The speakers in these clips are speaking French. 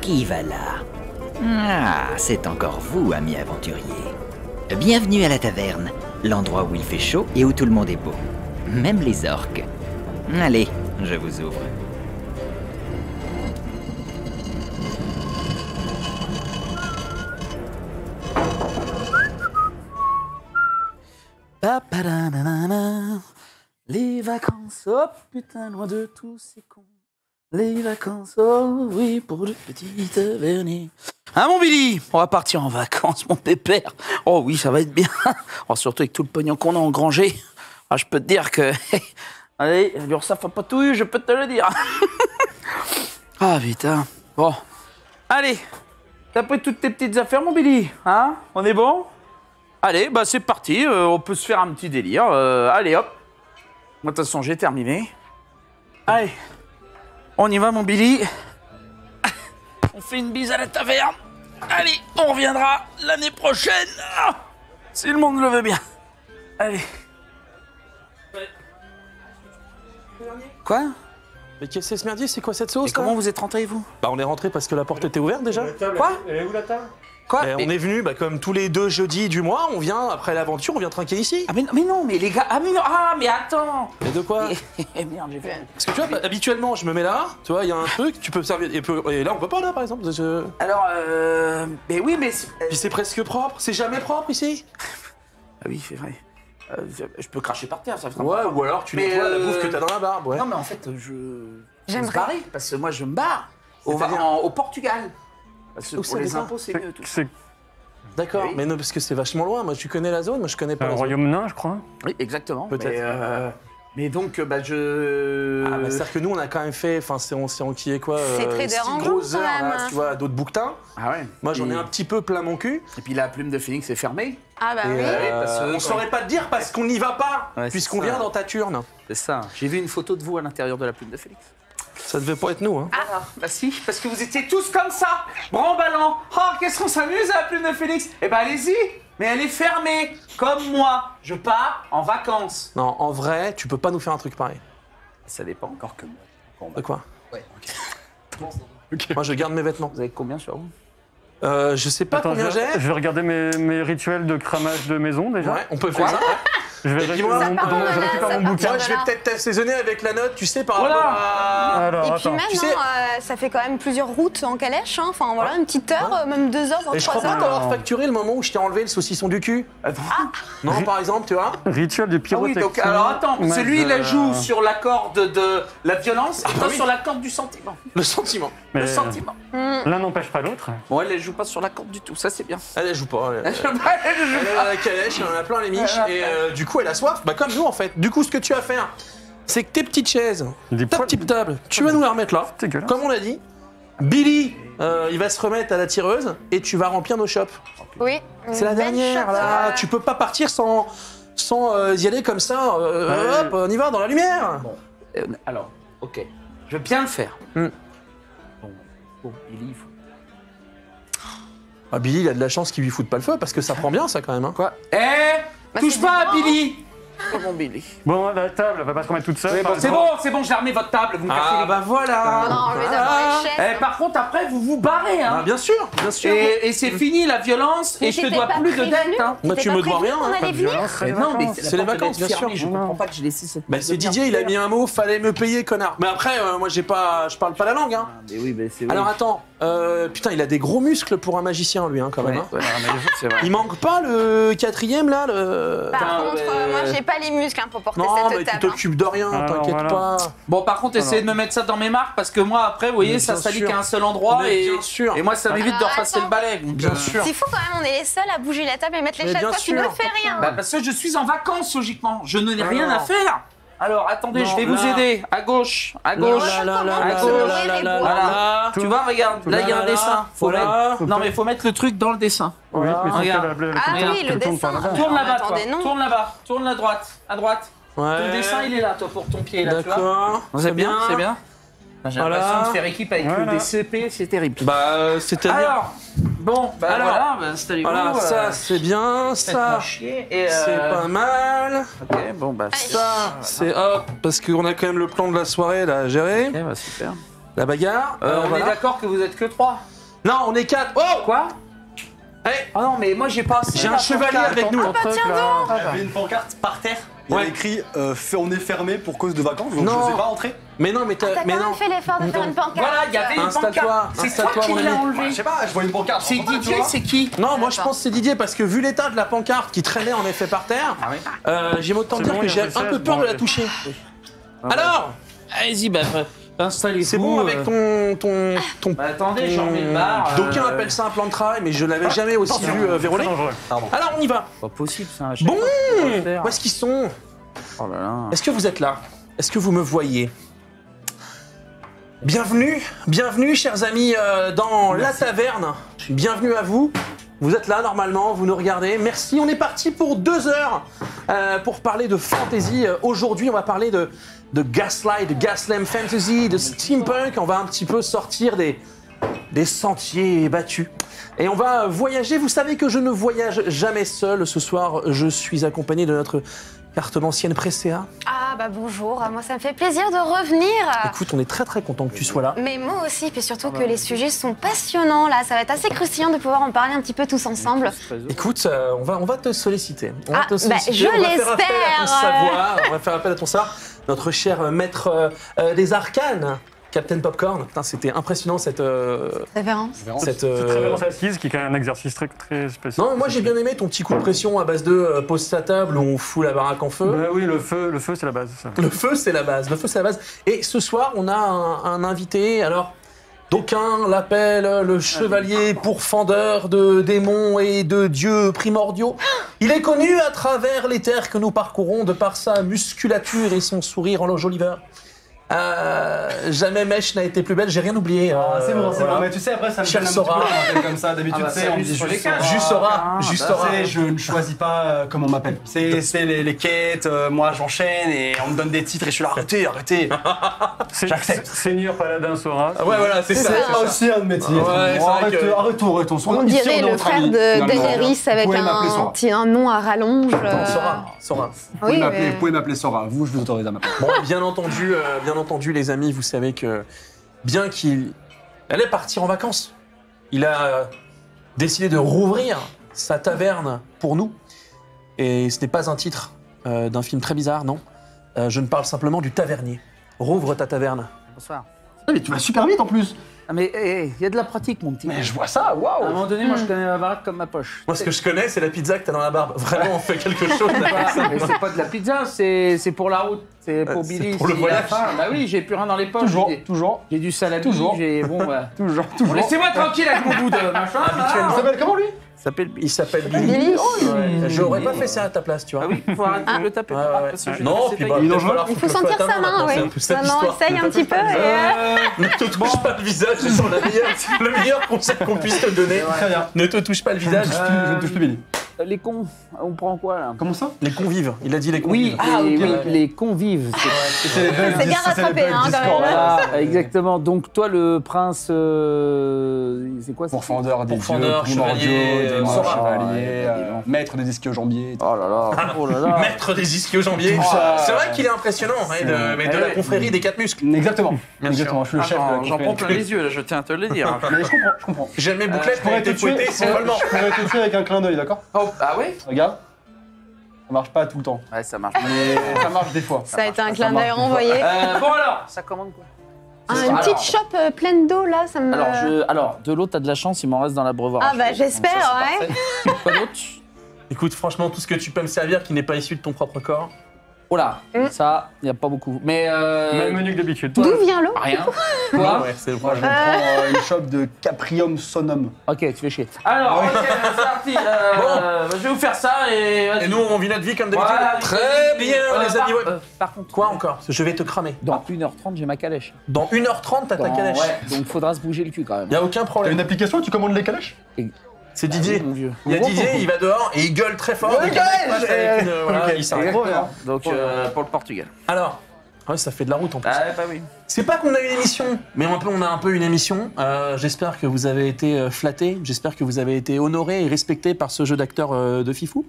Qui va là? Ah, c'est encore vous, ami aventurier. Bienvenue à la taverne, l'endroit où il fait chaud et où tout le monde est beau. Même les orques. Allez, je vous ouvre. Papadanana. Les vacances, oh putain, loin de tous ces cons. Les vacances, oh oui, pour le petit tavernier. Hein, mon Billy? On va partir en vacances, mon pépère. Oh oui, ça va être bien. Oh, surtout avec tout le pognon qu'on a engrangé. Ah, je peux te dire que... Allez, l'URSSAF a pas tout eu, je peux te le dire. Ah, putain. Bon. Allez, t'as pris toutes tes petites affaires, mon Billy? Hein? On est bon? Allez, bah c'est parti. On peut se faire un petit délire. Allez, hop. Moi, de toute façon, j'ai terminé. Allez. On y va, mon Billy. On fait une bise à la taverne. Allez, on reviendra l'année prochaine. Si le monde le veut bien. Allez. Quoi? Mais qu'est-ce que c'est ce merdier? C'est quoi cette sauce? Et comment vous êtes rentrés, vous? Bah on est rentré parce que la porte était ouverte déjà. Quoi? Elle est où la table? Quoi? On est venu comme tous les 2 jeudis du mois, on vient après l'aventure, on vient trinquer ici. Ah mais non, mais les gars... Ah mais non, mais attends. Et de quoi? Merde, j'ai fait... Parce que tu vois, habituellement je me mets là, tu vois, il y a un truc, tu peux servir, et là on peut pas là par exemple. Alors, mais oui, mais... Puis c'est presque propre, c'est jamais propre ici. Ah oui, c'est vrai. Je peux cracher par terre, ça fait Ouais, ou alors tu nettoies la bouffe que t'as dans la barbe, ouais. Non, mais en fait, je me J'aimerais. barrer, parce que moi, je me barre au Portugal. Parce que Où pour ça, les déjà impôts, c'est mieux. Tout. C'est D'accord, Oui. mais non, parce que c'est vachement loin, moi tu connais la zone, moi je connais pas un la zone. royaume nain, je crois. Oui, exactement. Peut-être. Mais donc, bah, je... Ah, bah, c'est-à-dire que nous on a quand même fait, enfin c'est enquillé quoi, C'est très 6 dérangeant, grosses quand heures même. là, tu vois, d'autres bouquetins. Ah ouais. Moi j'en ai Et- un petit peu plein mon cul. Et puis la plume de Phoenix est fermée. Ah bah Et, oui. parce que- on saurait pas te dire parce qu'on n'y va pas, Ouais, c'est puisqu'on ça. vient dans ta turne. C'est ça. J'ai vu une photo de vous à l'intérieur de la plume de Phoenix. Ça devait pas être nous, hein. Ah, bah si, parce que vous étiez tous comme ça, bramballant. Oh, qu'est-ce qu'on s'amuse à la plume de Phoenix? Eh ben allez-y, mais elle est fermée, comme moi. Je pars en vacances. Non, en vrai, tu peux pas nous faire un truc pareil. Ça dépend encore que moi. De quoi? Ouais. Moi je garde mes vêtements. Vous avez combien sur vous? Je sais pas Attends, combien j'ai. je vais regarder mes rituels de cramage de maison déjà. Ouais, on peut faire ça. Je vais Et puis moi, récupérer Ça part en je récupère menace, mon ça bouquin. Moi je vais peut-être t'assaisonner avec la note, tu sais, par Voilà. rapport à... Alors, Et puis attends. même, Tu sais- ça fait quand même plusieurs routes en calèche, hein. Enfin voilà, une petite heure, même 2 heures, voire Et je 3 crois pas heures. t'avoir facturé le moment où je t'ai enlevé le saucisson du cul. Non, par exemple, tu vois. Rituel de Ah oui, pyrotechnie. donc alors attends, Mage, celui il la joue sur la corde de la violence et toi oui. sur la corde du sentiment. Le sentiment. mais Le sentiment. L'un n'empêche pas l'autre. Bon, elle joue pas sur la corde du tout, ça c'est bien. Elle joue pas. Elle Elle joue est à la calèche, elle en a plein les miches. Et du coup, elle a soif. Bah, comme nous en fait. Du coup, ce que tu vas faire, c'est que tes petites chaises, Des ta poils- petite table, tu vas nous la remettre là. C'est dégueulasse. Comme on l'a dit. Billy, il va se remettre à la tireuse et tu vas remplir nos chopes. Oui. C'est la une belle dernière shot, là. Tu peux pas partir sans y aller comme ça. Hop, on y va dans la lumière. Bon, alors, ok, je veux bien le faire. Hmm. Bon, Billy, il faut... Ah, Billy, il a de la chance qu'il lui foute pas le feu parce que ça prend bien ça quand même. Hein. Quoi? Eh, Bah, touche c'est pas à bon. Billy. Oh mon Billy. Bon, la table, elle va pas se remettre toute seule. par C'est exemple. bon, j'ai remis votre table, vous me cassez Ah les... bah voilà. Non, on les a dans les chaises. Eh, par contre, après, vous vous barrez, hein. Ah, bien sûr, bien sûr. Et c'est fini la violence, Mais et je te t'étais dois pas plus de prévenu. dette, hein. Moi, T'étais tu pas me dois prévenu rien, qu'on hein, allait Pas de venir. violence, Mais non, mais C'est les vacances, bien sûr. Je comprends pas que j'ai laissé cette... Bah c'est Didier, il a mis un mot, fallait me payer, connard. Mais après, moi je parle pas la langue. Hein. Mais oui, mais c'est... Alors attends, putain, il a des gros muscles pour un magicien lui, hein, quand même. Hein. c'est vrai. Il manque pas le 4e là, le. Par Putain, contre, moi j'ai pas les muscles hein, pour porter Non, mais cette tu table. hein. t'occupes de rien, Alors, t'inquiète voilà. pas. Bon, par contre, essayez de me mettre ça dans mes marques, parce que moi, après, vous voyez, Mais ça bien salit sûr. qu'à un seul endroit, Mais et... bien sûr. Et moi, ça m'évite de Alors, repasser le attends. balai. Donc, Bien sûr. C'est fou quand même, on est les seuls à bouger la table et mettre les Mais chaises. bien Toi, tu ne sûr. fais rien. Bah, parce que je suis en vacances, logiquement. Je n'ai rien à Alors. faire. Alors, attendez, Non, je vais vous là. aider. À gauche, à gauche. Là, là, là, à là, gauche. là, là, là, Voilà. là. Tu vois, regarde, là, il y a un Là, dessin. Faut voilà. mettre... Non, mais faut mettre le truc dans le dessin. Oui, mais c'est Regarde. que la Ah caméra oui, qui le tourne par dessin. là-bas. Tourne là-bas, toi. Attendez, non. Tourne là-bas. Tourne à droite. À droite. Ouais. Le dessin, il est là, toi, pour ton pied, là, tu vois. D'accord. C'est bien, c'est bien. J'ai Voilà. l'impression de faire équipe avec Voilà. des CP, c'est terrible. Bah, c'est-à-dire. Alors, bon, bah Alors, voilà, bah, installez-vous. Voilà, ça c'est bien, ça. Faites-moi chier, et C'est pas mal. Ok, bon, bah, Ça, c'est hop, parce qu'on a quand même le plan de la soirée là à gérer. Ok, bah, super. La bagarre. On est voilà. d'accord que vous êtes que 3. Non, on est 4. Oh Quoi? Hey, Oh non, mais moi j'ai pas. j'ai un chevalier avec nous. bah tiens donc. Il y avait une pancarte par terre. Il y Ouais. avait écrit on est fermé pour cause de vacances, donc Non. je sais pas entrer. Mais non, mais T'as quand mais même non. fait l'effort de faire une pancarte. Voilà, il y avait une Installe-toi, pancarte. C'est toi installe-toi, qui mon l'as ami. enlevé. Je sais pas, je vois une pancarte. C'est je comprends pas, tu DJ, vois. c'est qui? Non, moi je pense que c'est Didier parce que vu l'état de la pancarte qui traînait en effet par terre, Ah oui. j'aime autant C'est dire bon, que il y j'ai a un le peu siège, peur bon, de la allez. toucher. Ah, Alors, Allez-y, bah, installez-vous. c'est bon avec ton Bah, attendez, j'en mets le bar. D'aucuns appellent ça un plan de travail, mais je l'avais jamais aussi vu vérolé. Très dangereux. Alors on y va. Pas possible, ça. Bon, où est-ce qu'ils sont? Oh là là. Est-ce que vous êtes là? Est-ce que vous me voyez? Bienvenue, bienvenue chers amis dans la taverne. Bienvenue à vous. Vous êtes là normalement, vous nous regardez. Merci, on est parti pour 2 heures pour parler de fantasy. Aujourd'hui, on va parler de Gaslight, de Gaslam Fantasy, de Steampunk. On va un petit peu sortir des sentiers battus. Et on va voyager. Vous savez que je ne voyage jamais seul. Ce soir, je suis accompagné de notre cartomancienne Presséa. Ah bah bonjour, moi ça me fait plaisir de revenir. Écoute, on est très très content que tu sois là. Mais moi aussi, puis surtout que les sujets sont passionnants là, ça va être assez croustillant de pouvoir en parler un petit peu tous ensemble. Écoute, on va te solliciter. On va Ah, te solliciter. bah, je on va faire appel à ton l'espère. savoir. On va faire appel à ton savoir. Notre cher maître des arcanes, Captain Popcorn. Putain, c'était impressionnant cette. Révérence. cette C'est très bien assise, qui est quand même un exercice très, très spécial. Non, moi j'ai bien aimé ton petit coup de pression à base de pose sa table où on fout la baraque en feu. Bah oui, le feu c'est la base. Ça. Le feu, c'est la base. Le feu, c'est la base. Et ce soir, on a un invité. Alors, d'aucuns l'appellent le chevalier pourfendeur de démons et de dieux primordiaux. Il est connu à travers les terres que nous parcourons de par sa musculature et son sourire enjoliveur. Jamais Mèche n'a été plus belle, j'ai rien oublié. C'est bon, c'est voilà. bon. Mais tu sais, après, ça me Cher gêne un petit peu, Sora. on m'appelle comme ça. D'habitude, Ah bah, tu sais, on me dit sur les juste cases. Sora. Juste Sora, Ah, juste bah, Sora. Tu sais, je ne choisis pas comment on m'appelle. C'est les quêtes, moi j'enchaîne et on me donne des titres et je suis là, arrêtez, arrêtez. J'accepte. Seigneur Paladin Sora. Ah ouais, voilà, c'est ça. C'est aussi un de mes titres. Ouais, Bon, c'est vrai que- arrêtons. On dirait le frère de Daenerys avec un nom à rallonge. Sora. Oui, Vous mais... pouvez m'appeler Sora, vous je vous autorise à m'appeler. Bon, bien entendu, les amis, vous savez que bien qu'il allait partir en vacances, il a décidé de rouvrir sa taverne pour nous. Et ce n'est pas un titre d'un film très bizarre, non. Je ne parle simplement du tavernier. Rouvre ta taverne. Bonsoir. Mais tu vas super vite en plus. Ah, mais il y a de la pratique, mon petit. Mais je vois ça, À un waouh. moment donné, moi, je connais ma baraque comme ma poche. Moi, ce que je connais, c'est la pizza que t'as dans la barbe. Vraiment, on fait quelque chose avec ça. Mais c'est pas de la pizza, c'est pour la route. C'est pour c'est Billy. pour le si voyage. à la fin- Bah oui, j'ai plus rien dans les poches. Toujours. J'ai du salami, Toujours. j'ai... Bon, ouais. Toujours. Bon, laissez-moi tranquille avec mon bout de machin. Il s'appelle comment lui? Il s'appelle Billy. Billy. Ouais. J'aurais pas fait ça à ta place, tu vois. Ah oui, faut arrêter de le taper. Ouais, ouais. Parce que je Non, sais puis pas, bah, il- peut-être falloir Il faut foutre le feu sentir à ta sa main, main, maintenant, c'est oui. un peu ça Non, l'histoire. essaye un petit peu. Ne te touche pas le visage, c'est le meilleur conseil qu'on puisse te donner. Très bien. Ne te touche pas le visage. Je ne touche plus Billy. Les cons, on prend quoi, là? Comment ça? Les convives, il a dit les Oui, convives. les convives. C'est bien rattrapé, hein, quand même. Voilà, exactement. Donc, toi, le prince... c'est quoi ça? Pourfendeur des dieux, Pourfendeur, primordiaux, chevalier, démons, Sora. chevalier, maître des ischio-jambiers. Oh là là, oh là là. Maître des ischio-jambiers. ça. C'est vrai qu'il est impressionnant, hein, mais de la confrérie des 4 muscles. Exactement. Bien Exactement, je suis le chef de la J'en prends confrérie. plein les yeux, là, je tiens à te le dire. Mais je comprends. Jamais bouclette pour pourrais été te tuer, fouetté, c'est follement. je pourrais te tuer avec un clin d'œil, d'accord? Oh, ah oui? Regarde. Ça marche pas tout le temps. Ouais, ça marche. Mais ça marche des fois. Ça a été un clin d'œil renvoyé. Bon alors, ça commande quoi? Une petite chope pleine d'eau là, ça me. Alors, de l'eau, t'as de la chance, il m'en reste dans la breuvage. Ah bah j'espère, ouais. Quoi d'autre? Écoute, franchement, tout ce que tu peux me servir qui n'est pas issu de ton propre corps. Oh là, ça, il n'y a pas beaucoup. Mais Même menu que d'habitude. D'où vient l'eau? rien. Quoi? Ouais, c'est le Moi, je problème. vais prendre une chope de Caprium Sonum. Ok, tu fais chier. Alors, ok, c'est parti. Je vais vous faire ça et... Et nous, on vit notre vie comme d'habitude. Voilà, Très bien, les amis. Ouais. Par contre, Quoi encore? Je vais te cramer. dans 1h30, j'ai ma calèche. Dans 1h30, t'as ta calèche. Ouais, donc faudra se bouger le cul quand même. Y a aucun T'as problème. une application, tu commandes les calèches? C'est Didier. Mon vieux. Il y a Didier, il va dehors et il gueule très fort. Ouais, dès qu'il passe ouais, avec une, voilà, ok, il s'arrête. Exactement. Donc, pour le Portugal. Alors, ouais, ça fait de la route en plus. Ah, bah oui. C'est pas qu'on a une émission, mais on a un peu une émission. J'espère que vous avez été flattés, j'espère que vous avez été honorés et respectés par ce jeu d'acteurs de Fifou.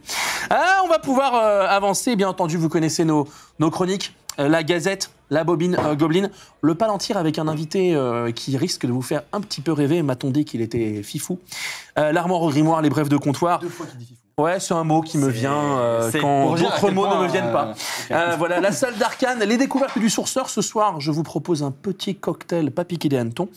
On va pouvoir avancer, bien entendu, vous connaissez nos chroniques. La Gazette, la bobine Goblin, le Palantir avec un invité qui risque de vous faire un petit peu rêver. M'a-t-on dit qu'il était fifou. L'armoire au grimoire, les brèves de comptoir. 2 fois qu'il dit fifou. Ouais, c'est un mot qui me vient quand d'autres mots ne me viennent pas. Voilà, la salle d'arcane, les découvertes du sourceur. Ce soir, je vous propose un petit cocktail pas piqué des hannetons.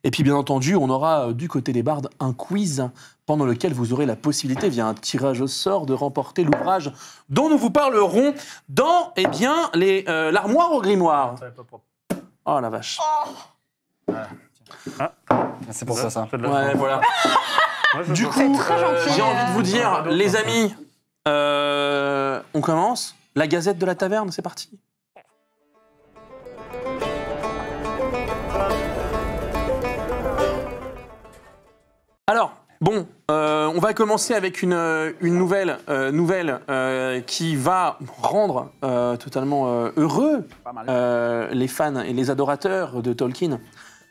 Et puis, bien entendu, on aura du côté des bardes un quiz pendant lequel vous aurez la possibilité, via un tirage au sort, de remporter l'ouvrage dont nous vous parlerons dans, l'armoire au grimoire. Oh la vache. C'est pour ça. Ouais, voilà. Du coup, gentil, j'ai envie de vous dire, les amis, on commence. La Gazette de la Taverne, c'est parti. Alors, bon, on va commencer avec une nouvelle qui va rendre totalement heureux les fans et les adorateurs de Tolkien.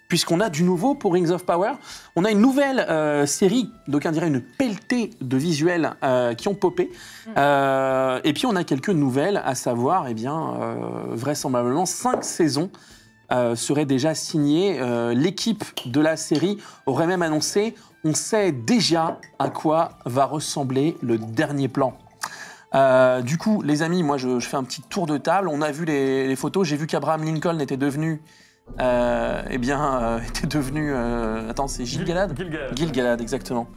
Puisqu'on a du nouveau pour Rings of Power. On a une nouvelle série, d'aucuns diraient une pelletée de visuels qui ont popé. Et puis on a quelques nouvelles, à savoir, vraisemblablement, 5 saisons seraient déjà signées. L'équipe de la série aurait même annoncé, on sait déjà à quoi va ressembler le dernier plan. Du coup, les amis, moi je fais un petit tour de table. On a vu les photos, j'ai vu qu'Abraham Lincoln était devenu... était devenu... attends, c'est Gil-galad ? Gil-galad, exactement.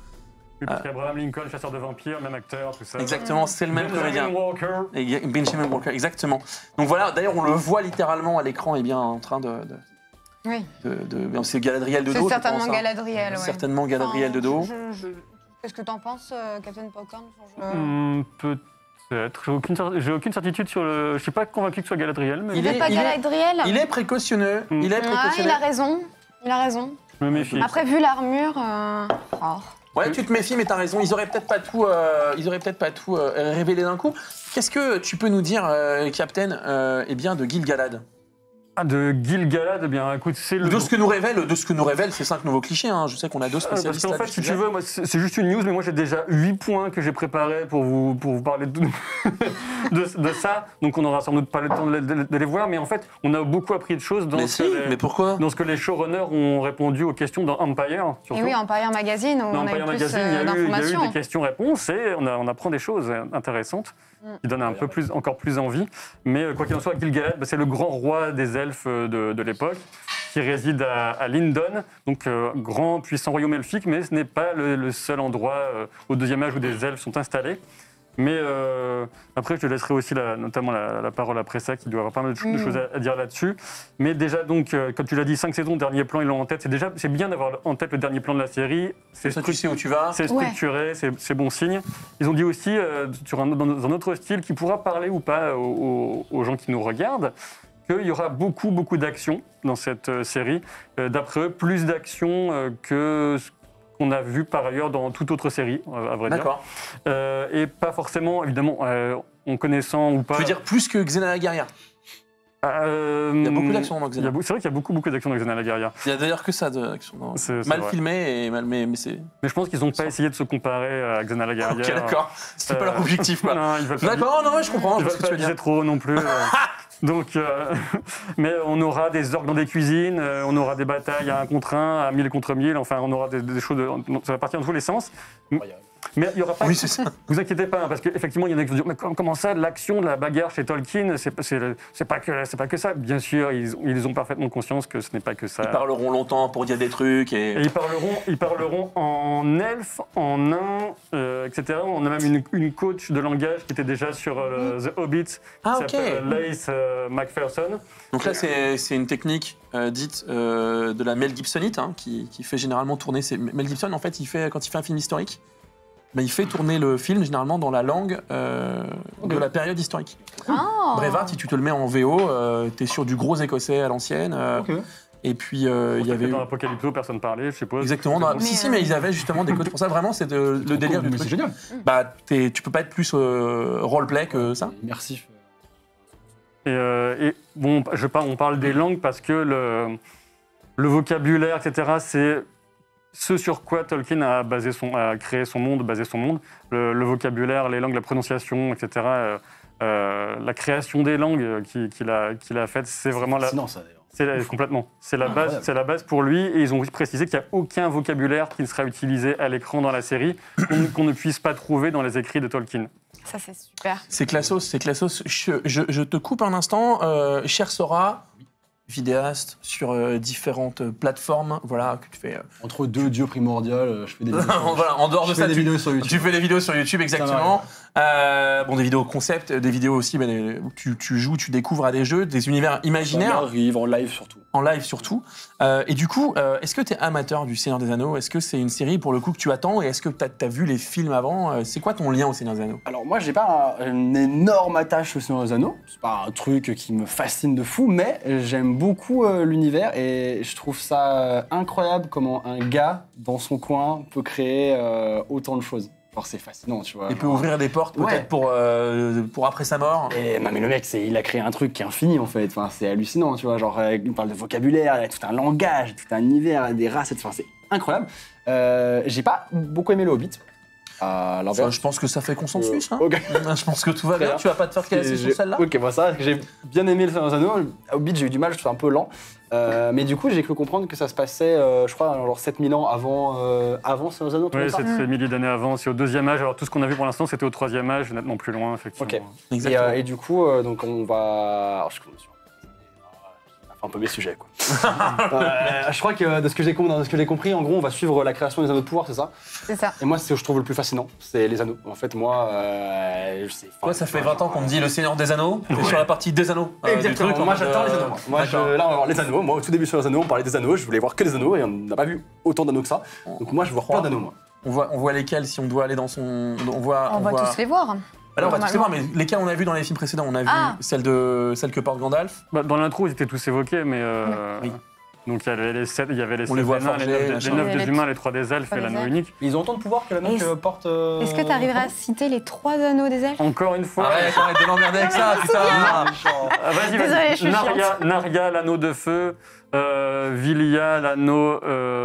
Oui, parce qu'Abraham Lincoln, chasseur de vampires, même acteur, tout ça. Exactement, c'est le même comédien. Benjamin Walker, exactement. Donc voilà, d'ailleurs, on le voit littéralement à l'écran, en train de Oui. c'est Galadriel de dos. C'est certainement Galadriel, ouais. Certainement Galadriel de dos. Qu'est-ce que t'en penses, Captain Popcorn Peut-être. J'ai aucune certitude sur le... Je suis pas convaincu que ce soit Galadriel, mais... Il est pas Galadriel. Il est précautionneux. Il est précautionneux. Il a raison. Il a raison. Je me méfie. Après, vu l'armure... Ouais, tu te méfies, mais t'as raison. Ils auraient peut-être pas tout révélé d'un coup. Qu'est-ce que tu peux nous dire, Captain, de Gil-galad ? De Gil-galad, écoute, c'est le... De ce que nous révèlent ces 5 nouveaux clichés. Je sais qu'on a 2 spécialistes. Parce qu'en fait, si tu veux, moi, c'est juste une news, mais moi j'ai déjà 8 points que j'ai préparés pour vous parler de ça. Donc on aura sans doute pas le temps de les voir, mais en fait, on a beaucoup appris de choses mais pourquoi ? Dans ce que les showrunners ont répondu aux questions dans Empire. Surtout. Et oui, Empire Magazine, où on a eu plus d'informations. Il y a eu des questions-réponses et on apprend des choses intéressantes qui donnent encore plus envie. Mais quoi qu'il en soit, Gil-galad, c'est le grand roi des elfes de l'époque, qui réside à Lindon, donc grand, puissant royaume elfique, mais ce n'est pas le seul endroit au 2e âge où des elfes sont installés. Mais après, je te laisserai aussi notamment la parole après ça, qui doit avoir pas mal de choses à dire là-dessus. Mais déjà, donc, comme tu l'as dit, 5 saisons, dernier plan, ils l'ont en tête. C'est bien d'avoir en tête le dernier plan de la série. Tu sais où tu vas. C'est structuré, c'est bon signe. Ils ont dit aussi, dans un autre style, qui pourra parler ou pas aux gens qui nous regardent, qu'il y aura beaucoup, beaucoup d'actions dans cette série. D'après eux, plus d'actions que ce qu'on a vu par ailleurs dans toute autre série, à vrai dire. D'accord. Et pas forcément, évidemment, en connaissant ou pas... Tu veux dire plus que Xena la guerrière ? Il y a beaucoup d'actions dans Xena. C'est vrai qu'il y a beaucoup d'actions dans Xena la guerrière. Il y a d'ailleurs que ça d'actions. Mal filmé et mal... Mais c'est... Mais je pense qu'ils n'ont pas essayé de se comparer à Xena la guerrière. Ok, d'accord. C'était pas leur objectif, quoi. Non, ils veulent pas... D'accord, non, je comprends. Ils veulent pas viser trop non plus. Donc, mais on aura des orques dans des cuisines, on aura des batailles à 1 contre 1, à 1000 contre 1000, enfin on aura des choses, ça va partir dans tous les sens. Mais il n'y aura pas... Oui, c'est ça. Vous inquiétez pas, parce qu'effectivement, il y en a qui vont dire, mais comment ça, l'action de la bagarre chez Tolkien, c'est pas que ça. Bien sûr, ils ont parfaitement conscience que ce n'est pas que ça. Ils parleront longtemps pour dire des trucs et ils parleront en elfe, en nain, etc. On a même une coach de langage qui était déjà sur The Hobbit, qui s'appelle Lace McPherson. Donc là, c'est une technique dite de la Mel Gibsonite, qui fait généralement tourner... Mel Gibson, en fait, quand il fait un film historique, il fait tourner le film généralement dans la langue de la période historique. Braveheart, si tu te le mets en VO, t'es sur du gros écossais à l'ancienne. Et puis il y avait... Dans Apocalypto, personne parlait, je suppose. Exactement. Mais ils avaient justement des coachs pour ça. Vraiment, c'est le délire du truc. C'est génial. Tu peux pas être plus roleplay que ça. Immersif. Et bon, on parle des langues parce que le vocabulaire, etc., c'est ce sur quoi Tolkien a créé son monde, basé son monde. Le vocabulaire, les langues, la prononciation, etc., la création des langues qu'il a faites, c'est vraiment la... Sinon, ça, d'ailleurs. Complètement. C'est la base pour lui. Et ils ont précisé qu'il n'y a aucun vocabulaire qui ne sera utilisé à l'écran dans la série qu'on ne puisse pas trouver dans les écrits de Tolkien. Ça, c'est super. C'est classos. Je te coupe un instant. Chère Sora, vidéaste sur différentes plateformes, voilà, que tu fais... Entre deux dieux primordiaux, je fais des vidéos. Voilà, en dehors de ça, des vidéos sur YouTube. tu fais des vidéos sur YouTube, exactement. Des vidéos concept, des vidéos aussi où tu joues, tu découvres à des jeux, des univers imaginaires. Ça arrive en live surtout. En live surtout. Et du coup, est-ce que tu es amateur du Seigneur des Anneaux? Est-ce que c'est une série pour le coup que tu attends? Et est-ce que tu as vu les films avant? C'est quoi ton lien au Seigneur des Anneaux? Alors moi, j'ai pas une énorme attache au Seigneur des Anneaux. C'est pas un truc qui me fascine de fou, mais j'aime beaucoup l'univers et je trouve ça incroyable comment un gars dans son coin peut créer autant de choses. Genre, c'est fascinant, tu vois. Il peut ouvrir des portes peut-être pour après sa mort. Et, non mais le mec, il a créé un truc qui est infini en fait. Enfin, c'est hallucinant, tu vois. Genre, il parle de vocabulaire, il y a tout un langage, tout un univers, des races. Enfin, c'est incroyable. J'ai pas beaucoup aimé le Hobbit. À l'inverse. Ça, je pense que ça fait consensus. Hein. Ok. Je pense que tout va Très bien. bien. Tu vas pas te faire casser sur celle-là? Ok, moi ça, j'ai bien aimé le Seigneur des Anneaux. Hobbit, j'ai eu du mal, je trouve un peu lent. Mais du coup, j'ai cru comprendre que ça se passait, je crois, genre 7000 ans avant Seigneur des Anneaux. Oui, c'est des milliers d'années avant. C'est au 2e âge. Alors tout ce qu'on a vu pour l'instant, c'était au 3e âge, nettement plus loin, effectivement. Ok. Exactement. Et du coup, donc on va. Alors, je un peu mes sujets, quoi. Je crois que de ce que j'ai compris, en gros, on va suivre la création des anneaux de pouvoir, c'est ça? C'est ça. Et moi, c'est ce que je trouve le plus fascinant, c'est les anneaux. En fait, moi, je sais. Toi, ça fait 20 ans qu'on me dit le Seigneur des Anneaux. T'es sur la partie des anneaux. Exactement. du truc, Moi, en j'attends mode, les anneaux. Moi, d'accord. là, on va voir les anneaux. Moi, au tout début sur les anneaux, on parlait des anneaux. Je voulais voir que les anneaux et on n'a pas vu autant d'anneaux que ça. Donc, moi, je veux voir plein d'anneaux, moi. On voit lesquels si on doit aller dans son. On voit tous les voir. Alors, on va tous les voir, mais lesquels on a vu dans les films précédents? On a vu celle que porte Gandalf. Bah, dans l'intro, ils étaient tous évoqués, mais... Oui. Donc il y avait les 7 On les voit des nains, forger, les machin. 9 des humains, les 3 des elfes et l'anneau unique. Ils ont autant de pouvoir que l'anneau que porte. Est-ce que tu arriveras à citer les 3 anneaux des elfes? Encore une fois. Arrête de l'emmerder avec ça, putain. Vas-y, Désolée, je suis Narya, l'anneau de feu. Vilia, l'anneau.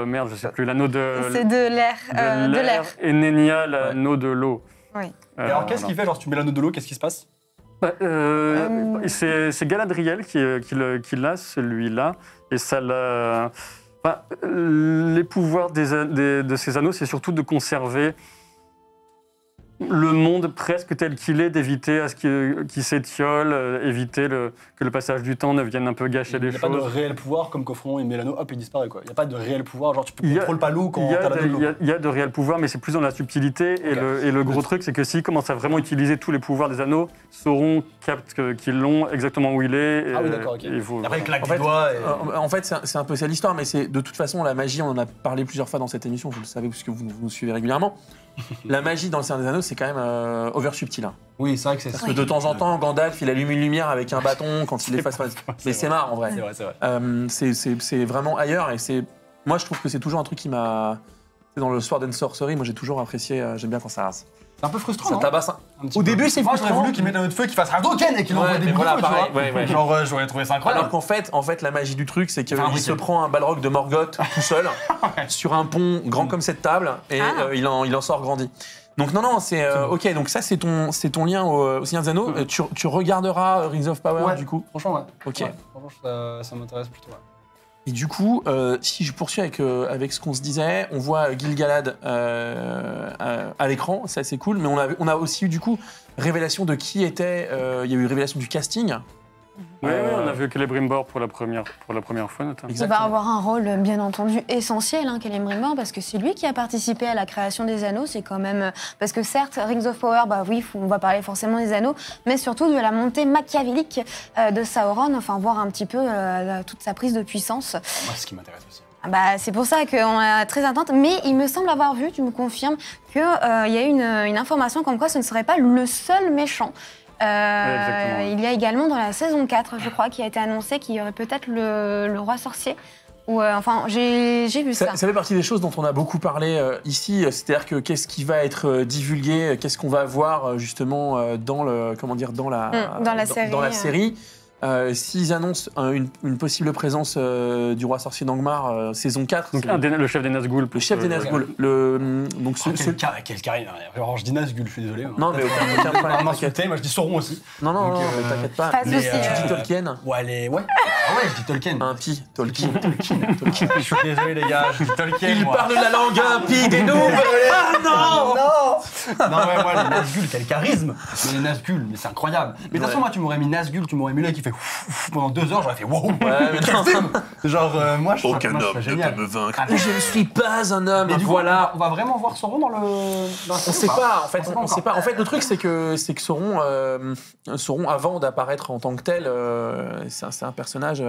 Merde, je sais plus. L'anneau de. C'est de l'air. De l'air. Et Nenya, l'anneau de l'eau. Oui. Et alors, qu'est-ce qu'il fait? Genre, si tu mets l'anneau de l'eau, qu'est-ce qui se passe? C'est Galadriel qui l'a, celui-là. Et ça l'a. Enfin, les pouvoirs de ces anneaux, c'est surtout de conserver le monde presque tel qu'il est, d'éviter à ce qu'il s'étiole, éviter que le passage du temps ne vienne un peu gâcher les choses. Il n'y a pas de réel pouvoir comme Coffron, il met l'anneau, hop, il disparaît quoi. Il n'y a pas de réel pouvoir, genre tu contrôles pas l'eau quand t'as l'anneau de l'eau. Il y a de réels pouvoirs, mais c'est plus dans la subtilité. Et le gros truc, c'est que s'ils commencent à vraiment utiliser tous les pouvoirs des anneaux, Sauron capte qu'ils l'ont exactement où il est. Ah oui, d'accord, ok. Après, il claque du doigt. En fait, c'est un peu ça l'histoire, mais c'est de toute façon la magie. On en a parlé plusieurs fois dans cette émission, vous le savez puisque vous nous suivez régulièrement. La magie dans le Seigneur des Anneaux, c'est quand même over subtil. Hein. Oui, c'est vrai que c'est ça. Parce que de temps en temps, Gandalf, il allume une lumière avec un bâton quand il est face à face. Mais c'est marrant en vrai. C'est vrai. C'est vraiment ailleurs et c'est. Moi, je trouve que c'est toujours un truc qui m'a. Dans le Sword and Sorcery, moi j'ai toujours apprécié. J'aime bien quand ça rase. C'est un peu frustrant. Ça non tabasse. Au début, c'est frustrant. Moi, j'aurais voulu qu'ils mettent un autre feu, qu'ils fassent Hadouken et qu'ils envoient des boules de feu, tu vois. Ouais. Genre, j'aurais trouvé ça incroyable. Alors qu'en fait, la magie du truc, c'est qu'il se prend un balrog de Morgoth tout seul sur un pont grand comme cette table et il en sort grandi. Donc non, c'est ok. Donc ça, c'est ton lien au Seigneur des Anneaux. Tu regarderas Rings of Power du coup. Franchement, ouais. Ok. Ouais, franchement, ça m'intéresse plutôt. Ouais. Et du coup, si je poursuis avec ce qu'on se disait, on voit Gil-galad à l'écran, ça c'est cool, mais on a aussi eu du coup révélation de qui était. Il y a eu révélation du casting. Oui, on a vu Celebrimbor pour la première fois notamment. Il va avoir un rôle bien entendu essentiel, Celebrimbor, parce que c'est lui qui a participé à la création des anneaux. C'est quand même parce que certes, Rings of Power, bah oui, on va parler forcément des anneaux, mais surtout de la montée machiavélique de Sauron, enfin voir un petit peu toute sa prise de puissance. Moi, c'est ce qui m'intéresse aussi. Bah, c'est pour ça qu'on est très attente, mais il me semble avoir vu, tu me confirmes, qu'il y a une information comme quoi ce ne serait pas le seul méchant. Il y a également dans la saison 4, je crois, qui a été annoncé qu'il y aurait peut-être le roi sorcier. J'ai vu ça. Ça fait partie des choses dont on a beaucoup parlé ici, c'est-à-dire que qu'est-ce qui va être divulgué, qu'est-ce qu'on va voir justement dans la série. s'ils annoncent une possible présence du roi sorcier d'Angmar saison 4. Donc le chef des Nazgûl. Le chef des Nazgûl. Donc Quel carré. Alors je dis Nazgûl, je suis désolé. Non, mais aucun problème. M'insulter, moi je dis Sauron aussi. Non, Donc, mais t'inquiète pas. Pas de souci. Tu dis Tolkien. Ouais. Ah ouais, je dis Tolkien. Un pi. Tolkien. Je suis désolé les gars, je dis Tolkien. Il moi. parle la langue impie des noobs. Ah non. Non mais moi les Nazgûl, quel charisme. Mais les Nazgûl, mais c'est incroyable. Mais de toute façon moi tu m'aurais mis Nazgûl, tu m'aurais mis là qui fait pendant 2 heures, j'aurais fait wow. Genre moi je trouve ça génial. me vaincre. Je ne suis pas un homme. Et du coup, voilà. on va vraiment voir Sauron dans le. On sait pas. En fait, on sait pas. En fait, le truc c'est que Sauron, avant d'apparaître en tant que tel, c'est un personnage.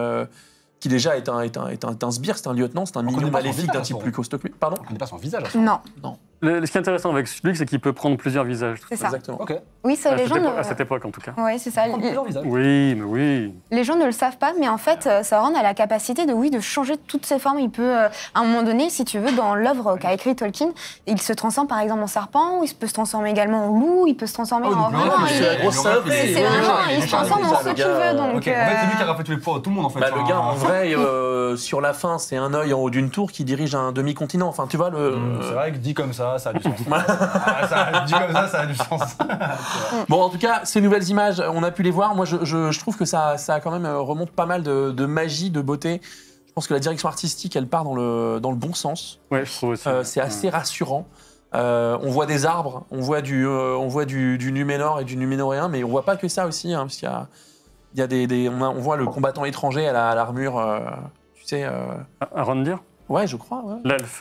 Qui déjà est un sbire, c'est un lieutenant, c'est un mignon maléfique d'un type plus costaud que lui. Pardon ? On connaît pas son visage. Non. Ce qui est intéressant avec lui, c'est qu'il peut prendre plusieurs visages. C'est ça. Exactement. Ok. Oui, ça, les gens. À cette époque, en tout cas. Oui, c'est ça. Plusieurs visages. Oui, mais oui. Les gens ne le savent pas, mais en fait, Sauron a la capacité de changer toutes ses formes. Il peut, à un moment donné, si tu veux, dans l'œuvre qu'a écrit Tolkien, il se transforme par exemple en serpent, il peut se transformer également en loup, il peut se transformer en... c'est la grosse saloperie. C'est vraiment, il se transforme en ce qu'il veut, donc... Ok, en fait, c'est lui qui a raflé tous les poids, tout le monde en fait. Bah, le gars, en vrai, sur la fin, c'est un œil en haut d'une tour qui dirige un demi-continent. Enfin, tu vois, C'est vrai que dit comme ça a du sens. Dit comme ça a du sens. Bon, en tout cas, ces nouvelles images, on a pu les voir. Moi, je trouve que ça quand même remonte pas mal de magie, de beauté. Je pense que la direction artistique, elle part dans le bon sens. Ouais, je trouve aussi. C'est assez rassurant. On voit des arbres, on voit du Numénor et du Numénoréen, mais on voit pas que ça aussi, hein, parce qu'il y a on voit le combattant étranger à l'armure, tu sais. Arondir ? Ouais, je crois. Ouais. L'elfe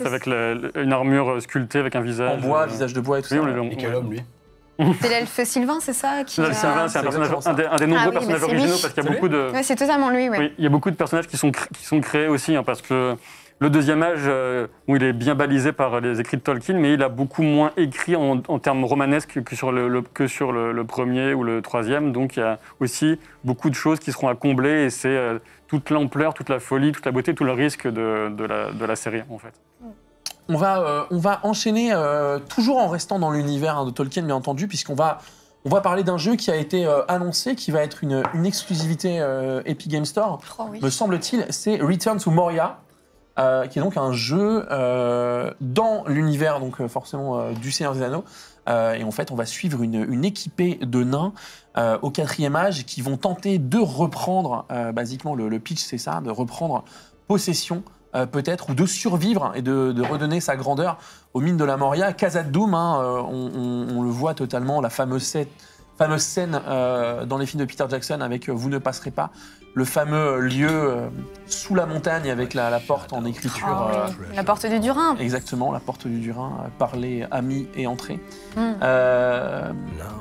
avec une armure sculptée avec un visage. En bois, visage de bois et tout Oui, ça. Et quel homme lui? C'est l'elfe Sylvain, c'est ça qui L'elfe Sylvain, c'est un personnage, un des nombreux personnages originaux, parce qu'il y a beaucoup de... Ouais, c'est totalement lui, oui. Oui, il y a beaucoup de personnages qui sont créés aussi, hein, parce que le deuxième âge, où il est bien balisé par les écrits de Tolkien, mais il a beaucoup moins écrit en termes romanesques que sur le premier ou le troisième. Donc il y a aussi beaucoup de choses qui seront à combler, et c'est toute l'ampleur, toute la folie, toute la beauté, tout le risque de la série, en fait. On va enchaîner, toujours en restant dans l'univers de Tolkien, bien entendu, puisqu'on va parler d'un jeu qui a été annoncé, qui va être une exclusivité Epic Games Store, me semble-t-il. C'est Return to Moria, qui est donc un jeu dans l'univers, donc forcément du Seigneur des Anneaux. Et en fait, on va suivre une équipée de nains au 4e âge qui vont tenter de reprendre, basiquement le pitch c'est ça, de reprendre possession peut-être, ou de survivre et de redonner sa grandeur aux mines de la Moria. Khazad-dûm, on le voit totalement, la fameuse scène dans les films de Peter Jackson avec Vous ne passerez pas, le fameux lieu sous la montagne avec la porte en écriture. La porte du Durin. Exactement, la porte du Durin, parler, amis et entrée.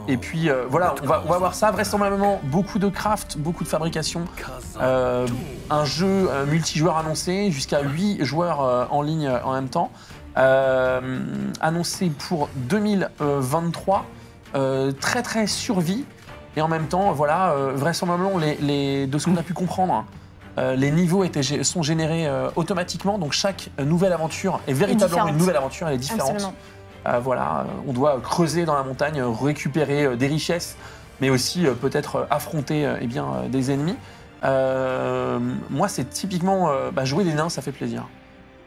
Et puis voilà, on va voir ça, vraisemblablement beaucoup de craft, beaucoup de fabrication, un jeu multijoueur annoncé, jusqu'à 8 joueurs en ligne en même temps, annoncé pour 2023, très très survie. Et en même temps, voilà, vraisemblablement, de ce qu'on a pu comprendre, les niveaux sont générés automatiquement. Donc chaque nouvelle aventure est véritablement une nouvelle aventure, elle est différente. Voilà, on doit creuser dans la montagne, récupérer des richesses, mais aussi peut-être affronter des ennemis. Moi, c'est typiquement jouer des nains, ça fait plaisir.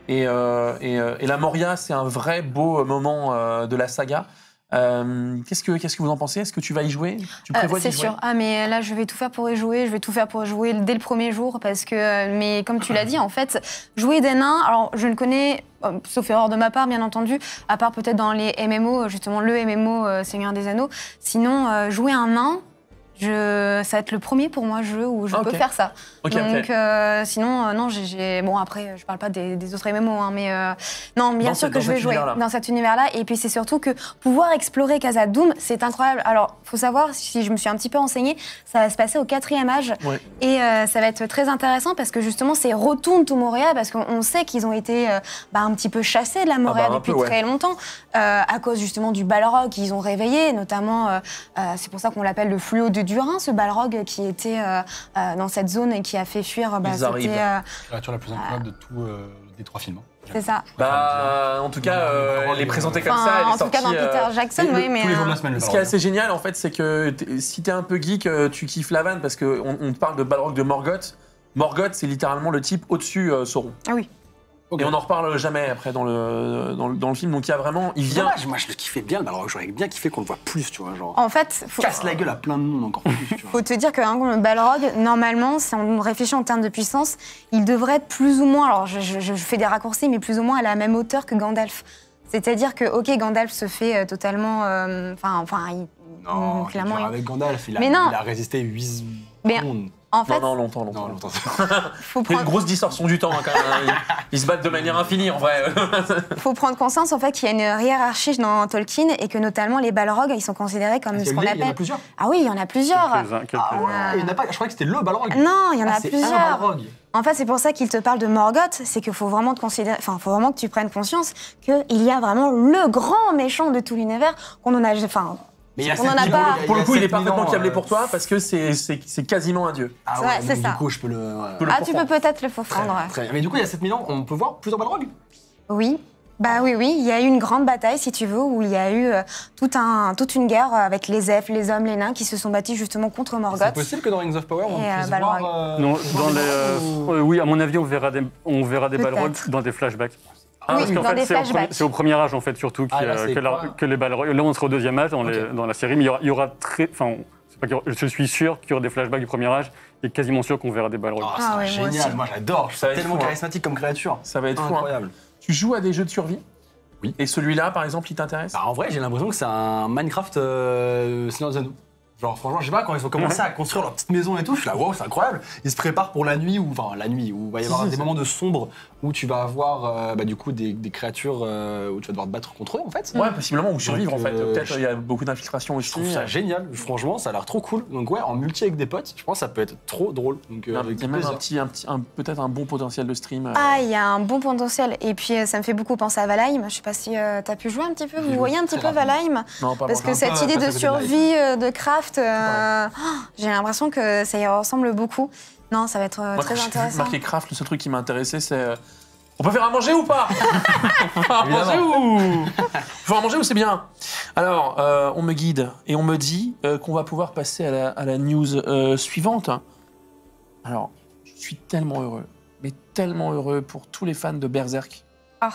Et la Moria, c'est un vrai beau moment de la saga. Qu'est-ce que vous en pensez? Est-ce que tu vas y jouer? Tu prévois d'y jouer? C'est sûr. Ah, mais là, je vais tout faire pour y jouer. Je vais tout faire pour y jouer dès le premier jour parce que, mais comme tu l'as dit, en fait, jouer des nains, alors je ne connais, sauf erreur de ma part, bien entendu, à part peut-être dans les MMO, justement le MMO Seigneur des Anneaux. Sinon, jouer un nain, ça va être le premier pour moi jeu où je peux faire ça. Donc sinon non, bon après je parle pas des autres MMO hein, mais non bien sûr que je vais jouer dans cet univers-là et puis c'est surtout que pouvoir explorer Khazad-dûm, c'est incroyable. Alors faut savoir, si je me suis un petit peu renseignée, ça va se passer au 4e âge et ça va être très intéressant parce que justement c'est Retourne to Moria parce qu'on sait qu'ils ont été un petit peu chassés de la Moria depuis très longtemps à cause justement du Balrog qu'ils ont réveillé, notamment c'est pour ça qu'on l'appelle le fluo de Durin, ce Balrog qui était dans cette zone et qui a fait fuir. Ils arrivent. La créature la plus incroyable de tous des 3 films. C'est ça. Bah, en tout cas, elle est présentée comme ça. Elle est En tout cas, dans sortie, Peter Jackson, oui, mais. Tous les jours de la semaine, le Ce qui est Balrog. assez génial, en fait, c'est que si t'es un peu geek, tu kiffes la vanne parce qu'on on te parle de Balrog de Morgoth. Morgoth, c'est littéralement le type au-dessus Sauron. Ah oui. Ok. Et on en reparle jamais après dans le film. Donc il y a vraiment, il vient. Dommage, moi je le kiffais bien, le Balrog. J'aurais bien kiffé qu'on le voit plus, tu vois. Genre, En fait, casse la gueule à plein de monde encore plus, tu vois. faut te dire que le Balrog, normalement, si on réfléchit en termes de puissance, il devrait être plus ou moins, alors je fais des raccourcis, mais plus ou moins à la même hauteur que Gandalf. C'est-à-dire que, ok, Gandalf se fait totalement, Non, clairement. avec Gandalf, il Mais non. a résisté 8 Mais secondes. en fait, Non, longtemps. Non, longtemps. faut Il y a une prendre, grosse distorsion du temps hein, quand même. Ils se battent de manière infinie en vrai. faut prendre conscience en fait qu'il y a une hiérarchie dans Tolkien et que notamment les Balrogs, ils sont considérés comme ce qu'on Il y en a appelle. plusieurs. Ah oui, il y en a plusieurs. Quelques-uns. Ah ouais, il y en a pas. Je croyais que c'était le Balrog. Non, il y en a c'est un plusieurs. Balrog. En fait, c'est pour ça qu'il te parle de Morgoth, c'est qu'il faut vraiment te considérer, faut vraiment que tu prennes conscience qu'il y a vraiment le grand méchant de tout l'univers qu'on en a, Mais il y a on en a 7000 pas. ans, Pour le coup, il est 7000 parfaitement ans, câblé pour toi parce que c'est quasiment un dieu. Ah Ouais, ouais, c'est donc ça. Du coup, je peux le. ouais. peux le Ah, tu peux comprendre. peut-être le fondre. Ouais. Très bien. Mais du coup, il y a 7000 ans, on peut voir plusieurs Balrogs. Oui. Bah oui, il y a eu une grande bataille, si tu veux, où il y a eu toute une guerre avec les elfes, les hommes, les nains, qui se sont battus justement contre C'est Morgoth. possible que dans Rings of Power, on Et, puisse Balrog. voir. Non, voir dans des Balrogs ou- oui, à mon avis, on verra des Peut-être. Balrogs dans des flashbacks. Oui, Parce qu'en dans fait, des flashbacks. c'est au premier âge, en fait, surtout, Ah, là, c'est quoi que les Balrogs. Là, on sera au deuxième âge dans, Ok. dans la série, mais il y aura très. Enfin, c'est pas qu'il y aura- je suis sûr qu'il y aura des flashbacks du premier âge et quasiment sûr qu'on verra des Balrogs. Ah, Ah c'est ouais, moi génial, aussi. moi j'adore, je Ça va suis être tellement fou, hein. charismatique comme créature. Ça va être fou. Hein. Incroyable. Tu joues à des jeux de survie? Oui. Et celui-là, par exemple, il t'intéresse? Bah, en vrai, j'ai l'impression que c'est un Minecraft Seigneur des Anneaux. Genre, franchement, je sais pas, quand ils ont commencé à construire leur petite maison et tout, je suis là, wow, c'est incroyable. Ils se préparent pour la nuit, où il va y avoir des moments de sombre où tu vas avoir du coup des créatures où tu vas devoir te battre contre eux en fait. Ouais, possiblement, ou survivre Donc, en fait. Peut-être il y a beaucoup d'infiltration aussi. Je trouve ça génial, franchement, ça a l'air trop cool. Donc, ouais, en multi avec des potes, je pense que ça peut être trop drôle. Donc, Il y a avec même plaisir. peut-être un bon potentiel de stream. Ah, il y a un bon potentiel. Et puis, ça me fait beaucoup penser à Valheim. Je sais pas si t'as pu jouer un petit peu. J'ai Vous joué voyez un petit très peu rapidement. Valheim? Non, pas Parce vraiment. que cette peu idée de passé à côté de survie, de craft, j'ai l'impression que ça y ressemble beaucoup. Non, ça va être Moi, très quand j'ai vu intéressant. marqué craft, le seul truc qui m'a intéressé, c'est. On peut faire à manger ou pas? On peut faire à manger ou. Faut à manger ou c'est bien? Alors, on me guide et on me dit qu'on va pouvoir passer à la news suivante. Alors, je suis tellement heureux, mais tellement heureux pour tous les fans de Berserk. Ah.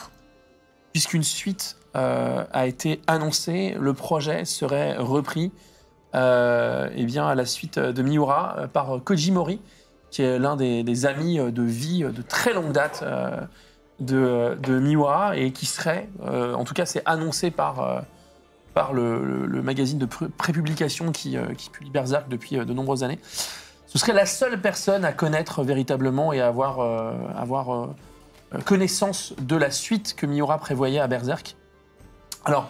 Puisqu'une suite a été annoncée, le projet serait repris eh bien, à la suite de Miura par Koji Mori, qui est l'un des amis de vie de très longue date de Miura et qui serait, en tout cas c'est annoncé par le magazine de prépublication qui publie Berserk depuis de nombreuses années. Ce serait la seule personne à connaître véritablement et à avoir connaissance de la suite que Miura prévoyait à Berserk. Alors,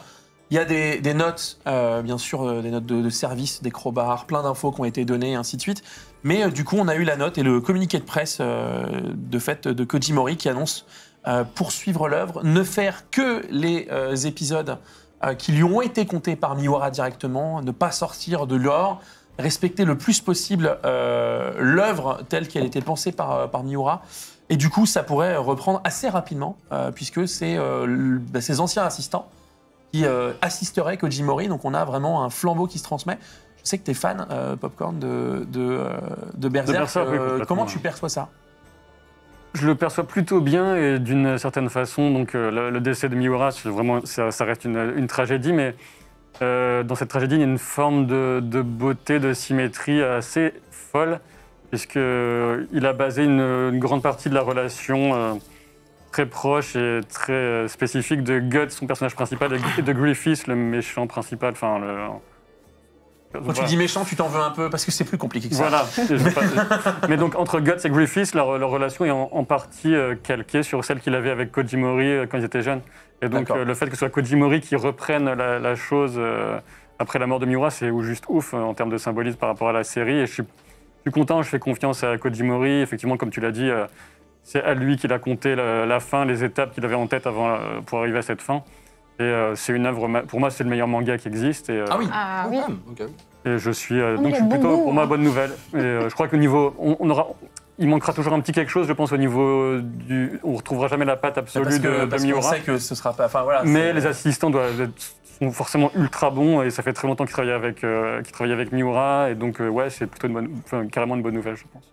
il y a des notes, bien sûr, des notes de service, des crowbars, plein d'infos qui ont été données, et ainsi de suite. Mais du coup, on a eu la note et le communiqué de presse de fait de Koji Mori qui annonce poursuivre l'œuvre, ne faire que les épisodes qui lui ont été comptés par Miura directement, ne pas sortir de l'or, respecter le plus possible l'œuvre telle qu'elle était pensée par Miura. Et du coup, ça pourrait reprendre assez rapidement, puisque c'est ses anciens assistants qui assisterait Koji Mori, donc on a vraiment un flambeau qui se transmet. Je sais que tu es fan, Popcorn, de Berserk. Berserk, oui, complètement. Comment tu perçois ça? Je le perçois plutôt bien et d'une certaine façon. Donc le décès de Miura, ça reste une tragédie, mais dans cette tragédie, il y a une forme de beauté, de symétrie assez folle, puisqu'il a basé une grande partie de la relation très proche et très spécifique de Guts, son personnage principal, et de Griffiths, le méchant principal. Enfin, Quand tu dis méchant, tu t'en veux un peu, parce que c'est plus compliqué que ça. Voilà. Mais donc, entre Guts et Griffiths, leur relation est en partie calquée sur celle qu'il avait avec Koji Mori quand ils étaient jeunes. Et donc, le fait que ce soit Koji Mori qui reprenne la chose après la mort de Miura, c'est juste ouf en termes de symbolisme par rapport à la série. Et je suis content, je fais confiance à Koji Mori. Effectivement, comme tu l'as dit, c'est à lui qu'il a compté la fin, les étapes qu'il avait en tête pour arriver à cette fin. Et c'est une œuvre, pour moi, c'est le meilleur manga qui existe. Et, Ah oui. Ah oui. Ok. et je suis il a plutôt, bon goût, pour moi, hein. bonne nouvelle. Et je crois que niveau, on aura, il manquera toujours un petit quelque chose, je pense, au niveau du. On ne retrouvera jamais la patte absolue de parce Miura. qu'on sait que ce sera pas. Enfin voilà. Mais les assistants sont forcément ultra bons et ça fait très longtemps qu'ils travaillent avec Miura. Et donc, ouais, c'est plutôt carrément une bonne nouvelle, je pense.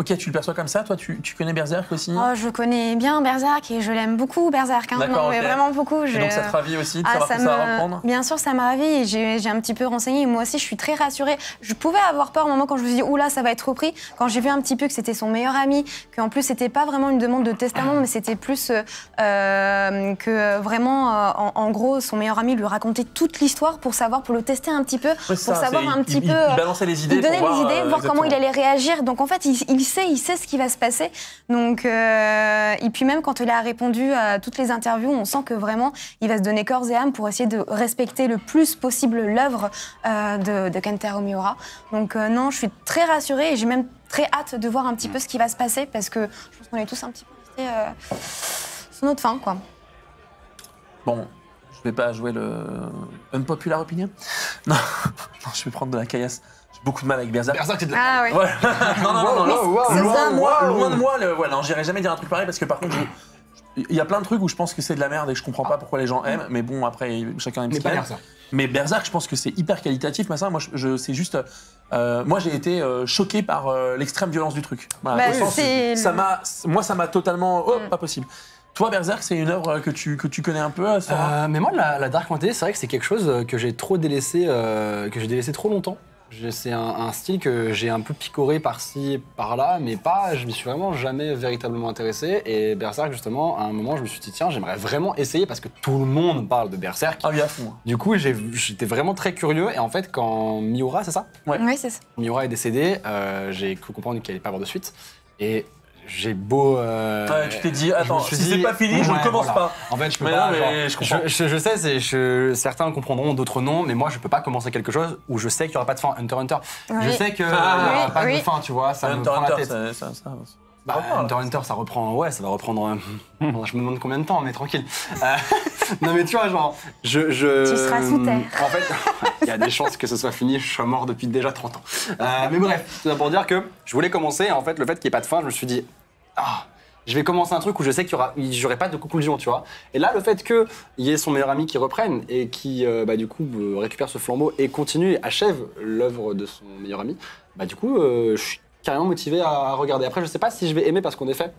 Ok, tu le perçois comme ça. Toi, tu connais Berserk aussi? Oh, je connais bien Berserk et je l'aime beaucoup, Berserk. Hein. D'accord, Non, mais ok. vraiment beaucoup. Et donc ça te ravit aussi de savoir que ça va reprendre? Bien sûr, ça m'a ravie et j'ai un petit peu renseigné. Et moi aussi, je suis très rassurée. Je pouvais avoir peur au moment quand je me suis dit, oula, ça va être repris. Quand j'ai vu un petit peu que c'était son meilleur ami, qu'en plus, c'était pas vraiment une demande de testament, mais c'était plus que vraiment, en gros, son meilleur ami lui racontait toute l'histoire pour le tester un petit peu, Ouais, pour savoir un petit peu. Il balançait les idées. Il donnait pour les idées, voir comment exactement. il allait réagir. Donc en fait, il sait ce qui va se passer. Donc, et puis même quand il a répondu à toutes les interviews, on sent que vraiment, il va se donner corps et âme pour essayer de respecter le plus possible l'œuvre de Kentaro Miura. Donc non, je suis très rassurée et j'ai même très hâte de voir un petit peu ce qui va se passer parce que je pense qu'on est tous un petit peu restés sur notre faim, quoi. Bon, je vais pas jouer le unpopular opinion. Non, non, je vais prendre de la caillasse. J'ai beaucoup de mal avec Berserk. Berserk, c'est de la... Ah oui. Ouais. Non. C'est Loin ça, de moi, loin de moi. Ouais, non, j'irai jamais dire un truc pareil parce que par contre, il y a plein de trucs où je pense que c'est de la merde et je comprends pas pourquoi les gens aiment. Mais bon, après, chacun aime ce Mais qu'il pas aime. Berserk. Mais Berserk, je pense que c'est hyper qualitatif. Moi, c'est juste. Moi, j'ai été choqué par l'extrême violence du truc. Voilà, Bah, au sens où c'est- ça m'a totalement. Oh, pas possible. Toi, Berserk, c'est une œuvre que tu connais un peu, Sarah? Mais moi, la Dark Fantasy, c'est vrai que c'est quelque chose que j'ai trop délaissé, que j'ai délaissé trop longtemps. C'est un style que j'ai un peu picoré par-ci, par-là, mais je m'y suis vraiment jamais véritablement intéressé. Et Berserk, justement, à un moment, je me suis dit, tiens, j'aimerais vraiment essayer parce que tout le monde parle de Berserk. Ah oui, à fond. Du coup, j'étais vraiment très curieux. Et en fait, quand Miura, c'est ça? Ouais. Oui, c'est ça. Miura est décédé, j'ai cru comprendre qu'il allait pas avoir de suite. Et j'ai beau. Ouais, tu t'es dit, attends, je me suis si dit, c'est pas fini, je ne ouais, commence voilà. pas. En fait, je peux Mais pas. non, mais genre, je comprends. je sais, certains comprendront, d'autres non, mais moi, je peux pas commencer quelque chose où je sais qu'il y aura pas de fin. Hunter x Hunter. Je Oui. sais qu'il y Ah, aura oui, pas de oui. fin, tu vois, ça me Hunter prend la Hunter, tête. ça. Bah, Hunter x Hunter, ça reprend, ouais, ça va reprendre. Je me demande combien de temps, mais tranquille. Non, mais tu vois, genre, Tu seras sous terre. En fait, il y a des chances que ce soit fini, je sois mort depuis déjà 30 ans. Mais bref, tout ça pour dire que je voulais commencer, et en fait, le fait qu'il n'y ait pas de fin, je me suis dit, je vais commencer un truc où je sais qu'il n'y aurait pas de conclusion, tu vois. Et là, le fait qu'il y ait son meilleur ami qui reprenne et qui, du coup, récupère ce flambeau et continue, achève l'œuvre de son meilleur ami, du coup, je suis carrément motivé à regarder. Après, je sais pas si je vais aimer parce qu'en effet,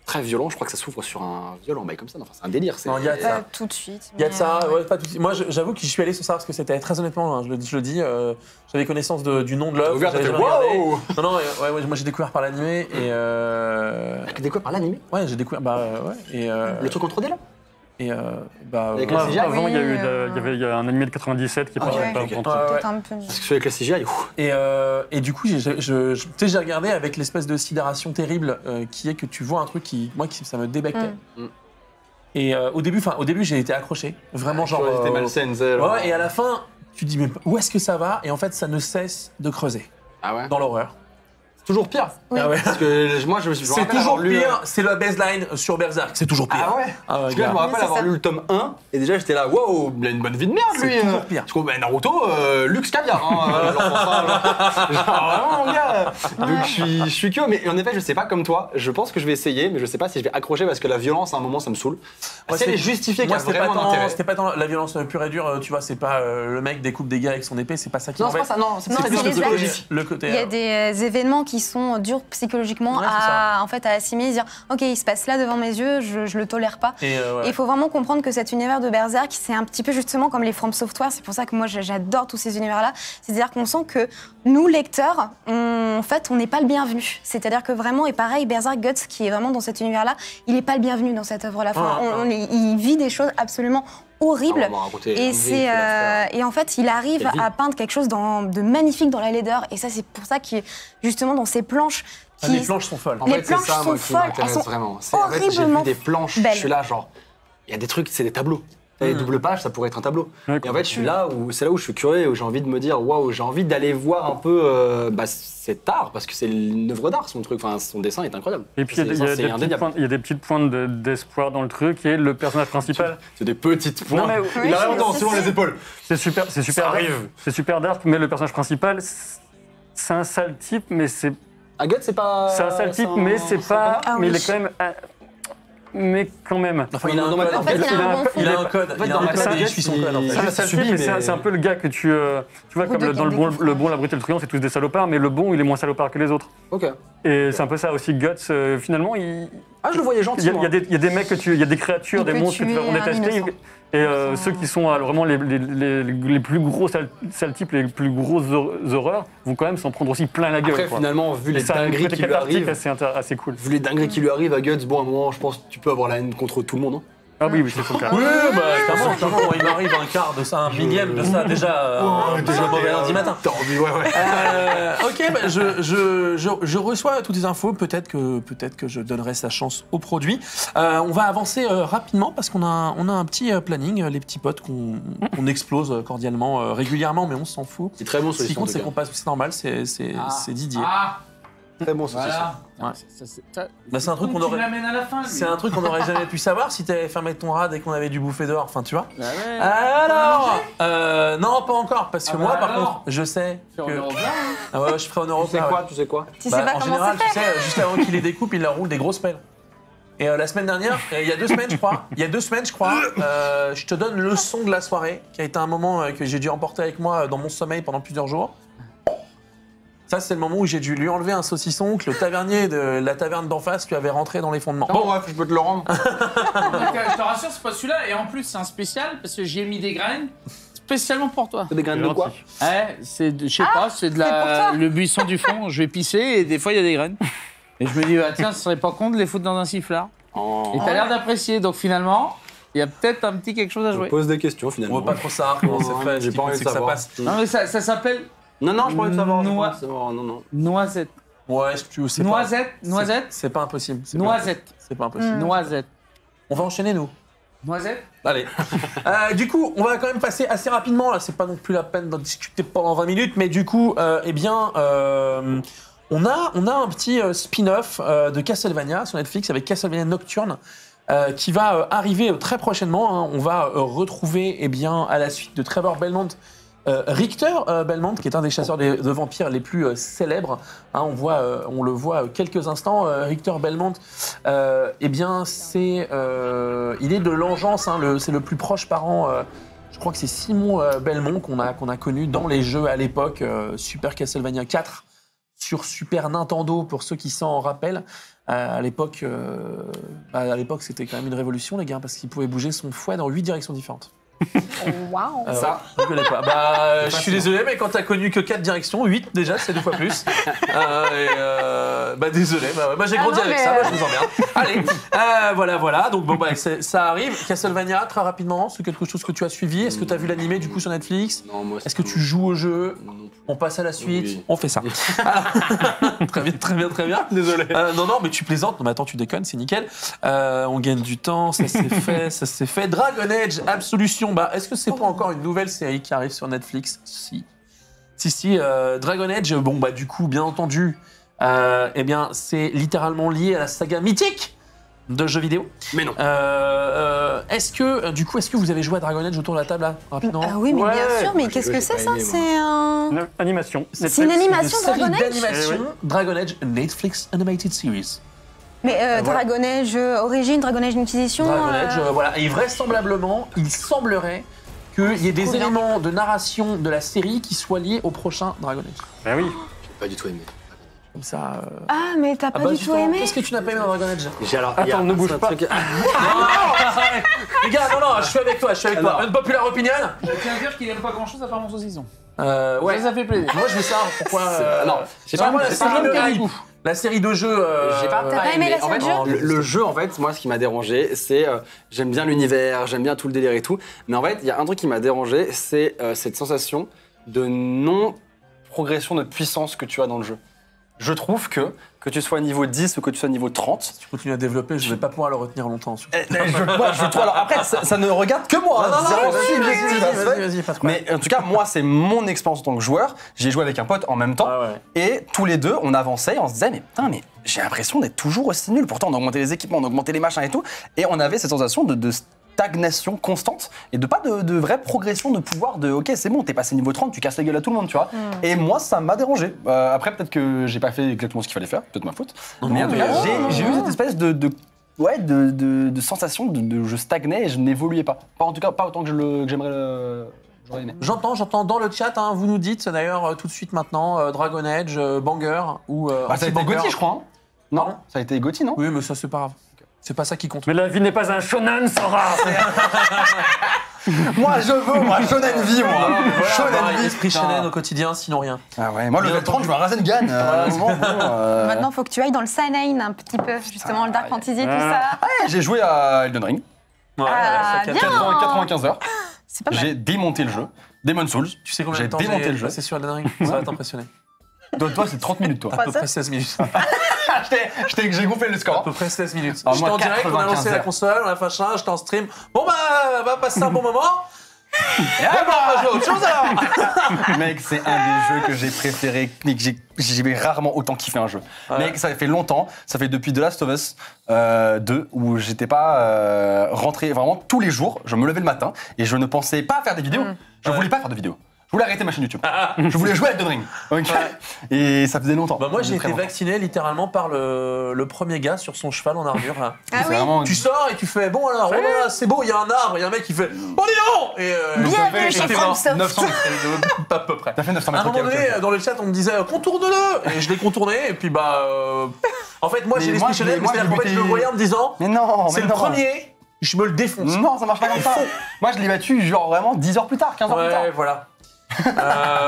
très violent, je crois que ça s'ouvre sur un viol en bail comme ça. Enfin, c'est un délire. Non, il y a de ça. Pas tout de suite. Il y a de mais, ça, ouais, pas tout de suite. Moi, j'avoue que je suis allé sur ça parce que c'était très honnêtement, hein, je le dis, j'avais connaissance du nom de l'œuvre. Ouvert, j'avais t'as fait jamais regardé. wow. Non, ouais, moi j'ai découvert par l'animé et. Des quoi par l'animé? Ouais, j'ai découvert. Ouais. Et, Le truc en 3D là? et Avec ouais. la CGI? Avant, il y a Oui, eu il y a un animé de 97 qui est Ah, pas ouais, pas ok. en Ouais, ouais. peut-être un peu mieux. Parce que celui avec la CGI, Et du coup, tu sais, j'ai regardé avec l'espèce de sidération terrible qui est que tu vois un truc ça me débectait. Mm. Et au début, j'ai été accroché. Vraiment, genre. C'était malsaine, c'est genre. Ouais, et à la fin, tu te dis, mais où est-ce que ça va? Et en fait, ça ne cesse de creuser Ah ouais? dans l'horreur. C'est toujours pire. Oui. Ah ouais. Parce que moi, je me suis C'est toujours pire, c'est la baseline sur Berserk, c'est toujours pire. Ah ouais? Ah ouais, Parce que là, je me grave. rappelle c'est avoir ça. lu le tome 1 et déjà j'étais là, wow, il a une bonne vie de merde lui. C'est toujours pire. Parce que Naruto, luxe caviar, hein, genre vraiment mon gars. Donc je suis curieux, mais en effet, je sais pas comme toi, je pense que je vais essayer, mais je sais pas si je vais accrocher parce que la violence à un moment ça me saoule. Moi, Si elle est justifiée, qu'il y moi, a vraiment un intérêt. c'était pas tant la violence pure et dure, tu vois, c'est pas le mec découpe des gars avec son épée, c'est pas ça qui Non, c'est m'embête. pas ça, non, c'est Non, pas c'est plus les le actes. psychologique. Le côté. Il y a des événements qui sont durs psychologiquement Ouais, c'est ça. à assimiler, dire ok, il se passe là devant mes yeux, je le tolère pas. Et, ouais. Et il faut vraiment comprendre que cet univers de Berserk, c'est un petit peu justement comme les From Software, c'est pour ça que moi j'adore tous ces univers-là. C'est-à-dire qu'on sent que nous, lecteurs, en fait, on n'est pas le bienvenu. C'est-à-dire que vraiment, et pareil, Berserk Guts, qui est vraiment dans cet univers-là, il n'est pas le bienvenu dans cette œuvre-là. Enfin, il vit des choses absolument horribles. Et en fait, il arrive Quelle vie. à peindre quelque chose de magnifique dans la laideur. Et ça, c'est pour ça qu'il, justement, dans ces planches, Les planches sont folles. En Les fait, c'est planches ça, moi, sont qui folles, m'intéresse elles sont vraiment. En fait, j'ai vu horriblement des planches, belles. je suis là, genre, il y a des trucs, c'est des tableaux. Les doubles pages, ça pourrait être un tableau. Ouais, Et en fait, c'est là où je suis curieux, où j'ai envie de me dire, waouh, j'ai envie d'aller voir un peu cet art, parce que c'est une œuvre d'art, son truc. Enfin, son dessin est incroyable. Et puis, C'est il y a des petites pointes d'espoir dans le truc et le personnage principal. C'est des petites points. Non, mais Oui, Il a je rien dans sais, souvent c'est- les épaules. c'est super Ça arrive. C'est super dark, mais le personnage principal, c'est un sale type, mais c'est Agut, c'est pas. C'est un sale type, mais c'est pas. Ah mais il oui. est quand même. Mais quand même. Enfin, il a un Dans ma code. tête, En fait, il a un bon fond. Il a un code. fait, Il a dans un ma code tête, et il suit son code. en fait. C'est un sale type, mais c'est un peu le gars que tu vois, Vous comme deux dans qui le bon, la brute et le truand, c'est tous des salopards, mais le bon, il est moins salopard que les autres. Ok. Et c'est un peu ça aussi, Guts, finalement, Ah, je le voyais gentil. il y a des mecs il y a des créatures, Il des peut monstres que tu vas tuer un détester. innocent. Et ceux qui sont vraiment les plus gros sales types, les plus grosses horreurs, vont quand même s'en prendre aussi plein la gueule. Après, quoi. finalement, vu Et les ça a une dingueries côté qui lui cathartique arrivent, assez cool. vu les dingueries qui lui arrivent à Guts, bon, à un moment, je pense que tu peux avoir la haine contre tout le monde. Hein. Ah oui, c'est son cas. Oui, bah clairement, moi, il m'arrive un quart de ça, un millième de ça, déjà un mauvais lundi matin. T'as envie, ouais. Ok, bah, je reçois toutes les infos, peut-être que je donnerai sa chance au produit. On va avancer rapidement parce qu'on a un petit planning, les petits potes qu'on explose cordialement régulièrement, mais on s'en fout. C'est très bon, Ce qui compte, c'est qu'on passe, c'est normal, c'est Didier. Très bon, Voilà. Ouais. Ça, Bah, c'est un truc qu'on tu aurait... l'amènes à la fin, lui. C'est un truc qu'on n'aurait jamais pu savoir si t'avais fermé ton rat dès qu'on avait du bouffé dehors, enfin tu vois. Bah ouais. Alors, non, pas encore, parce que Ah moi, bah par alors. contre, je sais Fais en que... Europe, hein. Ah ouais, je ferai en Europe. Tu sais quoi Tu sais pas en comment général, c'est tu fait. sais, juste avant qu'il les découpe, il leur roule des grosses pelles. Et la semaine dernière, il y a 2 semaines, je crois, je te donne le son de la soirée, qui a été un moment que j'ai dû emporter avec moi dans mon sommeil pendant plusieurs jours. Ça, c'est le moment où j'ai dû lui enlever un saucisson que le tavernier de la taverne d'en face lui avait rentré dans les fondements. Bon, bref, je peux te le rendre. Donc, je te rassure, c'est pas celui-là. Et en plus, c'est un spécial parce que j'y ai mis des graines spécialement pour toi. C'est des graines de quoi? Ouais, je sais pas, c'est de c'est pour toi. le buisson du fond. Je vais pisser et des fois, il y a des graines. Et je me dis, bah, tiens, ce serait pas con de les foutre dans un sifflard. Oh. Et t'as l'air d'apprécier. Donc finalement, il y a peut-être un petit quelque chose à Je jouer. pose des questions On finalement. voit pas trop ça, comment c'est fait, J'ai ce qui pas compte, envie c'est de que ça savoir. passe. Non, mais ça s'appelle Non, j'ai pas envie de savoir. Noix. J'ai pas envie de savoir, non. noisette. Ouais, tu sais pas. Noisette. C'est pas impossible. c'est pas Noisette. impossible, C'est pas impossible. Noisette. On va enchaîner, nous. Noisette. Allez. Du coup, on va quand même passer assez rapidement. Là, c'est pas non plus la peine d'en discuter pendant 20 minutes, mais du coup, on a un petit spin-off de Castlevania sur Netflix avec Castlevania Nocturne qui va arriver très prochainement. Hein. On va retrouver, à la suite de Trevor Belmont, Richter Belmont, qui est un des chasseurs de vampires les plus célèbres. Hein, on le voit quelques instants. Richter Belmont, il est de l'Engeance. Hein, c'est le plus proche parent. Je crois que c'est Simon Belmont qu'on a connu dans les jeux à l'époque, Super Castlevania 4 sur Super Nintendo pour ceux qui s'en rappellent. À l'époque, c'était quand même une révolution, les gars, parce qu'il pouvait bouger son fouet dans 8 directions différentes. Waouh. Ça, je connais pas. Je suis désolé, mais quand t'as connu que 4 directions, 8 déjà, c'est 2 fois plus. Désolé, j'ai grandi non, avec mais, ça, je vous emmerde. Allez, voilà. Donc ça arrive. Castlevania, très rapidement, c'est quelque chose que tu as suivi. Est-ce que tu as vu l'animé du coup sur Netflix? Non, moi. Est-ce que tu joues au jeu? Non plus. On passe à la suite, Oui. on fait ça. Très bien. Désolé. Non, mais tu plaisantes. Non, mais attends, tu déconnes, c'est nickel. On gagne du temps, ça s'est fait. Dragon Age Absolution. Est-ce que c'est pas encore une nouvelle série qui arrive sur Netflix? Si. Dragon Age, du coup, bien entendu, c'est littéralement lié à la saga mythique de jeux vidéo. Mais non. Est-ce que vous avez joué à Dragon Age autour de la table, là, rapidement? Ah oui, mais Ouais, bien sûr, mais moi, qu'est-ce j'ai que pas c'est ça? aimé, moi. C'est un. Animation. C'est une animation Une série Dragon Age d'animation, Eh oui. Dragon Age Netflix Animated Series. Mais Voilà. Dragon Age Origin, Dragon Age Inquisition. Dragon Age, voilà. Et vraisemblablement, il semblerait qu'il y ait des trop bien. éléments de narration de la série qui soient liés au prochain Dragon Age. Ben oui. J'ai pas du tout aimé. Comme ça. Ah, mais t'as pas du tout justement, aimé. Qu'est-ce que tu n'as pas aimé dans Dragon Age? Attends, ne bouge pas. Les gars, non, je suis avec toi. Alors. Unpopular opinion. Je tiens à dire qu'il aime pas grand chose à part mon saucisson. Ouais. Ça fait plaisir. Moi, je veux savoir pourquoi. Non, j'ai Genre, pas moi, la j'ai série pas de aimé. hype. La série de jeux. J'ai pas T'as pas aimé la En série fait, de jeux le jeu, en fait, moi, ce qui m'a dérangé, c'est j'aime bien l'univers, j'aime bien tout le délire et tout, mais en fait, il y a un truc qui m'a dérangé, c'est cette sensation de non-progression de puissance que tu as dans le jeu. Je trouve que tu sois niveau 10 ou que tu sois niveau 30, Si tu continues à développer, je vais pas pouvoir le retenir longtemps. je trouve, alors après, ça ne regarde que moi, hein, c'est vraiment subjectif, hein, vas-y, pas de problème. mais en tout cas, moi, c'est mon expérience en tant que joueur. J'ai joué avec un pote en même temps. Ah ouais. Et tous les deux, on avançait et on se disait, mais putain, mais j'ai l'impression d'être toujours aussi nul. Pourtant, on a augmenté les équipements, on a augmenté les machins et tout. Et on avait cette sensation de stagnation constante et de pas de vraie progression de pouvoir de ok c'est bon t'es passé niveau 30 tu casses la gueule à tout le monde tu vois et moi ça m'a dérangé après peut-être que j'ai pas fait exactement ce qu'il fallait faire peut-être ma faute mais en tout cas j'ai eu cette espèce de sensation de je stagnais et je n'évoluais pas en tout cas pas autant que j'aimerais j'aurais aimé. J'entends dans le chat, hein, vous nous dites d'ailleurs tout de suite maintenant Dragon Age, Banger ou ça a été Gotti je crois hein. Non ça a été Gotti non oui mais ça c'est pas grave. C'est pas ça qui compte. Mais la vie n'est pas un shonen, Sora. Moi je veux shonen vie moi. Shonen vie, esprit shonen au quotidien, sinon rien. Ah ouais, moi level 30 je veux un Rasengan. Maintenant, il faut que tu ailles dans le Seinen un petit peu, justement, le Dark Fantasy, tout ça. Ouais, j'ai joué à Elden Ring. Ouais, Ah, ça bien. 95 heures. C'est pas mal. J'ai démonté le jeu. Demon's Souls. Tu sais combien J'ai de temps démonté le jeu. passé sur Elden Ring? Ça va t'impressionner. Donc toi c'est 30 minutes toi. À peu près 16 minutes. J'ai gonflé le À score. peu près 16 minutes. Ah, J'étais moi, en direct, on a 95 lancé la heures. console, on a fait machin, j'étais en stream. Bon bah, on va passer un bon moment. Et on va jouer à autre chose alors. Mec, c'est un des jeux que j'ai préféré. J'ai rarement autant kiffé un jeu. Ouais. Mec, ça fait longtemps. Ça fait depuis The Last of Us 2 où j'étais pas rentré vraiment tous les jours. Je me levais le matin et je ne pensais pas à faire des vidéos. Je voulais pas faire de vidéos. Je voulais arrêter ma chaîne YouTube. Je voulais jouer à Elden Ring. Okay. Ouais. Et ça faisait longtemps. Bah moi j'ai Très été longtemps. vacciné littéralement par le premier gars sur son cheval en armure. Là. Ah C'est oui. vraiment... Tu sors et tu fais bon alors, oh là là, c'est beau, il y a un arbre, il y a un mec qui fait oh dis donc et Bienvenue chez j'étais mort. FromSoft. 900 à peu près. T'as fait 900 À un mètres. moment ok, donné, ok. dans le chat, on me disait contourne-le et je l'ai contourné et puis bah en fait moi Mais j'ai moi, l'esprit Chanel, mais moi, c'est-à-dire qu'en fait je le voyais en me disant Mais non, c'est mais le non. premier, je me le défonce. Non, ça marche pas comme ça. Moi, je l'ai battu genre vraiment 10 heures plus tard, 15 heures plus tard. Ouais, voilà.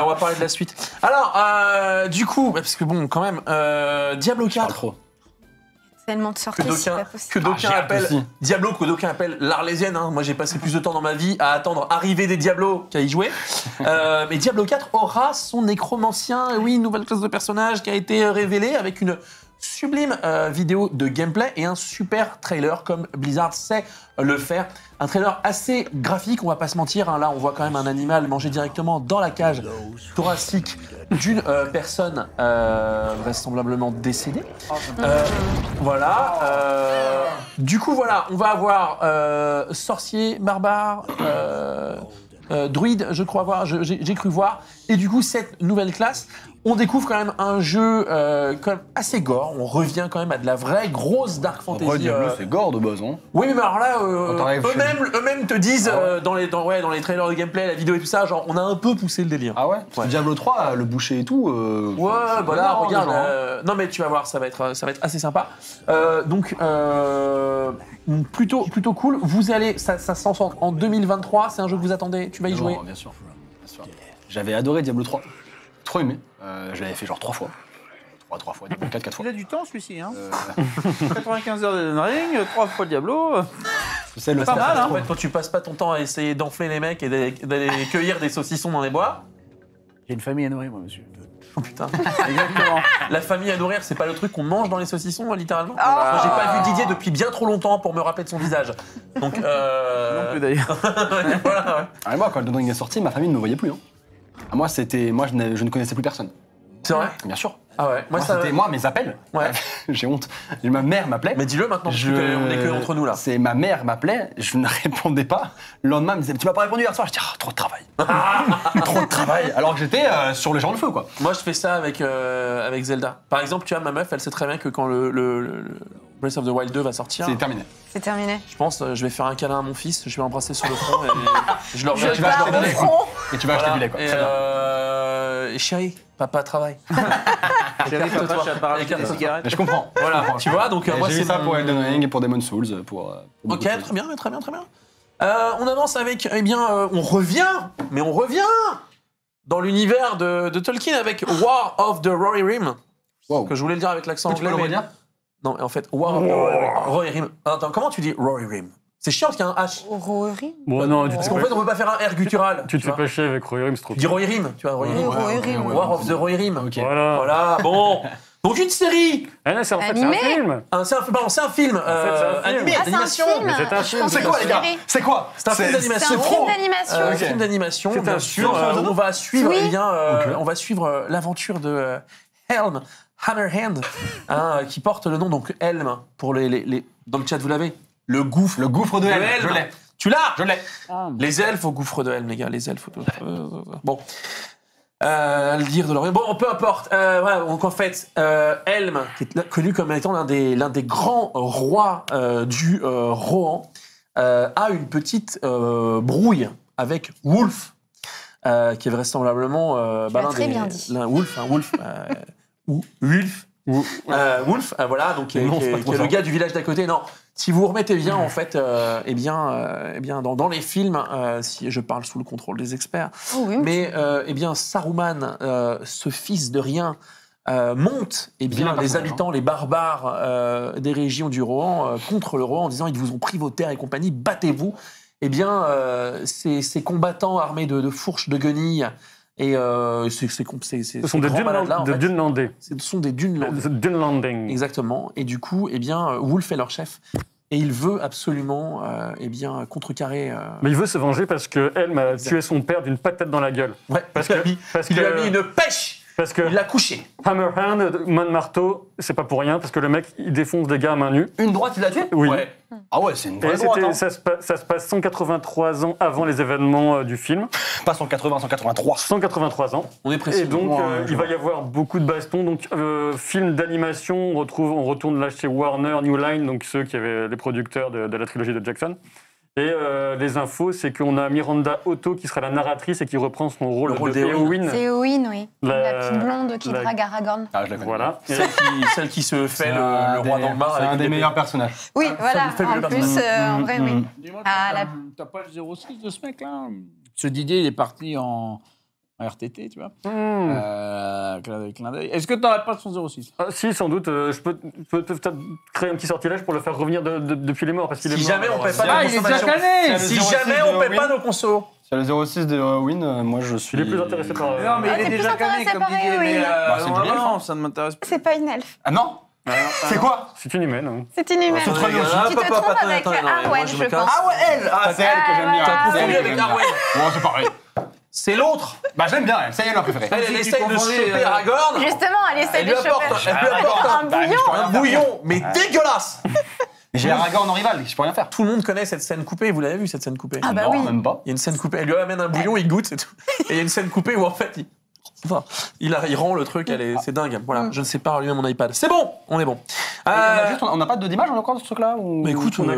On va parler de la suite. Alors, du coup, parce que bon, quand même, Diablo 4, trop. Tellement de que sorties, c'est pas d'aucuns possible. que d'aucuns j'ai hâte appellent aussi. Diablo, que d'aucuns appellent l'Arlésienne. Hein. Moi, j'ai passé plus de temps dans ma vie à attendre arriver des Diablos qu'à y jouer. Mais Diablo 4 aura son nécromancien, oui, une nouvelle classe de personnage qui a été révélée avec une sublime vidéo de gameplay et un super trailer comme Blizzard sait le faire. Un trailer assez graphique, on va pas se mentir. Hein. Là, on voit quand même un animal manger directement dans la cage thoracique d'une personne vraisemblablement décédée. Voilà. Du coup, voilà, on va avoir sorcier, barbare, druide, je crois voir, j'ai cru voir. Et du coup, cette nouvelle classe, on découvre quand même un jeu quand même assez gore. On revient quand même à de la vraie grosse dark fantasy. Après, Diablo, c'est gore de base, hein. Oui, mais alors là, t'arrives chez- eux-mêmes te disent Ah ouais. dans les trailers de gameplay, la vidéo et tout ça, genre on a un peu poussé le délire. Ah ouais, Ouais. Diablo 3, le boucher et tout. Ouais, voilà, non, regarde. genre, Non, mais tu vas voir, ça va être assez sympa. Donc, plutôt cool. Vous allez, ça s'en sort en 2023. C'est un jeu que vous attendez. Tu vas y Non, jouer. bien sûr. Bien sûr. J'avais adoré Diablo 3. Trop aimé. Je l'avais fait genre 3 fois. 3 fois, Diablo 4 fois. Il a du temps celui-ci, hein. 95 heures d'Elden Ring, 3 fois Diablo. C'est le Pas mal, hein. En fait, quand tu passes pas ton temps à essayer d'enfler les mecs et d'aller cueillir des saucissons dans les bois. J'ai une famille à nourrir, moi, monsieur. Oh putain. Exactement. La famille à nourrir, c'est pas le truc qu'on mange dans les saucissons, littéralement. Oh. Moi, j'ai pas vu Didier depuis bien trop longtemps pour me rappeler de son visage. Donc, Non plus d'ailleurs. voilà, ouais. Ah, moi, quand Elden Ring est sorti, ma famille ne me voyait plus. Hein. Ah, moi, je ne connaissais plus personne. C'est vrai. Bien sûr. Ah ouais. Moi, mes appels. Ouais. J'ai honte. Ma mère m'appelait. Mais dis-le maintenant, parce que on est que entre nous là. C'est ma mère m'appelait, je ne répondais pas. Le lendemain, elle me disait, tu m'as pas répondu hier soir. Je dis, trop de travail. Trop de travail. Alors que j'étais sur les champs de feu, quoi. Moi, je fais ça avec Zelda. Par exemple, tu vois, ma meuf, elle sait très bien que quand le Breath of the Wild 2 va sortir, C'est terminé. C'est terminé. je pense, je vais faire un câlin à mon fils, je vais l'embrasser sur le front et je leur Tu vas je acheter pars le au lait. front. Et tu vas acheter du lait, quoi. Et, Très bien. et chérie, papa travaille. Chérie, papa, je suis à part avec des Écarte-toi. cigarettes. Mais je comprends. Voilà, tu vois, donc moi J'ai c'est vu ça mon- pour Elden Ring et pour Demon's Souls. Pour Ok, beaucoup de choses. très bien, très bien, très bien. On avance avec, on revient dans l'univers de Tolkien avec War of the Rohirrim, Wow. que je voulais le dire avec l'accent Tu peux anglais. le redire? Non, en fait, War of the Rohirrim. Attends, comment tu dis Rohirrim? C'est chiant parce qu'il y a un H. Rohirrim. Bon, non, tu Parce te qu'en fais fait, on peut pas faire un R guttural. tu te fais vois. pas chier avec Rohirrim, c'est trop Tu dis Rohirrim, tu vois, Rohirrim. Rohirrim. War of the Rohirrim. Ok. Voilà. Voilà, bon. Donc une série. Ah, non, c'est en fait, c'est un Animé. film. C'est un film fait, c'est un film. animé, Ah, c'est un d'animation. film. Mais c'est un Je film. pensais C'est quoi, que les gars? c'était- C'est quoi? C'est un film d'animation. C'est un trop. film d'animation. Un Ok. film d'animation, C'est bien un sûr. film. On va suivre, Oui. eh bien, on va suivre l'aventure de Helm Hammerhand, hein, qui porte le nom donc Helm pour les dans le chat vous l'avez. Le gouffre. Le gouffre de De Helm, Helm. je l'ai. Tu l'as? Je l'ai. Les elfes au gouffre de Helm, les gars, les elfes. Bon. Le dire de leur... Bon, peu importe. Voilà, donc en fait, Helm, qui est connu comme étant l'un des grands rois du Rohan, a une petite brouille avec Wulf, qui est vraisemblablement très bien dit. Wulf, ou Wulf. Wulf, voilà, donc qui est le gars du village d'à côté. Non, si vous remettez bien, en fait, dans les films, si je parle sous le contrôle des experts, mais Saruman, ce fils de rien, monte les habitants, les barbares des régions du Rohan contre le Rohan en disant ils vous ont pris vos terres et compagnie, battez-vous. Ces combattants armés de fourches, de guenilles. Et ce sont des Dunelandais. Ce sont des Dunelandais. Exactement. Et du coup, Wulf est leur chef. Et il veut absolument contrecarrer. Mais il veut se venger parce que Helm a tué son père d'une patate dans la gueule. Ouais, parce qu'il lui a mis une pêche. Parce que il l'a couché. Hammerhand, main de marteau, c'est pas pour rien, parce que le mec, il défonce des gars à main nue. Une droite, il l'a tué? Oui. Ouais. Ah ouais, c'est une vraie droite. Ça se passe 183 ans avant les événements du film. Pas 180, 183. 183 ans. On est précis. Et donc, il va y avoir beaucoup de bastons. Donc, film d'animation, on retourne là chez Warner, New Line, donc ceux qui avaient les producteurs de la trilogie de Jackson. Et les infos, c'est qu'on a Miranda Otto qui sera la narratrice et qui reprend son rôle de Éowyn. C'est Éowyn, oui. La petite blonde qui drague Aragorn. Ah, je la connais. Voilà. Celle qui se fait le roi dans le mar. C'est un des meilleurs personnages. Oui, voilà. En plus, en vrai, oui. Dis-moi, t'as pas le 06 de ce mec-là? Ce Didier, il est parti en RTT, tu vois. Clin d'œil. Est-ce que t'en as pas de son 06? Si, sans doute. Je peux peut-être créer un petit sortilège pour le faire revenir depuis les morts. Parce qu'il est Si mort. jamais on paie pas nos il est déjà consommations. cané. Si jamais on paie pas nos consos. Sur le 06 de Win, moi je suis. Il est plus intéressé par. Non, mais il est t'es déjà plus cané intéressé comme par Didier. Éowyn. Mais c'est une elfe, non, ça ne m'intéresse pas. C'est pas une elfe. Ah non? C'est quoi? C'est une humaine. Hein. C'est une humaine. Tu te trompes avec Arwen, je pense. Ah ouais, elle! Ah, c'est elle que j'aime bien. T'as confondu C'est avec elle. Arwen. Bon, c'est pareil. C'est l'autre. Bah, j'aime bien elle, c'est elle ma préférée. Elle essaye de choper Aragorn. Justement, elle essaie Elle de lui apporte choper un bouillon, mais dégueulasse. Mais j'ai Aragorn en rival, je peux rien faire. Tout le monde connaît cette scène coupée. Vous l'avez vu cette scène coupée? Ah bah non, oui. même pas. Il y a une scène coupée. Elle lui amène un bouillon, il goûte, c'est tout. Et il y a une scène coupée où en fait il rend le truc. C'est dingue. Voilà. Je ne sais pas rallumer mon iPad. C'est bon. On est bon. On n'a pas d'image encore de ce truc-là ou... Mais écoute, On a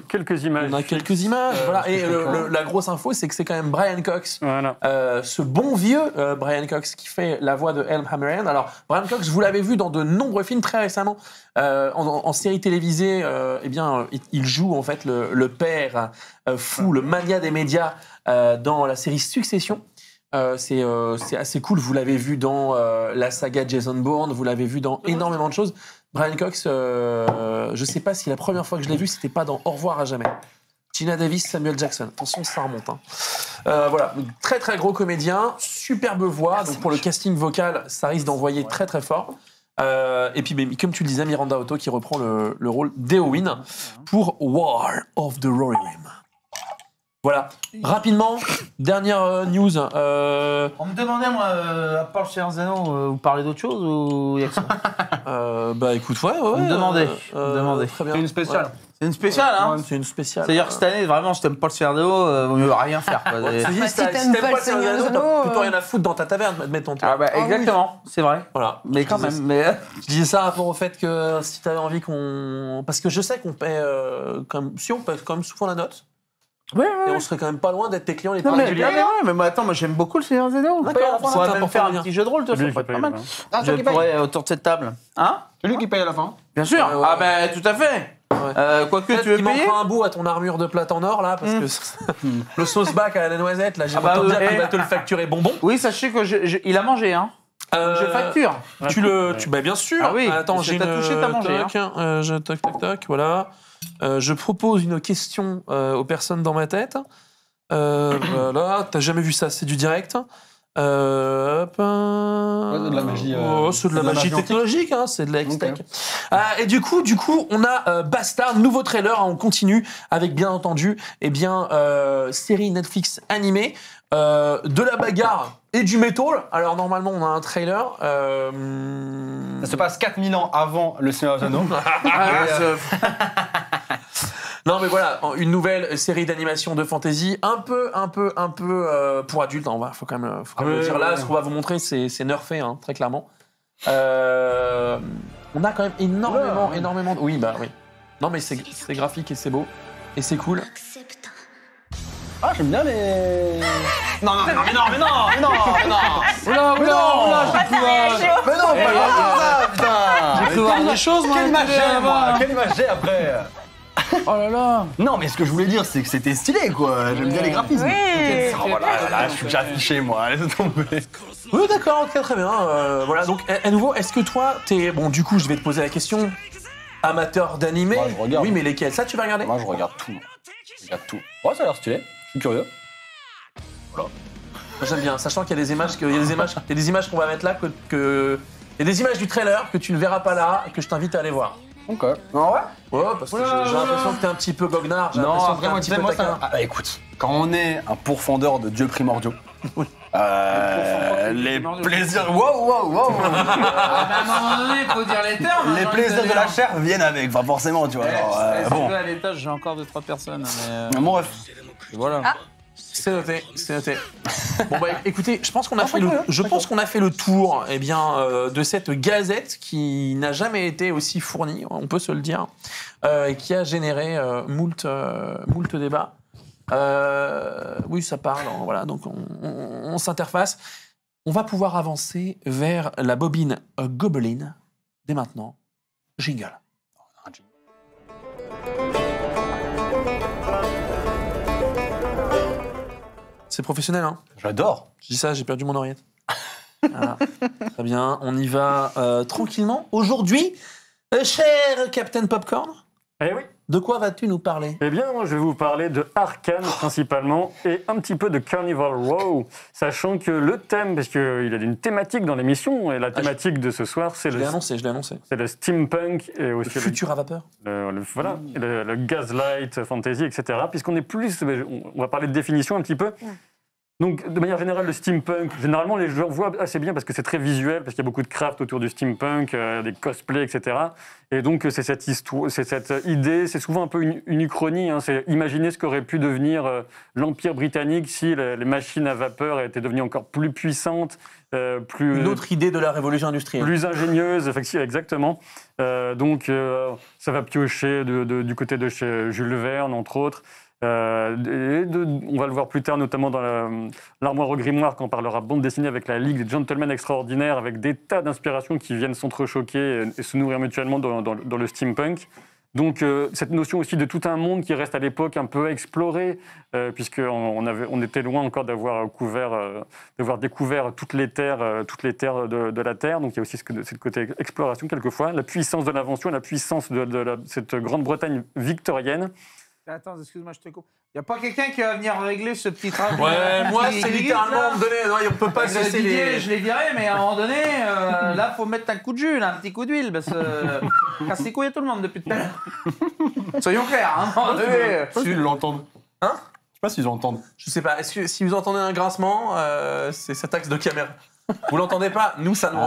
quelques images. On a quelques images. Voilà. Et la grosse info, c'est que c'est quand même Brian Cox, Voilà. ce bon vieux Brian Cox qui fait la voix de Helm Hammerhand. Alors, Brian Cox, vous l'avez vu dans de nombreux films très récemment. En série télévisée, il joue en fait le père fou, le mania des médias dans la série Succession. C'est assez cool. Vous l'avez vu dans la saga Jason Bourne, vous l'avez vu dans énormément de choses. Brian Cox, je sais pas si la première fois que je l'ai vu, c'était pas dans Au revoir à jamais. Gina Davis, Samuel Jackson. Attention, ça remonte. Hein. Voilà, très très gros comédien, superbe voix. Donc pour le casting vocal, ça risque d'envoyer très très fort. Et puis, comme tu le disais, Miranda Otto qui reprend le rôle d'Éowyn pour War of the Rohirrim. Voilà. Rapidement, dernière news. On me demandait, moi, à part le Seigneur des Anneaux, vous parlez d'autre chose ou y a que ça? Bah écoute, ouais. On me demandait. Très bien. C'est une spéciale. Ouais. C'est une spéciale, hein? C'est une spéciale. C'est-à-dire que cette année, vraiment, si t'aimes pas le Seigneur des Anneaux, vaut mieux rien faire. Quoi. Tu dis, si t'aimes pas le Seigneur des Anneaux, t'as plutôt rien à foutre dans ta taverne, admettons. Ah bah exactement, c'est vrai. Voilà. Mais quand même, mais... Je disais ça rapport au fait que si t'avais envie qu'on... Parce que je sais qu'on paie... Si on paie quand même souvent la note. Ouais, Et on serait quand même pas loin d'être tes clients les plus Non, mais, réguliers. mais moi, attends, moi j'aime beaucoup le Seigneur des Anneaux. D'accord, On c'est pourrait même important faire de un dire. petit jeu de rôle, toi, C'est lui ça qui pourrait être pas paye, mal. hein. Je pourrais autour de cette table. Hein? C'est lui qui paye à la fin. Bien sûr. Ouais, ouais, Ah ouais. bah tout à fait. Quoique Peut-être tu veux qu'il payer. manquera un bout à ton armure de plate en or, là, parce que le sauce bac à la noisette, là, j'ai bah, entendu dire et- qu'il va te le facturer bonbon. Oui, sachez que il a mangé, hein. Je facture. Bah bien sûr. Ah oui, Attends, parce que j'ai t'as une... touché, t'as mangé, tac, voilà. Je propose une question aux personnes dans ma tête. Voilà, t'as jamais vu ça, c'est du direct. Hop, c'est de la magie. c'est de la magie technologique, hein, c'est de la X-Tech. Et du coup, on a Bastard, nouveau trailer, hein, on continue avec bien entendu, série Netflix animée, de la bagarre et du métal. Alors normalement, on a un trailer. Ça se passe 4000 ans avant le Seigneur des Anneaux. Non, mais voilà, une nouvelle série d'animation de fantasy, un peu pour adultes. Faut quand même le dire. Là, ce qu'on va vous montrer, c'est nerfé, hein, très clairement. On a quand même énormément. Oui, bah oui. Non, mais c'est graphique et c'est beau et c'est cool. Ah, j'aime bien les. Non, mais non, Oula, j'ai cru Mais non, pas ça, putain. J'ai cru voir des choses, moi. Quelle image j'ai, moi. Quelle image j'ai après. Oh là là. Non, mais ce que je voulais dire, c'est que c'était stylé, quoi. J'aime bien les graphismes. Oui. Oh là, je suis déjà affiché, moi. Laisse tomber. Oui, d'accord, ok, très bien. Voilà, donc à nouveau, est-ce que toi, t'es. Bon, du coup, je vais te poser la question. Amateur d'animé. Moi, je regarde. Oui, mais lesquels? Ça, tu vas regarder? Moi, je regarde tout. Ouais, ça a l'air stylé. Je suis curieux. Moi, j'aime bien, sachant qu'il y a des images, qu'on va mettre là, il y a des images du trailer que tu ne verras pas là et que je t'invite à aller voir. Ok. Non, ouais. Ouais, parce que j'ai l'impression que t'es un petit peu goguenard. J'ai Non, l'impression que t'es vraiment, un tu petit sais, peu moi, taquin. ça. Ah, écoute, quand on est un pourfendeur de dieux primordiaux, les plaisirs. Wow. À un moment donné, il faut dire les termes. Les plaisirs de la chair viennent avec, enfin forcément, tu vois. Alors, bon. À l'étage, j'ai encore 2-3 personnes. Mais Mon ref. voilà. C'est noté. Bon bah écoutez, je pense qu'on a fait le tour de cette gazette qui n'a jamais été aussi fournie, on peut se le dire, et qui a généré moult débats. Oui, ça parle, voilà, donc on s'interface. On va pouvoir avancer vers la bobine Gobelin dès maintenant. Jingle. C'est professionnel, hein? J'adore. Je dis ça, j'ai perdu mon oreillette. Voilà. Très bien, on y va tranquillement. Aujourd'hui, cher Captain Popcorn, Eh oui. de quoi vas-tu nous parler? Eh bien, moi, je vais vous parler de Arcane principalement et un petit peu de Carnival Row, sachant que le thème, parce qu'il y a une thématique dans l'émission, et la thématique de ce soir, c'est Je l'ai annoncé. c'est le steampunk et Le aussi futur à vapeur. le gaslight fantasy, etc. Puisqu'on est plus, on va parler de définition un petit peu. Donc, de manière générale, le steampunk, généralement, les gens voient assez bien parce que c'est très visuel, parce qu'il y a beaucoup de craft autour du steampunk, des cosplays, etc. Et donc, c'est cette histoire, c'est cette idée, c'est souvent un peu une uchronie, hein, c'est imaginer ce qu'aurait pu devenir l'Empire britannique si les machines à vapeur étaient devenues encore plus puissantes, plus... Une autre idée de la révolution industrielle. Plus ingénieuse, effectivement, exactement. Donc, ça va piocher du côté de chez Jules Verne, entre autres. On va le voir plus tard, notamment dans l'armoire au grimoire, quand on parlera bande dessinée avec la Ligue des Gentlemen Extraordinaires, avec des tas d'inspirations qui viennent s'entrechoquer et se nourrir mutuellement dans le steampunk. Donc cette notion aussi de tout un monde qui reste à l'époque un peu exploré, puisqu'on était loin encore d'avoir découvert toutes les terres de la Terre. Donc il y a aussi ce côté exploration quelquefois, la puissance de l'invention, la puissance de cette Grande-Bretagne victorienne. Attends, excuse-moi, je te coupe. Y a pas quelqu'un qui va venir régler ce petit travail? Ouais, moi, c'est littéralement me donner. Non, on peut pas se laisser les. Je l'ai viré, mais à un moment donné, là, faut mettre un coup de jus, là, un petit coup d'huile, parce que casse les couilles à tout le monde depuis tout à l'heure. Soyons clairs, hein. À un moment donné, Je sais pas s'ils l'entendent. Hein? Je sais pas s'ils entendent. Je sais pas, est-ce que si vous entendez un grincement, c'est cet axe de caméra. Vous l'entendez pas? Nous, ça nous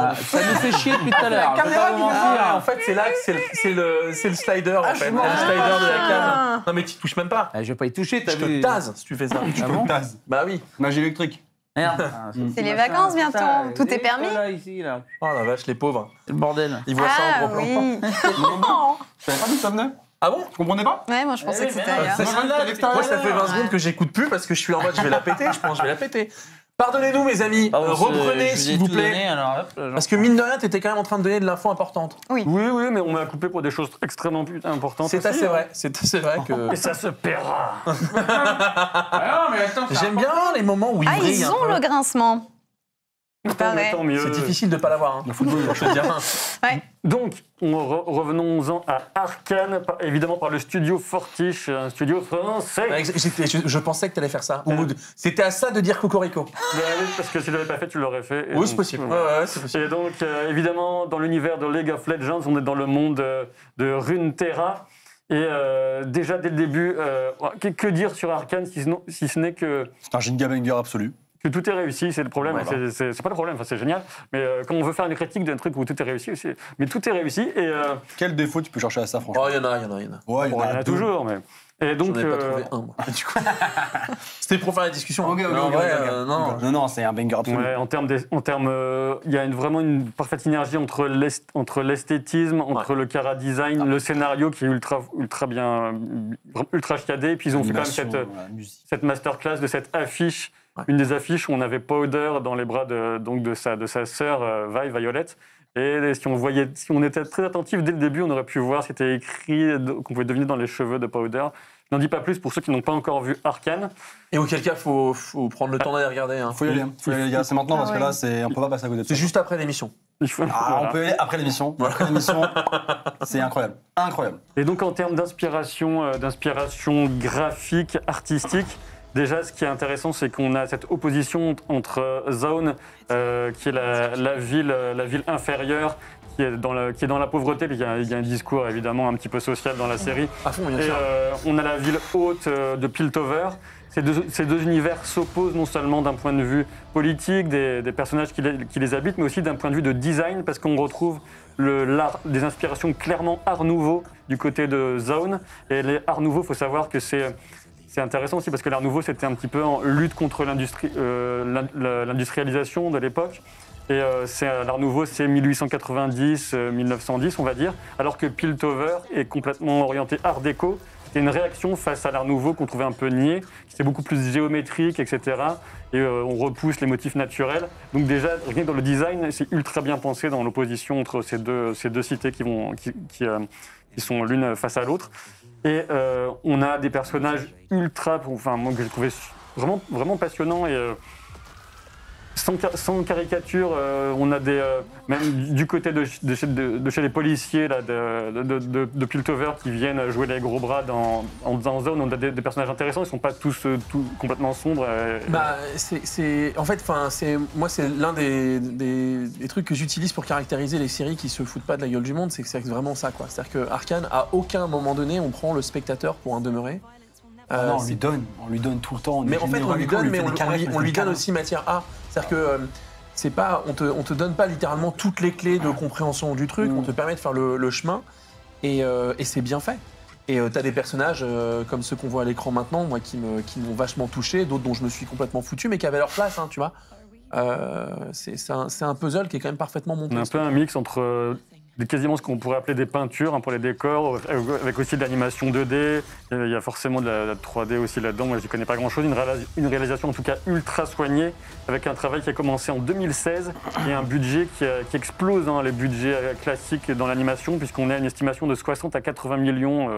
fait chier depuis tout à l'heure. La caméra qui vient. En fait, c'est là que c'est le slider, en fait. Le slider de la cam. Non, mais tu touches même pas. Je vais pas y toucher, t'as Je vu? te tase si tu fais ça. Tu peux tase. Bah oui. Magie électrique. Merde. C'est les vacances bientôt, tout est permis. Là, ici, là. Oh la vache, les pauvres. C'est le bordel. Ils voient ça en Ah gros plan. oui. Je savais pas d'où ça venait. Ah bon? Tu comprenais pas? Ouais, moi je pensais que c'était ailleurs. Moi, ça fait 20 secondes que j'écoute plus parce que je suis en mode je vais la péter, je pense, je vais la péter. Pardonnez-nous, mes amis. Reprenez, s'il vous plaît. Parce que mine de rien, t'étais quand même en train de donner de l'info importante. Oui, mais on m'a coupé pour des choses extrêmement plus importantes. C'est assez vrai. C'est assez vrai que. Et ça se paiera. J'aime bien les moments où ils Ah, brillent ils un ont peu. le grincement. Il paraît. Tant mieux. C'est difficile de pas l'avoir. Hein. Le football, je te dis rien. Ouais. Donc, revenons-en à Arcane, évidemment par le studio Fortiche, un studio français. Je pensais que t'allais faire ça. C'était à ça de dire Cocorico. Parce que si tu l'avais pas fait, tu l'aurais fait. Oui, c'est possible. Ouais, c'est possible. Et donc, évidemment, dans l'univers de League of Legends, on est dans le monde de Runeterra. Et déjà, dès le début, que dire sur Arcane si ce n'est que... C'est un giga banger absolu. que tout est réussi, c'est le problème. Voilà. C'est pas le problème, c'est génial. Mais quand on veut faire une critique d'un truc où tout est réussi aussi, mais tout est réussi. Et Quel défaut tu peux chercher à ça, franchement? Oh, il y en a. Ouais, bon, il y en a deux. toujours. Mais... Et donc, J'en ai pas trouvé un, moi. Du coup, c'était pour faire la discussion. Ok, Mais en vrai, non. Non, c'est un banger absolu. ouais, il y a vraiment une parfaite synergie entre l'esthétisme, entre le chara design, le scénario qui est ultra bien, ultra chiadé. Et puis ils ont fait quand même cette masterclass de cette affiche, une des affiches où on avait Powder dans les bras de sa sœur Violette. Et si on était très attentif dès le début, on aurait pu voir, c'était écrit qu'on pouvait deviner dans les cheveux de Powder. Je n'en dis pas plus pour ceux qui n'ont pas encore vu Arcane. Et auquel cas, faut prendre le temps d'aller regarder. Hein. Faut y aller, les gars. C'est maintenant parce que là, on peut pas passer à côté de ça. C'est juste après l'émission. On peut y aller après l'émission. Après l'émission, c'est incroyable. Incroyable. Et donc en termes d'inspiration graphique, artistique, déjà ce qui est intéressant, c'est qu'on a cette opposition entre Zaun, qui est la ville inférieure, qui est dans la pauvreté, puis il y a un discours évidemment un petit peu social dans la série. À fond, bien Et sûr. on a la ville haute de Piltover. Ces deux univers s'opposent non seulement d'un point de vue politique, des personnages qui les habitent, mais aussi d'un point de vue de design, parce qu'on retrouve des inspirations clairement Art Nouveau du côté de Zaun. Et les Art Nouveau, il faut savoir que c'est intéressant aussi, parce que l'Art Nouveau, c'était un petit peu en lutte contre l'industrialisation de l'époque. Et l'Art Nouveau, c'est 1890-1910, on va dire, alors que Piltover est complètement orienté Art déco. C'était une réaction face à l'Art Nouveau qu'on trouvait un peu niais, qui était beaucoup plus géométrique, etc. Et on repousse les motifs naturels. Donc déjà, rien que dans le design, c'est ultra bien pensé dans l'opposition entre ces deux cités qui sont l'une face à l'autre. Et on a des personnages ultra, moi que j'ai trouvé vraiment, vraiment passionnants et sans caricature. On a même du côté de chez les policiers là, de Piltover qui viennent jouer les gros bras dans Zone. On a des personnages intéressants, ils sont pas tous complètement sombres. Moi c'est l'un des trucs que j'utilise pour caractériser les séries qui se foutent pas de la gueule du monde, c'est que c'est vraiment ça quoi. C'est-à-dire que Arcane, à aucun moment donné, on prend le spectateur pour un demeuré. Non, on lui donne tout le temps. Mais en fait, on lui donne, mais on lui donne aussi matière à. C'est-à-dire que c'est pas, on te donne pas littéralement toutes les clés de compréhension du truc. On te permet de faire le chemin et c'est bien fait. Et t'as des personnages comme ceux qu'on voit à l'écran maintenant, moi qui m'ont vachement touché, d'autres dont je me suis complètement foutu, mais qui avaient leur place, hein, tu vois. C'est un puzzle qui est quand même parfaitement monté. On a un peu un mix entre quasiment ce qu'on pourrait appeler des peintures pour les décors, avec aussi de l'animation 2D. Il y a forcément de la 3D aussi là-dedans. Moi, je n'y connais pas grand-chose. Une réalisation en tout cas ultra soignée, avec un travail qui a commencé en 2016 et un budget qui explose les budgets classiques dans l'animation, puisqu'on a une estimation de 60 à 80 millions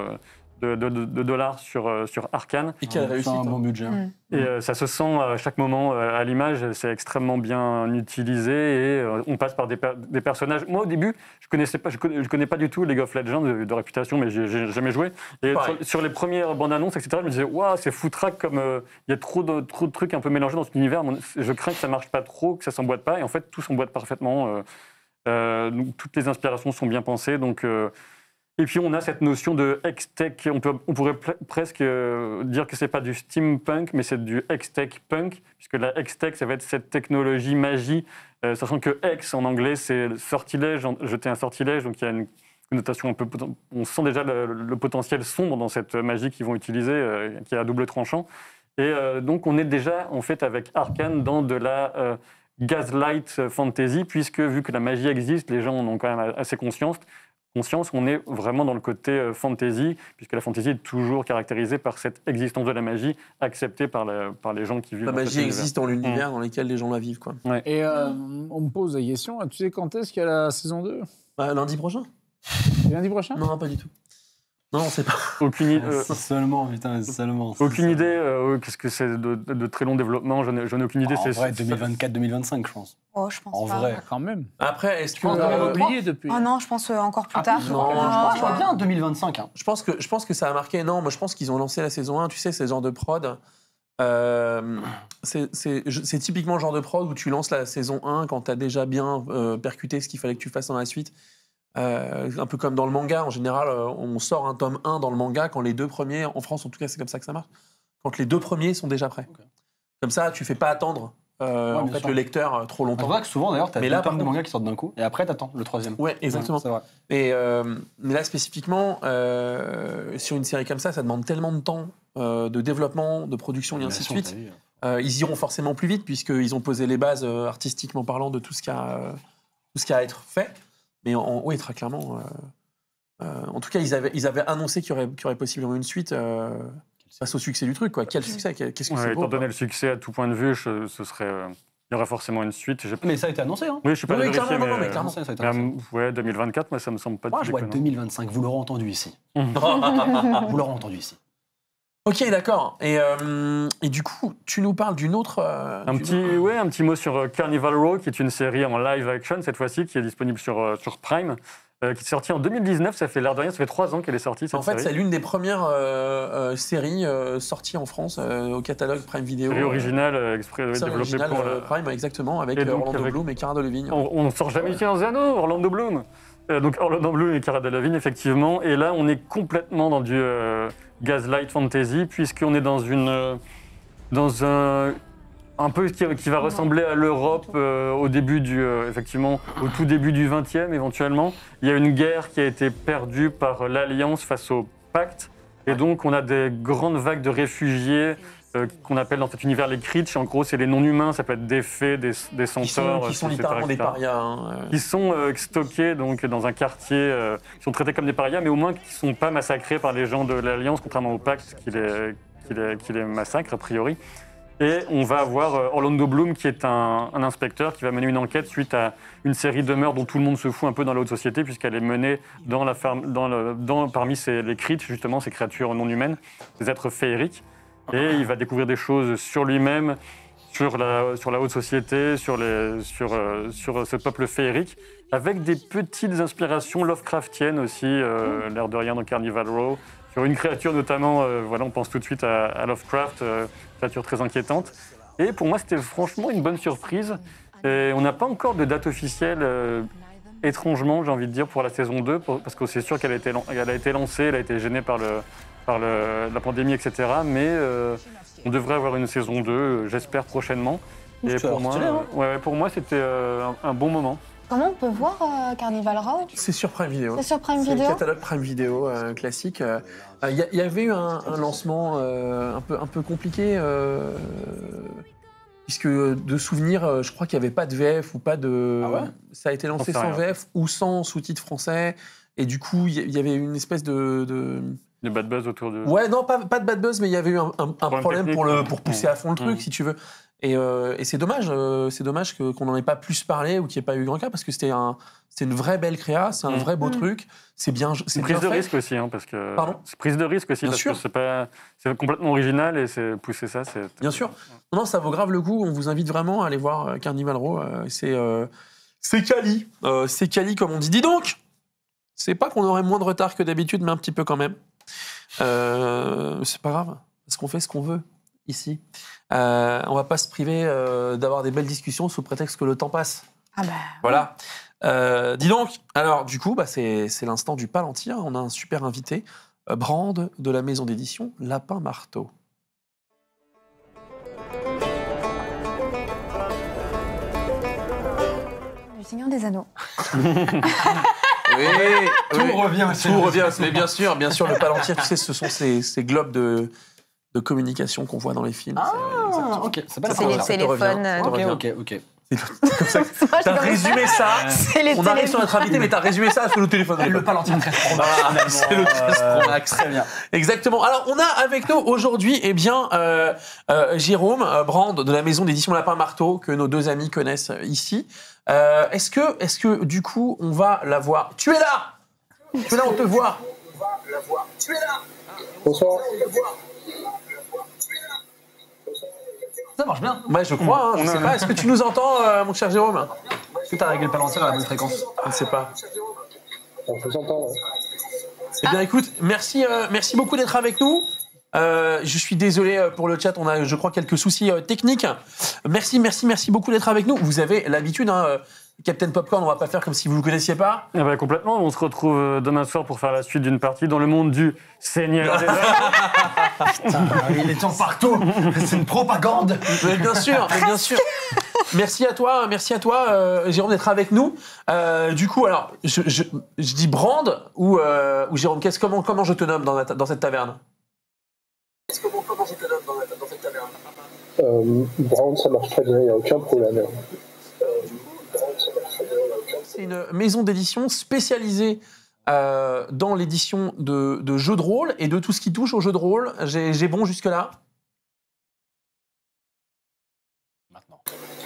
de dollars sur Arcane. Et quelle réussite. C'est un bon budget. Et ça se sent à chaque moment à l'image, c'est extrêmement bien utilisé et on passe par des personnages. Moi au début, je connais pas du tout League of Legends de réputation, mais j'ai jamais joué. Et sur les premières bandes annonces, etc., je me disais waouh, c'est foutraque comme il y a trop de trucs un peu mélangés dans cet univers. Je crains que ça marche pas trop, que ça s'emboîte pas. Et en fait, tout s'emboîte parfaitement. Donc, toutes les inspirations sont bien pensées. Donc et puis on a cette notion de X-Tech, on pourrait presque dire que c'est pas du steampunk, mais c'est du X-Tech punk, puisque la X-Tech, ça va être cette technologie magie, sachant que X en anglais c'est sortilège, jeter un sortilège, donc il y a une connotation un peu, on sent déjà le potentiel sombre dans cette magie qu'ils vont utiliser, qui est à double tranchant. Et donc on est déjà en fait avec Arcane dans de la gaslight fantasy, puisque vu que la magie existe, les gens en ont quand même assez conscience, on est vraiment dans le côté fantasy, puisque la fantasy est toujours caractérisée par cette existence de la magie, acceptée par les gens qui vivent. La magie existe dans l'univers dans lequel les gens la vivent, quoi. Ouais. Et on me pose la question, tu sais quand est-ce qu'il y a la saison 2 ? Lundi prochain ? Lundi prochain ? Non, pas du tout. Non, on sait pas. Aucune idée. Seulement, putain, seulement. Aucune idée. Qu'est-ce que c'est de très long développement ? J'en ai aucune idée. En vrai, 2024-2025, je pense. Oh, je pense En pas. vrai. Quand même. Après, est-ce que... On a oublié depuis. Oh non, je pense encore plus Ah, tard. non, je pense bien 2025. Hein. Je pense que ça a marqué. Non, moi je pense qu'ils ont lancé la saison 1. Tu sais, c'est ce genre de prod. C'est typiquement le genre de prod où tu lances la saison 1 quand tu as déjà bien percuté ce qu'il fallait que tu fasses dans la suite. Un peu comme dans le manga. En général, on sort un tome 1 dans le manga quand les deux premiers, en France en tout cas, c'est comme ça que ça marche, quand les deux premiers sont déjà prêts. Okay. Comme ça, tu fais pas attendre en bien fait sûr. le lecteur trop C'est longtemps. vrai que souvent, d'ailleurs, t'as Mais deux là, par tomes de contre- manga qui sortent d'un coup, et après, t'attends le troisième. Ouais, exactement. C'est vrai. Mais là, spécifiquement, sur une série comme ça demande tellement de temps de développement, de production et ainsi de suite. Ils iront forcément plus vite, puisqu'ils ont posé les bases, artistiquement parlant, de tout ce qui a à être fait. Mais oui, très clairement. En tout cas, ils avaient annoncé qu'il y aurait possiblement une suite face au succès du truc. Quoi. Quel succès? Qu'est-ce que Ouais, c'est beau, étant quoi. donné le succès à tout point de vue, ce serait, il y aurait forcément une suite. Mais ça a été annoncé, hein. Oui, je suis pas Oui, allé vérifier, clairement, non, mais mais, clairement. Ça a été mais, annoncé. ouais, 2024, moi, ça me semble pas Moi, je vois déconnant. 2025, vous l'aurez entendu ici. Vous l'aurez entendu ici. Ok, d'accord. Et du coup, tu nous parles d'une autre... Un petit mot sur Carnival Row, qui est une série en live action cette fois-ci, qui est disponible sur Prime, qui est sortie en 2019. Ça fait l'air de rien, ça fait 3 ans qu'elle est sortie cette En fait, série. c'est l'une des premières séries sorties en France au catalogue Prime Video. Série originale Série développée originale, pour la... Prime, exactement, avec Et donc, Orlando avec- Bloom et Cara Delevingne. On ne sort jamais ici dans Zano, Orlando Bloom. Donc Orlando Bloom et Cara Delevingne, effectivement. Et là, on est complètement dans du Gaslight Fantasy, puisqu'on est dans un peu qui va ressembler à l'Europe au tout début du XXe éventuellement. Il y a une guerre qui a été perdue par l'Alliance face au Pacte. Et donc, on a des grandes vagues de réfugiés qu'on appelle dans cet univers les Critch. En gros, c'est les non-humains, ça peut être des fées, des centaures, Qui sont etc., littéralement des etc. parias. Qui sont stockés donc, dans un quartier, qui sont traités comme des parias, mais au moins qui ne sont pas massacrés par les gens de l'Alliance, contrairement au Pacte qui les massacre, a priori. Et on va avoir Orlando Bloom, qui est un inspecteur qui va mener une enquête suite à une série de meurtres dont tout le monde se fout un peu dans la haute société, puisqu'elle est menée parmi les Critch, justement, ces créatures non humaines, des êtres féeriques. Et il va découvrir des choses sur lui-même, sur la haute société, sur ce peuple féerique, avec des petites inspirations Lovecraftiennes aussi, l'air de rien dans Carnival Row, sur une créature notamment, on pense tout de suite à Lovecraft, créature très inquiétante. Et pour moi, c'était franchement une bonne surprise. Et on n'a pas encore de date officielle, étrangement, j'ai envie de dire, pour la saison 2, parce que c'est sûr qu'elle a été lancée, elle a été gênée par la pandémie, etc. Mais on devrait avoir une saison 2, j'espère prochainement. Et pour moi, c'était un bon moment. Comment on peut voir Carnival Row? C'est sur Prime Video. C'est sur Prime C'est le Video. catalogue Prime Video classique. Il y avait eu un lancement un peu compliqué, puisque de souvenir, je crois qu'il n'y avait pas de VF ou pas de... Ah ouais? Ça a été lancé J'en sais sans rien. VF ou sans sous-titres français. Et du coup, il y avait une espèce de... Du bad buzz autour de... Ouais, non, pas de bad buzz, mais il y avait eu un problème technique, pour pousser à fond le truc, si tu veux. Et c'est dommage, qu'on n'en ait pas plus parlé ou qu'il n'y ait pas eu grand cas, parce que c'était une vraie belle créa, c'est un vrai beau truc, c'est bien C'est une prise de fait. risque aussi, hein, parce que... Pardon ? C'est prise de risque aussi, Bien parce sûr. que c'est complètement original et c'est pousser ça, c'est... Bien sûr. Non, ça vaut grave le coup, on vous invite vraiment à aller voir Carnival Row, c'est quali. C'est quali, comme on dit. Dis donc, c'est pas qu'on aurait moins de retard que d'habitude, mais un petit peu quand même. C'est pas grave, parce qu'on fait ce qu'on veut ici. On va pas se priver d'avoir des belles discussions sous prétexte que le temps passe. Ah bah. Voilà. Dis donc, alors du coup, c'est l'instant du Palantir. On a un super invité, Brand de la maison d'édition Lapin Marteau. Du Seigneur des Anneaux. Oui, Tout revient au Tout revient, mais bien sûr, le Palantir, tu sais, ce sont ces globes de communication qu'on voit dans les films. Ah, ok, c'est pas la C'est les première. téléphones. Ok. C'est comme ça que t'as résumé ça. C'est les On arrive sur téléphones. notre invité, mais t'as résumé ça sur le téléphone. Le Palantir 13 Pro Max, Ah, finalement, c'est le 13 Pro Max. Très bien. Exactement. Alors, on a avec nous aujourd'hui, Jérôme Brand de la maison d'édition Lapin Marteau, que nos deux amis connaissent ici. Est-ce que, du coup, on va la voir? Tu es là! Tu es là, on te voit. Bonsoir. Ça marche bien. Ouais, je crois, je sais pas. Est-ce que tu nous entends, mon cher Jérôme? Est-ce que t'as réglé le Palantir à la bonne fréquence? Je ne sais pas. On vous entend. Eh bien, écoute, merci beaucoup d'être avec nous. Je suis désolé pour le chat, on a, je crois, quelques soucis techniques. Merci beaucoup d'être avec nous. Vous avez l'habitude, Captain Popcorn, on va pas faire comme si vous ne le connaissiez pas. Eh ben, complètement, on se retrouve demain soir pour faire la suite d'une partie dans le monde du Seigneur des Anneaux. Il est temps partout. C'est une propagande. Mais bien sûr, mais bien sûr. Merci à toi, Jérôme, d'être avec nous. Du coup, alors, je dis Brand ou Jérôme, comment je te nomme dans cette taverne? Comment je te nomme dans cette taverne? Brand, ça marche très bien, il n'y a aucun problème. C'est une maison d'édition spécialisée dans l'édition de jeux de rôle et de tout ce qui touche aux jeux de rôle. J'ai bon jusque-là?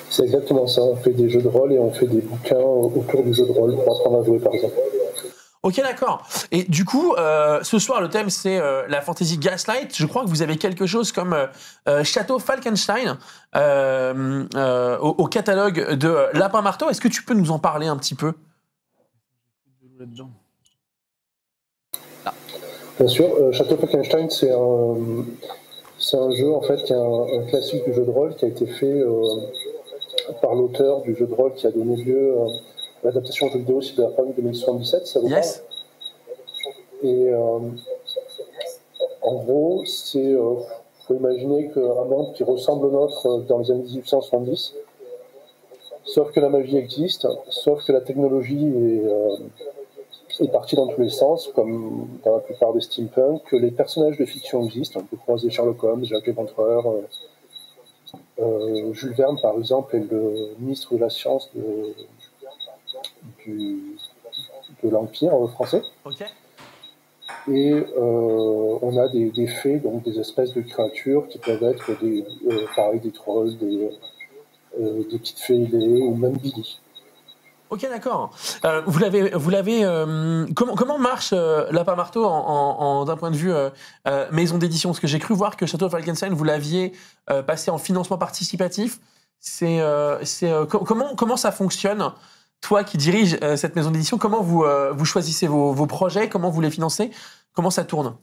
C'est exactement ça, on fait des jeux de rôle et on fait des bouquins autour du jeu de rôle pour apprendre à jouer par exemple. Ok, d'accord. Et du coup, ce soir, le thème, c'est la fantasy Gaslight. Je crois que vous avez quelque chose comme Château Falkenstein au catalogue de Lapin Marteau. Est-ce que tu peux nous en parler un petit peu? Bien sûr, Château Falkenstein, c'est un jeu en fait qui est un classique du jeu de rôle qui a été fait par l'auteur du jeu de rôle qui a donné lieu à l'adaptation en jeu vidéo Cyberpunk 2077, ça vous parle? Yes. Et en gros, faut imaginer qu'un monde qui ressemble au nôtre dans les années 1870, sauf que la magie existe, sauf que la technologie est partie dans tous les sens, comme dans la plupart des steampunk, que les personnages de fiction existent. On peut croiser Sherlock Holmes, Jack l'Éventreur, Jules Verne, par exemple, est le ministre de la Science de l'Empire français. Ok. Et on a des fées, donc des espèces de créatures qui peuvent être pareil, des trolls, des petites fées ailées, ou même Billy. Ok, d'accord. Vous l'avez. Comment marche Lapin Marteau d'un point de vue maison d'édition? Parce que j'ai cru voir que Château Falkenstein, vous l'aviez passé en financement participatif. Comment ça fonctionne? Toi qui diriges cette maison d'édition, comment vous choisissez vos projets? Comment vous les financez? Comment ça tourne?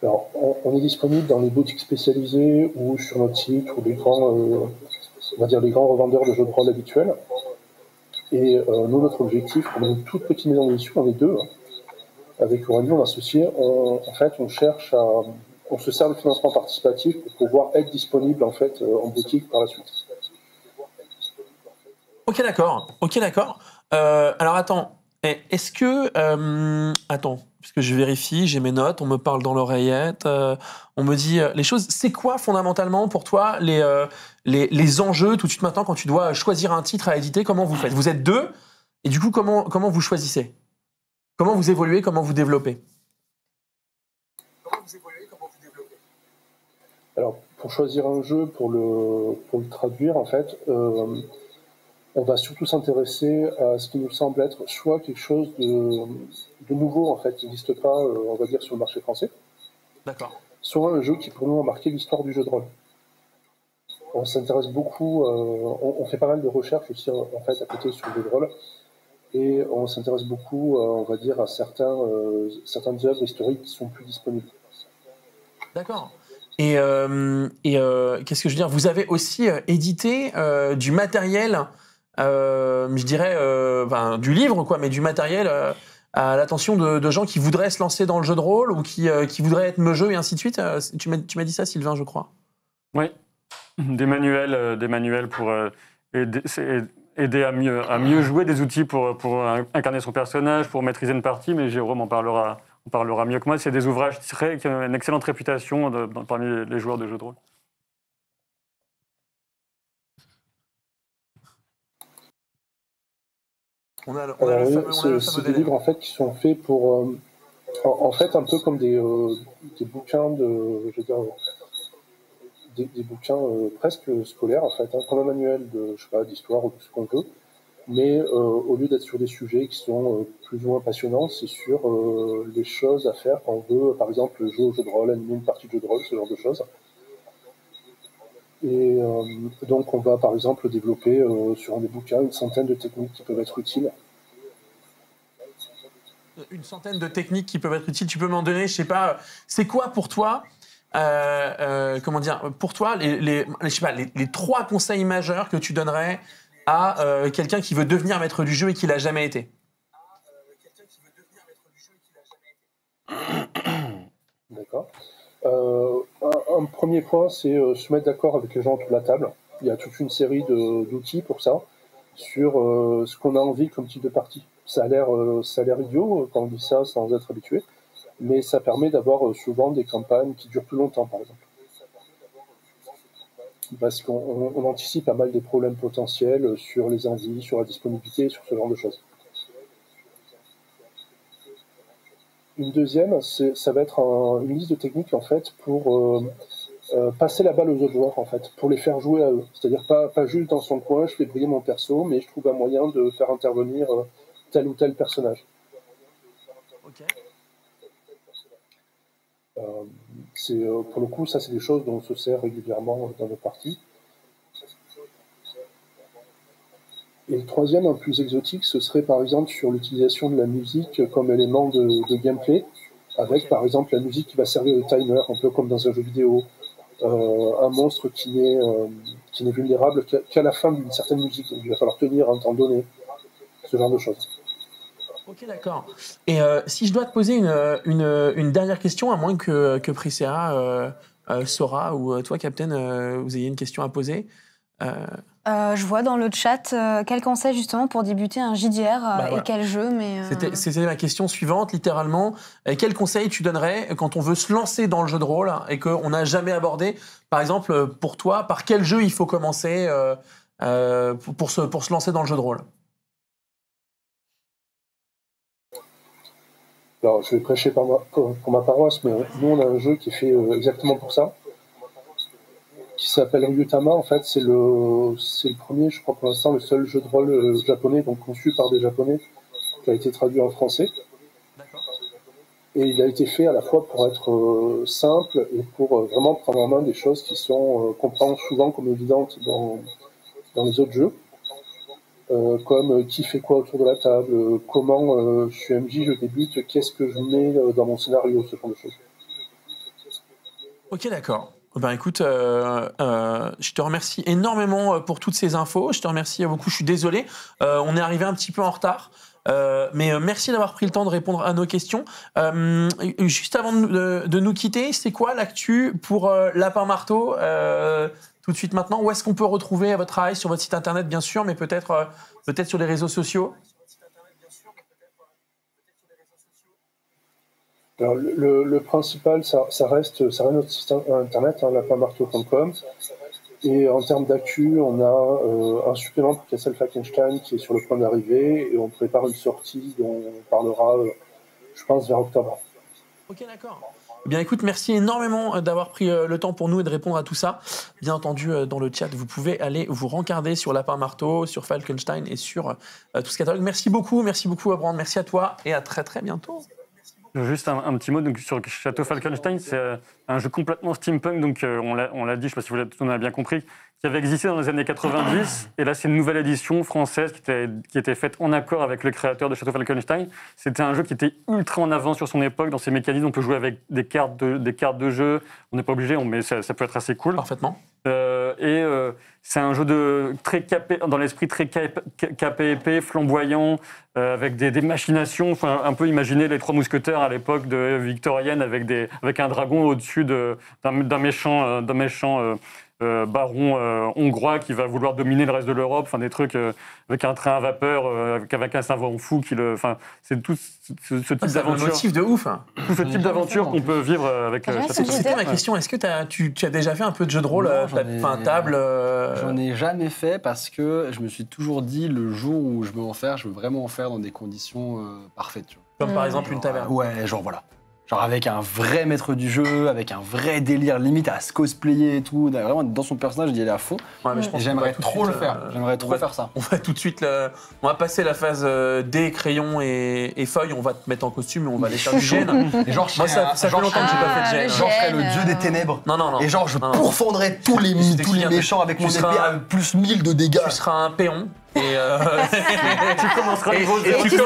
Alors, on est disponible dans les boutiques spécialisées ou sur notre site ou les grands revendeurs de jeux de rôle habituels. Et nous, notre objectif, on est une toute petite maison d'édition, on est deux. Avec Aurélie, mon associé, on se sert de financement participatif pour pouvoir être disponible en fait en boutique par la suite. Ok, d'accord. Alors attends, est-ce que attends, parce que je vérifie, j'ai mes notes, on me parle dans l'oreillette, on me dit les choses. C'est quoi fondamentalement pour toi les enjeux tout de suite maintenant quand tu dois choisir un titre à éditer? Comment vous faites? Vous êtes deux, et du coup comment vous choisissez? Comment vous évoluez? Comment vous développez? Alors, pour choisir un jeu, pour le traduire, en fait, on va surtout s'intéresser à ce qui nous semble être soit quelque chose de nouveau, en fait, qui n'existe pas, on va dire, sur le marché français. D'accord. Soit un jeu qui, pour nous, a marqué l'histoire du jeu de rôle. On s'intéresse beaucoup, on fait pas mal de recherches aussi, en fait, à côté sur le jeu de rôle. Et on s'intéresse beaucoup, on va dire, à certaines œuvres historiques qui sont plus disponibles. D'accord. Et qu'est-ce que je veux dire? Vous avez aussi édité du matériel, je dirais, du livre, quoi, mais du matériel à l'attention de gens qui voudraient se lancer dans le jeu de rôle ou qui voudraient être meugeux et ainsi de suite. Tu m'as dit ça, Sylvain, je crois. Oui, des manuels pour aider à mieux jouer, des outils pour incarner son personnage, pour maîtriser une partie, mais Jérôme en parlera mieux que moi. C'est des ouvrages qui ont une excellente réputation parmi les joueurs de jeux de rôle. C'est des livres en fait qui sont faits pour, en fait, un peu comme des bouquins des bouquins presque scolaires en fait, hein, comme un manuel d'histoire ou de ce qu'on veut. Mais au lieu d'être sur des sujets qui sont plus ou moins passionnants, c'est sur les choses à faire quand on veut, par exemple, jouer au jeu de rôle, animer une partie de jeu de rôle, ce genre de choses. Et donc on va par exemple développer sur un des bouquins une centaine de techniques qui peuvent être utiles. Une centaine de techniques qui peuvent être utiles. Tu peux m'en donner, je sais pas, c'est quoi pour toi comment dire, pour toi les 3 conseils majeurs que tu donnerais à quelqu'un qui veut devenir maître du jeu et qui l'a jamais été? D'accord. Un premier point, c'est se mettre d'accord avec les gens autour de la table. Il y a toute une série d'outils pour ça, sur ce qu'on a envie comme type de partie. Ça a l'air idiot quand on dit ça sans être habitué, mais ça permet d'avoir souvent des campagnes qui durent plus longtemps, par exemple. Parce qu'on anticipe pas mal des problèmes potentiels sur les envies, sur la disponibilité, sur ce genre de choses. Une deuxième, ça va être une liste de techniques en fait pour passer la balle aux autres joueurs en fait, pour les faire jouer à eux. C'est-à-dire pas juste dans son coin, je fais briller mon perso, mais je trouve un moyen de faire intervenir tel ou tel personnage. Ok. Pour le coup, ça c'est des choses dont on se sert régulièrement dans nos parties. Et le troisième, un plus exotique, ce serait par exemple sur l'utilisation de la musique comme élément de gameplay, avec par exemple la musique qui va servir de timer, un peu comme dans un jeu vidéo, un monstre qui n'est vulnérable qu'à la fin d'une certaine musique, donc il va falloir tenir un temps donné, ce genre de choses. Ok, d'accord. Et si je dois te poser une dernière question, à moins que Priscilla, Sora ou toi, Captain, vous ayez une question à poser. Je vois dans le chat quel conseil justement pour débuter un JDR voilà. et quel jeu, mais... C'était ma question suivante, littéralement. Quel conseil tu donnerais quand on veut se lancer dans le jeu de rôle et qu'on n'a jamais abordé? Par exemple, pour toi, par quel jeu il faut commencer pour se lancer dans le jeu de rôle? Alors, je vais prêcher pour ma paroisse, mais nous, on a un jeu qui est fait exactement pour ça, qui s'appelle Ryutama. En fait, c'est le premier, je crois pour l'instant, le seul jeu de rôle japonais, donc conçu par des Japonais, qui a été traduit en français. Et il a été fait à la fois pour être simple et pour vraiment prendre en main des choses qui sont qu'on prend souvent comme évidentes dans les autres jeux. Comme qui fait quoi autour de la table, comment je suis MJ, je débute, qu'est-ce que je mets dans mon scénario, ce genre de choses. Ok, d'accord. Ben écoute, je te remercie énormément pour toutes ces infos. Je te remercie beaucoup. Je suis désolé, on est arrivé un petit peu en retard. Mais merci d'avoir pris le temps de répondre à nos questions. Juste avant de nous quitter, c'est quoi l'actu pour Lapin Marteau tout de suite maintenant? Où est-ce qu'on peut retrouver votre travail? Sur votre site internet, bien sûr, mais peut-être sur les réseaux sociaux? Alors, le principal, ça reste notre site internet, lapinmarteau.com. Et en termes d'actu, on a un supplément pour Castle Falkenstein qui est sur le point d'arriver et on prépare une sortie dont on parlera, je pense, vers octobre. Ok, d'accord. Eh bien, écoute, merci énormément d'avoir pris le temps pour nous et de répondre à tout ça. Bien entendu, dans le chat, vous pouvez aller vous rencarder sur Lapin Marteau, sur Falkenstein et sur tout ce catalogue. Merci beaucoup, Abraham. Merci à toi et à très très bientôt. Juste un petit mot donc, sur Château Falkenstein, c'est un jeu complètement steampunk, donc on l'a dit, je ne sais pas si on a bien compris, qui avait existé dans les années 90, et là c'est une nouvelle édition française qui était faite en accord avec le créateur de Château Falkenstein. C'était un jeu qui était ultra en avance sur son époque, dans ses mécanismes, on peut jouer avec des cartes de jeu, on n'est pas obligé, mais ça peut être assez cool. Parfaitement. C'est un jeu très capé, dans l'esprit très KPP, flamboyant, avec des machinations. Enfin, un peu imaginer les Trois Mousquetaires à l'époque victorienne, avec un dragon au-dessus d'un méchant baron hongrois qui va vouloir dominer le reste de l'Europe. Enfin, des trucs avec un train à vapeur, avec un savant fou c'est tout ce type d'aventure. C'est un motif de ouf. Hein. Tout ce type d'aventure qu'on peut vivre avec Château. C'était ma question. Est-ce que tu as déjà fait un peu de jeu de rôle, table J'en ai jamais fait parce que je me suis toujours dit le jour où je veux en faire, je veux vraiment en faire dans des conditions parfaites. Tu vois. Comme par exemple une taverne. Ouais, genre voilà. Genre avec un vrai maître du jeu, avec un vrai délire, limite à se cosplayer et tout. Vraiment, dans son personnage, il est à fond. Ouais, mais je pense j'aimerais trop le faire. J'aimerais trop faire ça. On va tout de suite, on va passer la phase dés, crayons et feuilles. On va te mettre en costume et on va aller faire du gène. Et genre, moi, ça fait longtemps que j'ai pas fait de gène. Genre, je serais le dieu des ténèbres. Non. Et genre, je pourfendrais tous les méchants avec mon épée à plus 1000 de dégâts. Tu seras un péon. Et tu commenceras tu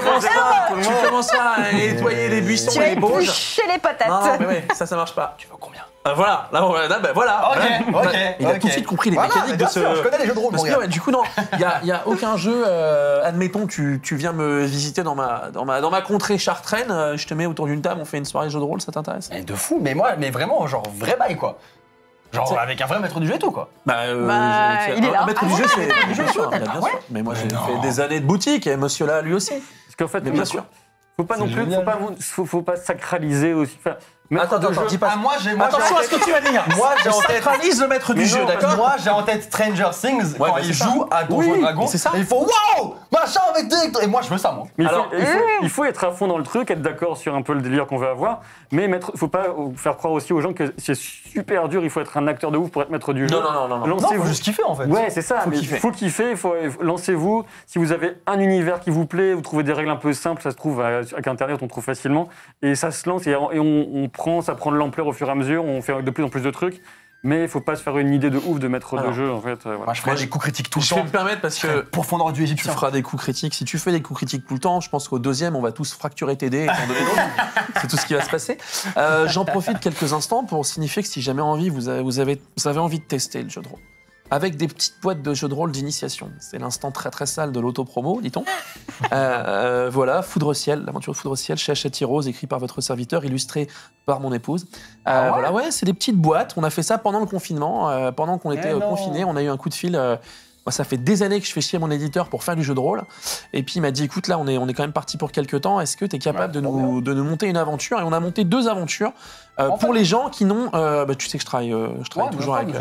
commenceras à nettoyer les buissons et les bauges. Chez les patates. Non, mais ouais, ça marche pas. Tu veux combien? Voilà, là, voilà. Ok. Il a tout de suite compris les mécaniques de ce. Je connais les jeux de rôle, mon gars. Du coup, non, il y a aucun jeu. Admettons, tu viens me visiter dans ma contrée chartraine. Je te mets autour d'une table, on fait une soirée jeu de rôle, ça t'intéresse? De fou, mais vraiment, genre, vrai bail, quoi. Genre, avec un vrai maître du jeu et tout, quoi. il est là. Un maître du jeu, c'est bien sûr. sûr. Bien sûr. Mais moi, j'ai fait des années de boutique et monsieur là, lui aussi. Parce qu'en fait, Mais bien sûr. faut pas non plus, faut pas sacraliser aussi. Enfin, Attends, dis pas. Attention à ce que tu vas dire. Moi, j'ai en tête. Sacralise le maître du jeu, d'accord? Moi, j'ai en tête Stranger Things quand il joue à Donjons et Dragons. c'est ça. Et il faut waouh, machin avec des. Et moi, je veux ça, moi. Mais il faut être à fond dans le truc, être d'accord sur un peu le délire qu'on veut avoir, mais faut pas faire croire aussi aux gens que c'est super dur, il faut être un acteur de ouf pour être maître du jeu. Non. Non, faut juste kiffer, en fait. Ouais, c'est ça, mais il faut kiffer, lancez-vous. Si vous avez un univers qui vous plaît, vous trouvez des règles un peu simples, ça se trouve, avec Internet, on trouve facilement, et ça se lance, et ça prend de l'ampleur au fur et à mesure, on fait de plus en plus de trucs. Mais il faut pas se faire une idée de ouf de maître de jeu, en fait. Voilà. Moi, je ferai des coups critiques tout le temps. Je vais me permettre parce que profondeur du tu égyptien. feras des coups critiques. Si tu fais des coups critiques tout le temps, je pense qu'au deuxième, on va tous fracturer tes dés. C'est tout ce qui va se passer. J'en profite quelques instants pour signifier que si jamais vous avez envie de tester le jeu de rôle, avec des petites boîtes de jeux de rôle d'initiation. C'est l'instant très très sale de l'autopromo, dit-on. Voilà, Foudre Ciel, l'aventure Foudre Ciel chez Hachette Heroes, écrit par votre serviteur, illustré par mon épouse. Voilà, ouais, c'est des petites boîtes. On a fait ça pendant le confinement, pendant qu'on était confinés. On a eu un coup de fil. Moi, ça fait des années que je fais chier mon éditeur pour faire du jeu de rôle. Et puis il m'a dit, écoute, là, on est quand même parti pour quelques temps. Est-ce que tu es capable de nous monter une aventure? Et on a monté 2 aventures pour les gens qui n'ont. Tu sais que je travaille toujours avec.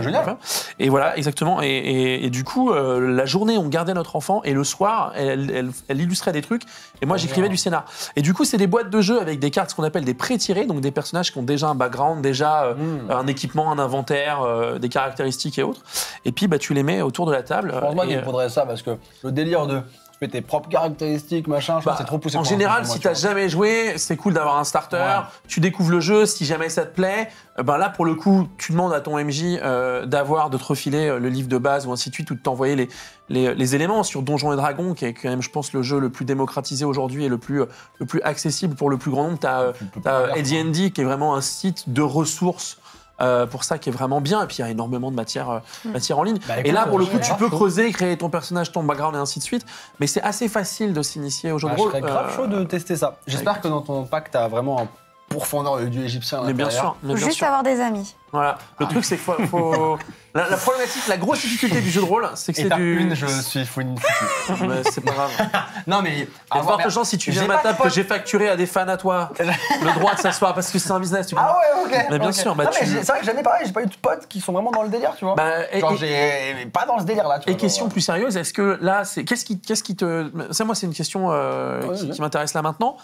Et voilà, exactement. Et du coup, la journée, on gardait notre enfant et le soir, elle illustrait des trucs. Et moi, j'écrivais du scénar. Et du coup, c'est des boîtes de jeu avec des cartes, ce qu'on appelle des pré-tirées, donc des personnages qui ont déjà un background, déjà un équipement, un inventaire, des caractéristiques et autres. Et puis, tu les mets autour de la table. Franchement, il faudrait ça parce que le délire de tu fais tes propres caractéristiques, machin, je pense que c'est trop poussé. En général, si t'as jamais joué, c'est cool d'avoir un starter. Tu découvres le jeu, si jamais ça te plaît, là pour le coup, tu demandes à ton MJ de te refiler le livre de base ou ainsi de suite, ou de t'envoyer les éléments sur Donjons et Dragons, qui est quand même, je pense, le jeu le plus démocratisé aujourd'hui et le plus accessible pour le plus grand nombre. T'as AD&D qui est vraiment un site de ressources. Pour ça qui est vraiment bien, et puis il y a énormément de matière en ligne. Et là, pour le coup, tu peux creuser, créer ton personnage, ton background et ainsi de suite, mais c'est assez facile de s'initier au jeu de rôle. Je serais grave chaud de tester ça. J'espère que dans ton pack, t'as vraiment un profondeur du égyptien. Mais bien sûr. Faut juste avoir des amis. Voilà. Le truc, c'est qu'il faut... La problématique, la grosse difficulté du jeu de rôle, c'est que c'est du... je suis fouine. C'est pas grave. Non, mais... Il y a de fortes chances, si tu viens à ma table, que j'ai facturé à des fans à toi le droit de s'asseoir, parce que c'est un business, tu vois. Ah ouais, ok. Mais bien sûr. Mais c'est vrai que jamais pareil, j'ai pas eu de potes qui sont vraiment dans le délire, tu vois. Genre, j'ai pas dans ce délire là, tu vois. Et question plus sérieuse, est-ce que là, qu'est-ce qui te... Ça, moi, c'est une question qui m'intéresse là maintenant.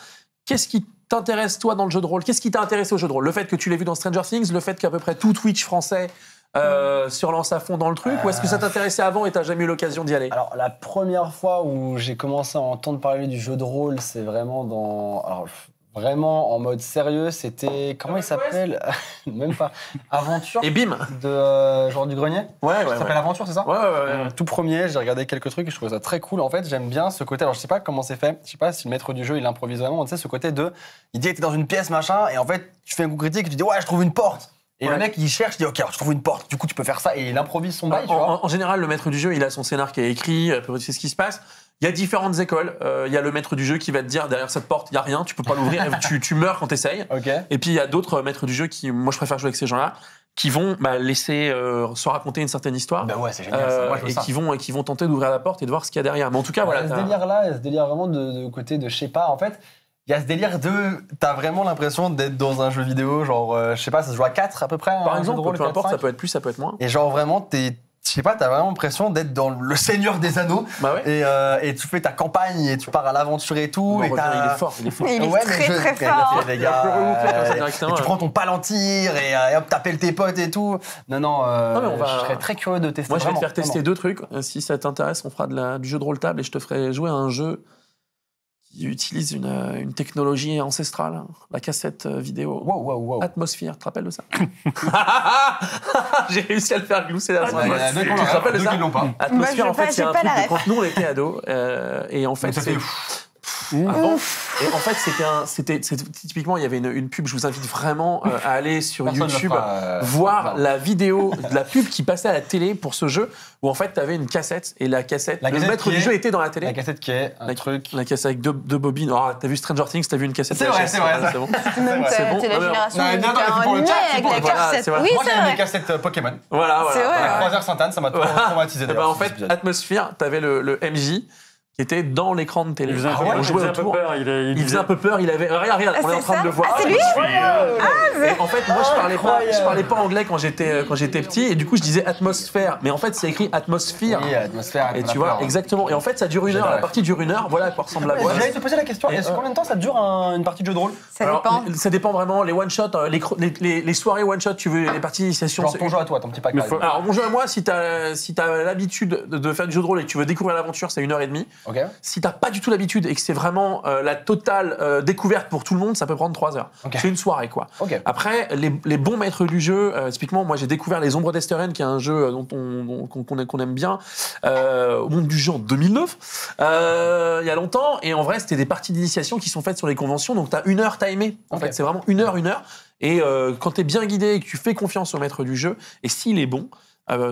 Qu'est-ce qui t'intéresse, toi, dans le jeu de rôle? Qu'est-ce qui t'a intéressé au jeu de rôle? Le fait que tu l'aies vu dans Stranger Things, le fait qu'à peu près tout Twitch français se lance à fond dans le truc, ou est-ce que ça t'intéressait avant et t'as jamais eu l'occasion d'y aller? Alors, la première fois où j'ai commencé à entendre parler du jeu de rôle, c'est vraiment dans... Alors, vraiment en mode sérieux, c'était... Comment il s'appelle? Même pas. Aventure. Et bim de genre du grenier. Ouais. Ça s'appelle Aventure, c'est ça? Ouais. Tout premier, j'ai regardé quelques trucs et je trouvais ça très cool. En fait, j'aime bien ce côté. Alors, je sais pas comment c'est fait. Je sais pas si le maître du jeu, il improvise vraiment. Tu sais, ce côté de... Il dit, t'es dans une pièce, machin, et en fait, tu fais un coup critique et tu dis, ouais, je trouve une porte. Et le mec, il cherche, il dit, ok, alors, je trouve une porte. Du coup, tu peux faire ça et il improvise son bail, tu vois. En général, le maître du jeu, il a son scénar qui est écrit, c'est ce qui se passe. Il y a différentes écoles. Il y a le maître du jeu qui va te dire, derrière cette porte, il n'y a rien, tu peux pas l'ouvrir, tu meurs quand tu essayes. Okay. Et puis, il y a d'autres maîtres du jeu qui, moi, je préfère jouer avec ces gens-là, qui vont laisser se raconter une certaine histoire. Bah ouais, c'est génial. Ça. Moi, je veux ça. Qui vont tenter d'ouvrir la porte et de voir ce qu'il y a derrière. Mais en tout cas, voilà. Ce délire-là, il y a ce délire vraiment de côté de, je sais pas, en fait, il y a ce délire de. T'as vraiment l'impression d'être dans un jeu vidéo, genre, je sais pas, ça se joue à 4 à peu près. Par exemple, peu importe, ça peut être plus, ça peut être moins. Et genre, vraiment, je sais pas, t'as vraiment l'impression d'être dans le Seigneur des Anneaux. Bah ouais. Et tu fais ta campagne et tu pars à l'aventure et tout. Il est fort. Il est très fort. Les gars, et tu prends ton palantir et hop, t'appelles tes potes et tout. Non, je serais très curieux de tester. Moi, je vais te faire tester 2 trucs. Si ça t'intéresse, on fera du jeu de rôle table et je te ferai jouer à un jeu qui utilise une technologie ancestrale, la cassette vidéo. Wow. Atmosphère, tu te rappelles de ça? J'ai réussi à le faire glousser la semaine. Tu te rappelles de ça? Atmosphère, en fait, c'est un truc que quand nous on était ados, et en fait, c'est... Et en fait, c'était typiquement, il y avait une pub. Je vous invite vraiment à aller sur Personne YouTube, ne fera, voir non. la vidéo de la pub qui passait à la télé pour ce jeu, où en fait, tu avais une cassette et la cassette, le maître qui du est- jeu était dans la télé. La cassette qui est un truc. La cassette avec deux bobines. Oh, t'as vu Stranger Things, t'as vu une cassette C'est vrai, VHS, c'est vrai. C'est bon. Même C'est t'es bon. la Non, mais génération non, du non, mais pour le carnet chat, c'est avec pour la le chat, cassette. c'est vrai. Oui, Moi, c'est j'avais vrai. mes cassettes Pokémon. Voilà. C'est vrai, La ouais. croisière Sainte-Anne, ça m'a traumatisé Et ben, d'ailleurs. en fait, Atmosphere, t'avais le MJ qui était dans l'écran de télé. Il faisait un peu, on il jouait faisait un peu autour. peur. Il faisait un peu peur, il avait. Regarde, Ah, on est en c'est train ça de le voir. Ah, c'est lui Et en fait, moi, je parlais pas anglais quand j'étais petit, et du coup, je disais atmosphère. Mais en fait, c'est écrit atmosphere. Oui, atmosphère. Et tu vois, exactement. Et en fait, ça dure 1 heure. La partie dure 1 heure. Voilà à quoi ressemble la boîte. J'allais te poser la question, est-ce combien de temps ça dure une partie de jeu de rôle? Ça Alors, dépend. ça dépend vraiment. Les one-shots, les soirées one-shot, tu veux, les parties d'initiation. Genre ton jeu à toi, ton petit pack. Mais par faut- exemple. Alors, mon jeu à moi, si t'as l'habitude de faire du jeu de rôle et que tu veux découvrir l'aventure, c'est 1h30. Ok. Si t'as pas du tout l'habitude et que c'est vraiment la totale découverte pour tout le monde, ça peut prendre 3 heures. Ok. C'est une soirée, quoi. Ok. Après, les bons maîtres du jeu, typiquement, moi j'ai découvert Les Ombres d'Esteren, qui est un jeu qu'on aime bien, au monde du jeu en 2009, il y a longtemps, et en vrai, c'était des parties d'initiation qui sont faites sur les conventions, donc t'as 1 heure timée. En Ok. fait, c'est vraiment 1 heure. Et quand t'es bien guidé et que tu fais confiance au maître du jeu, et s'il est bon,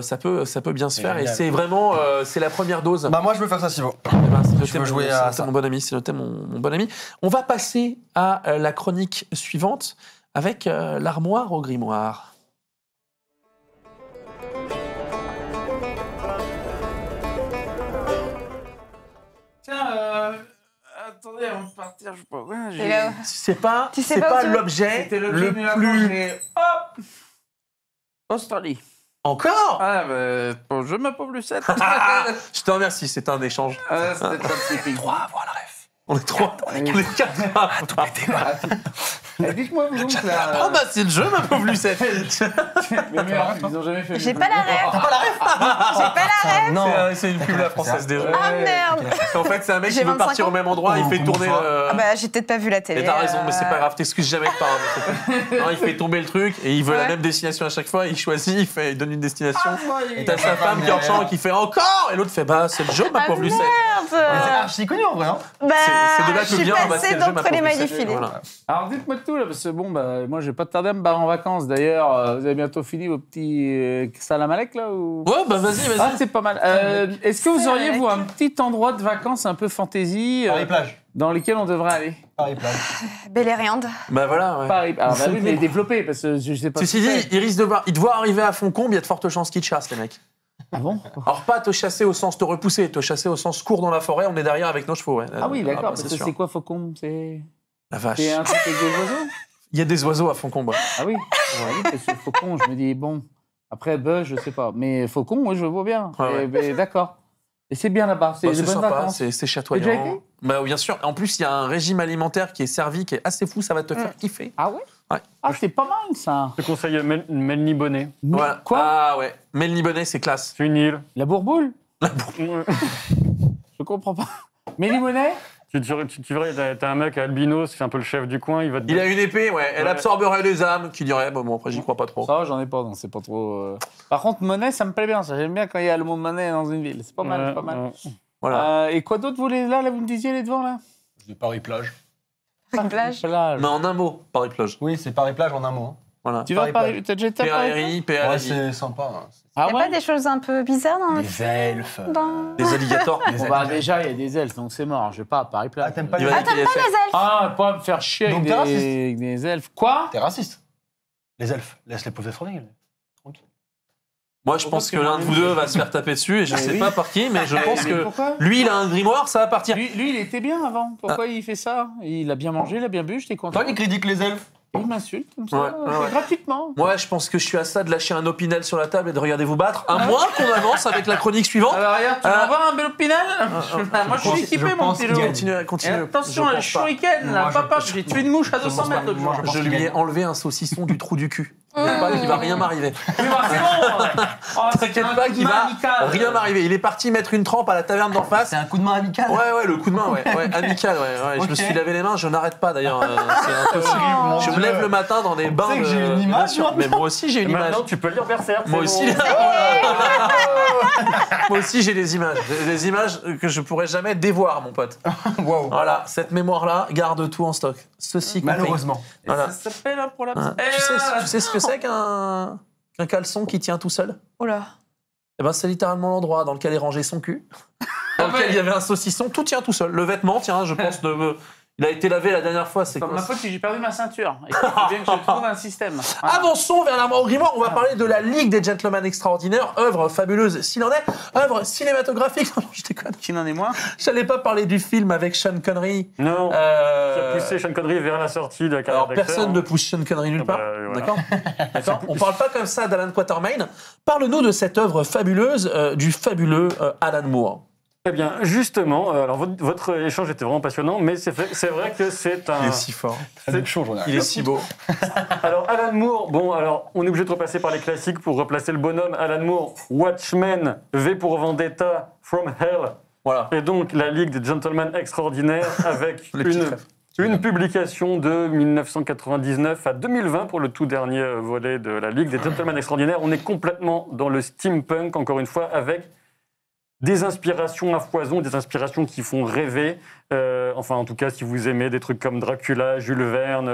ça peut bien se faire. Et génial. c'est vraiment c'est la première dose. Bah, moi, je veux faire ça, Sivo. Eh ben, c'est noté, veux jouer à ça. mon bon ami, c'est noté mon bon ami. On va passer à la chronique suivante avec l'armoire au grimoire. Tiens, attendez, avant de partir, je sais pas. Ouais, Et là, C'est pas, Tu sais c'est pas pas où tu veux l'objet C'était le le plus. Hop Australie. Encore Ah, bah, bon, je me pauvre Lucette. Je te remercie, c'est un échange. C'était un petit pays. Avoir la ref. On est 3, on est 4. Dites-moi, vous donc, Ah là. bah c'est le jeu, ma pauvre Lucette. Mais merde, ils ont jamais fait. J'ai pas la ref. J'ai pas la ref. Non. C'est une pub la française des jeux. Ah merde. En fait, c'est un mec J'ai qui veut 25 partir ans. au même endroit, il fait tourner Ah bah j'ai peut-être pas vu la télé. Et t'as raison, mais c'est pas grave, t'excuses jamais de parler. Non, il fait tomber le truc et il veut la Ouais. même destination à chaque fois, il choisit, il donne une destination. Et t'as il- sa femme qui enchante et qui fait encore Et l'autre fait bah c'est le jeu, ma Ah pauvre Lucette. C'est merde. archi connu en vrai, hein. Bah C'est de là que je suis vient bah, c'est passée le jeu, ma d'entre les pauvre mailles du Lucette. filet. Voilà. Alors dites-moi tout là, parce que bon, bah, moi je vais pas tarder à me barrer en vacances. D'ailleurs, vous avez bientôt fini vos petits Salam Alek là ou... Ouais, bah vas-y. Ah, c'est pas mal. Est-ce que vous Salam auriez, Alek. vous, un petit endroit de vacances un peu fantasy Paris-Plage. dans lequel on devrait aller? Paris-Plage. Belériande. Bah voilà, ouais. Paris. Alors, bah oui, mais développé, parce que je sais pas. Ceci ce que dit, c'est. il risque de voir, il doit arriver à Foncombe, il y a de fortes chances qu'il te chasse, les mecs. Ah bon? Alors pas te chasser au sens te repousser, te chasser au sens cours dans la forêt, on est derrière avec nos chevaux, ouais. Ah oui, d'accord. bah, parce c'est que sûr. c'est quoi Faucon? C'est La vache. un truc avec des oiseaux? Il y a des oiseaux à Foncombe. Ouais. Ah oui. Oui, parce que Faucon, je me dis, bon. Après, Buzz, je sais pas. Mais Faucon, moi, je le vois bien. Ouais, Et, mais d'accord. Et c'est bien là-bas. C'est Bah, des c'est bonnes sympa, vacances. c'est T'as déjà chatoyant. été Bah bien sûr. En plus, il y a un régime alimentaire qui est servi, qui est assez fou, ça va te faire kiffer. Ah ouais? Ouais. Ah, c'est pas mal, ça. Je te conseille Melny Bonnet. Voilà. Quoi? Ah ouais. Melny Bonnet, c'est classe. C'est une île. La bourboule? Ouais. Je comprends pas. Mais Limonet? Tu verrais, t'as un mec albino, c'est un peu le chef du coin, il va te Il a une épée, ouais. Elle Ouais. absorberait les âmes. Qui dirait, bon, après, j'y crois pas trop. Ça, j'en ai pas, non, c'est pas trop. Par contre, monnaie, ça me plaît bien. Ça, j'aime bien quand il y a le mot monnaie dans une ville. C'est pas mal, c'est pas mal. Voilà. Et quoi d'autre, vous voulez là, vous me disiez les devant là? Je dis Paris-Plage. Plage. Plage. Mais en un mot, Paris-Plage. Oui, c'est Paris-Plage en un mot. hein. Voilà. Tu vas à Paris-Plage. Paris? T'as déjà été à Paris? PRI, Ouais, PRI. c'est sympa. hein. Ah Y a ouais? pas des choses un peu bizarres dans Les elfes. Des alligators. Bon, bah déjà, il y a des elfes, donc c'est mort. Je vais pas à Paris-Plage. Ah, t'aimes pas Il les va elfes dire qu'il y a fait- les elfes. Ah, pas me faire chier Donc avec t'es raciste. avec des elfes. Quoi? T'es raciste. Les elfes. Laisse les pauvres être tranquilles. Tranquille. Moi, je pense que l'un de vous deux va se faire taper dessus et je Mais sais oui. pas par qui, mais je pense Mais que pourquoi? lui, il a un grimoire, ça va partir. Lui, il était bien avant. Pourquoi il fait ça? Il a bien mangé, il a bien bu, j'étais content. Toi, il critique les elfes. Il m'insulte comme ça, Ouais, ouais. gratuitement. Moi, je pense que je suis à ça de lâcher un opinel sur la table et de regarder vous battre, à moins qu'on avance avec la chronique suivante. Alors regarde, tu m'envoies un bel opinel? Moi, je suis équipé, mon petit loup. Continue, Et continue. attention, Je le pense pas. shuriken, là, Moi, je papa, pense- j'ai tué une mouche à 200 pense pas. mètres l'autre Moi, jour. je pense Je qu'il lui ai gagne. enlevé un saucisson du trou du cul. T'inquiète pas qu'il va rien m'arriver. Oui, bah, c'est bon. Oh, T'inquiète pas qu'il va rien m'arriver. Il est parti mettre une trempe à la taverne d'en face. C'est un coup de main amical. Ouais, le coup de main, ouais, amical, ouais. Je me suis lavé les mains, je n'arrête pas d'ailleurs. C'est impossible. Je me lève le matin dans des bains. Tu sais que j'ai une image, mais moi aussi j'ai une image. Maintenant, tu peux lire Berserk. Moi c'est aussi. bon. Moi aussi j'ai des images. Des images que je pourrais jamais dévoir, mon pote. Wow. Voilà, cette mémoire-là, garde tout en stock. Ceci compris. Malheureusement. Voilà. Ça s'appelle un problème. Tu sais ce que c'est qu'un caleçon qui tient tout seul? Oh là. Eh ben, c'est littéralement l'endroit dans lequel est rangé son cul. Dans lequel il y avait un saucisson, tout tient tout seul. Le vêtement, tiens, je pense, il a été lavé la dernière fois. C'est Comme quoi ma faute si j'ai perdu ma ceinture. Il faut bien que je trouve un système. Voilà. Avançons vers l'armoire au grimoire. On va parler de la Ligue des Gentlemen Extraordinaires, œuvre fabuleuse s'il en est, œuvre cinématographique. Non, je déconne. Qui n'en est moins. J'allais pas parler du film avec Sean Connery. Non, tu as poussé Sean Connery vers la sortie de la carrière Alors d'acteur. personne ne pousse Sean Connery nulle part. Voilà. D'accord. On parle pas comme ça d'Alan Quatermain. Parle-nous de cette œuvre fabuleuse du fabuleux Alan Moore. Eh bien, justement, alors votre échange était vraiment passionnant, mais c'est vrai que c'est un... Il est si fort. Il Il est si beau. Alors, Alan Moore, bon, alors, on est obligé de repasser par les classiques pour replacer le bonhomme. Alan Moore, Watchmen, V pour Vendetta, From Hell, Voilà. et donc la Ligue des Gentlemen Extraordinaires avec Les petits trèfles. une publication de 1999 à 2020 pour le tout dernier volet de la Ligue des Gentlemen Extraordinaires. On est complètement dans le steampunk, encore une fois, avec des inspirations à foison, des inspirations qui font rêver. Enfin, en tout cas, si vous aimez des trucs comme Dracula, Jules Verne,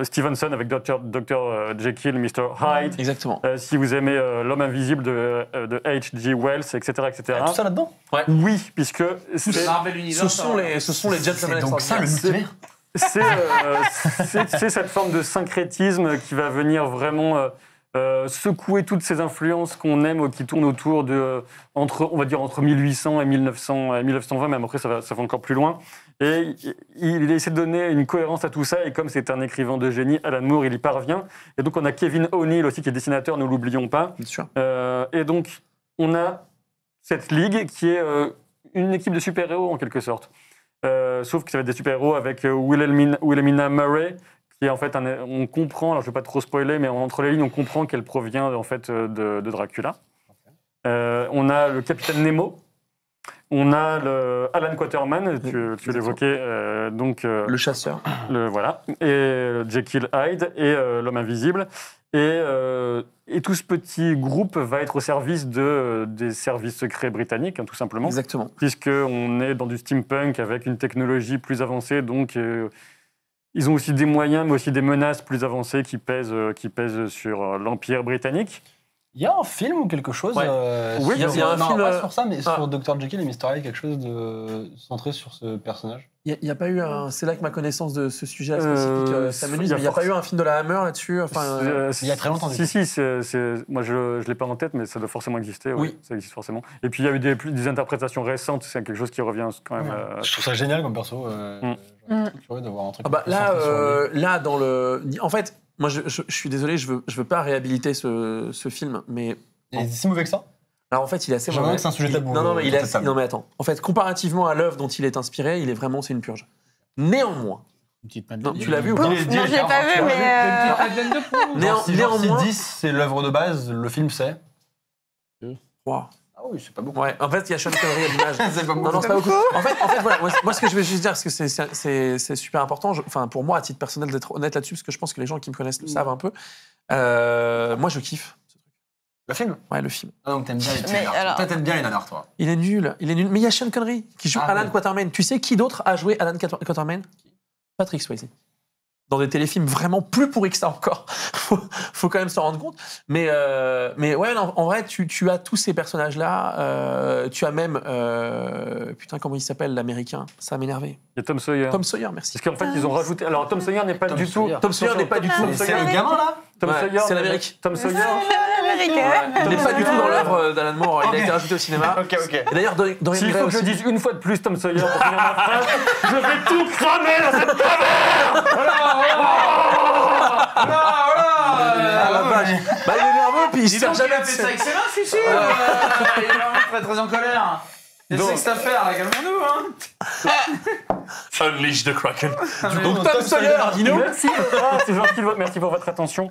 Stevenson avec Dr. Jekyll, Mr. Hyde. Exactement. Si vous aimez L'Homme Invisible de H.G. Wells, etc. etc. Tout ça là-dedans. Oui, puisque c'est... Marvel Universe. Ce sont les Gentlemen Donc ça, le Extraordinaires. multivers. c'est cette forme de syncrétisme qui va venir vraiment secouer toutes ces influences qu'on aime, qui tournent autour de, on va dire entre 1800 et 1920, même après ça va encore plus loin. Et il essaie de donner une cohérence à tout ça, et comme c'est un écrivain de génie, Alan Moore, il y parvient. Et donc on a Kevin O'Neill aussi qui est dessinateur, ne l'oublions pas. Bien sûr. Et donc on a cette ligue qui est une équipe de super-héros en quelque sorte. Sauf que ça va être des super-héros avec Wilhelmina Murray, qui est en fait, on comprend, alors je ne vais pas trop spoiler, mais entre les lignes, on comprend qu'elle provient en fait de Dracula. On a le capitaine Nemo, on a le Alan Quatermain, tu l'évoquais, donc Le chasseur. voilà, et Jekyll Hyde et l'homme invisible. Et tout ce petit groupe va être au service des services secrets britanniques, hein, tout simplement. Exactement. Puisqu'on est dans du steampunk avec une technologie plus avancée, donc ils ont aussi des moyens, mais aussi des menaces plus avancées qui pèsent sur l'Empire britannique. Il y a un film ou quelque chose Ouais. Oui, il y a un non, film, pas sur ça, mais ah. sur Dr. Jekyll et Mr. Hyde, quelque chose de centré sur ce personnage. Il n'y a pas eu un. C'est là que ma connaissance de ce sujet spécifique s'amenuise, mais il n'y a pas eu un film de la Hammer là-dessus. Enfin, il y a très longtemps, du Si, moi je ne l'ai pas en tête, mais ça doit forcément exister. Oui. Ça existe forcément. Et puis il y a eu des interprétations récentes, c'est quelque chose qui revient quand même. Je trouve ça génial comme perso. Je suis curieux d'avoir un truc. Ah bah, centré sur lui. là, dans le. En fait, moi, je suis désolé, je veux pas réhabiliter ce film, mais. Il est si mauvais que ça. Alors en fait, il est assez J'aimerais mauvais. que c'est un sujet tabou, Non, mais il est cette table. non, mais attends. En fait, comparativement à l'œuvre dont il est inspiré, c'est une purge. Néanmoins. Une petite Non, tu l'as vu ou Bon, pas non, je l'ai pas vu, mais. Néanmoins. Si 10 c'est l'œuvre de base, le film c'est. Wow. Ah oui, c'est pas beaucoup. Ouais, en fait, il y a Sean Connery à l'image. C'est pas Non, c'est pas beaucoup. En fait, voilà. Moi, ce que je veux juste dire, parce que c'est super important, enfin, pour moi, à titre personnel, d'être honnête là-dessus, parce que je pense que les gens qui me connaissent le savent un peu. Moi, je kiffe. Le film. Ouais, le film. Ah donc t'aimes bien les Mais nanars. alors- Toi, t'aimes bien les nanars, toi. Il est nul. Mais il y a Sean Connery qui joue Ah, Alan oui. Quatermain. Tu sais qui d'autre a joué Alan Quatermain? Patrick Swayze. Dans des téléfilms vraiment plus pourris que ça encore. faut quand même s'en rendre compte. Mais ouais, non, en vrai, tu as tous ces personnages-là. Tu as même... putain, comment il s'appelle, l'américain? Ça m'a énervé. Il y a Tom Sawyer. Tom Sawyer, merci. Parce qu'en fait, ils ont rajouté. Alors, Tom Sawyer n'est pas Tom du tout. Sawyer. Tom Sawyer n'est pas du tout... Tom C'est Sawyer. le gamin là. Tom Ouais, Sawyer. c'est l'Amérique. Tom Sawyer. Il n'est pas du tout dans l'œuvre d'Alan Moore. Il a été rajouté au cinéma. Ok. Et d'ailleurs, Dorian S'il Gray faut que je aussi. dise une fois de plus Tom Sawyer pour finir ma phrase, je vais tout cramer dans cette taverne. Ah la vache. Bah, il est nerveux, puis il se Dis sert donc, il jamais a de fait ses- ça avec ses mains, celui-ci. Il est vraiment très très en colère. Donc, que c'est à faire, là, calmons-nous, hein. Unleash the Kraken. Donc, Tom Sawyer, dis-nous. Merci, c'est gentil, merci pour votre attention.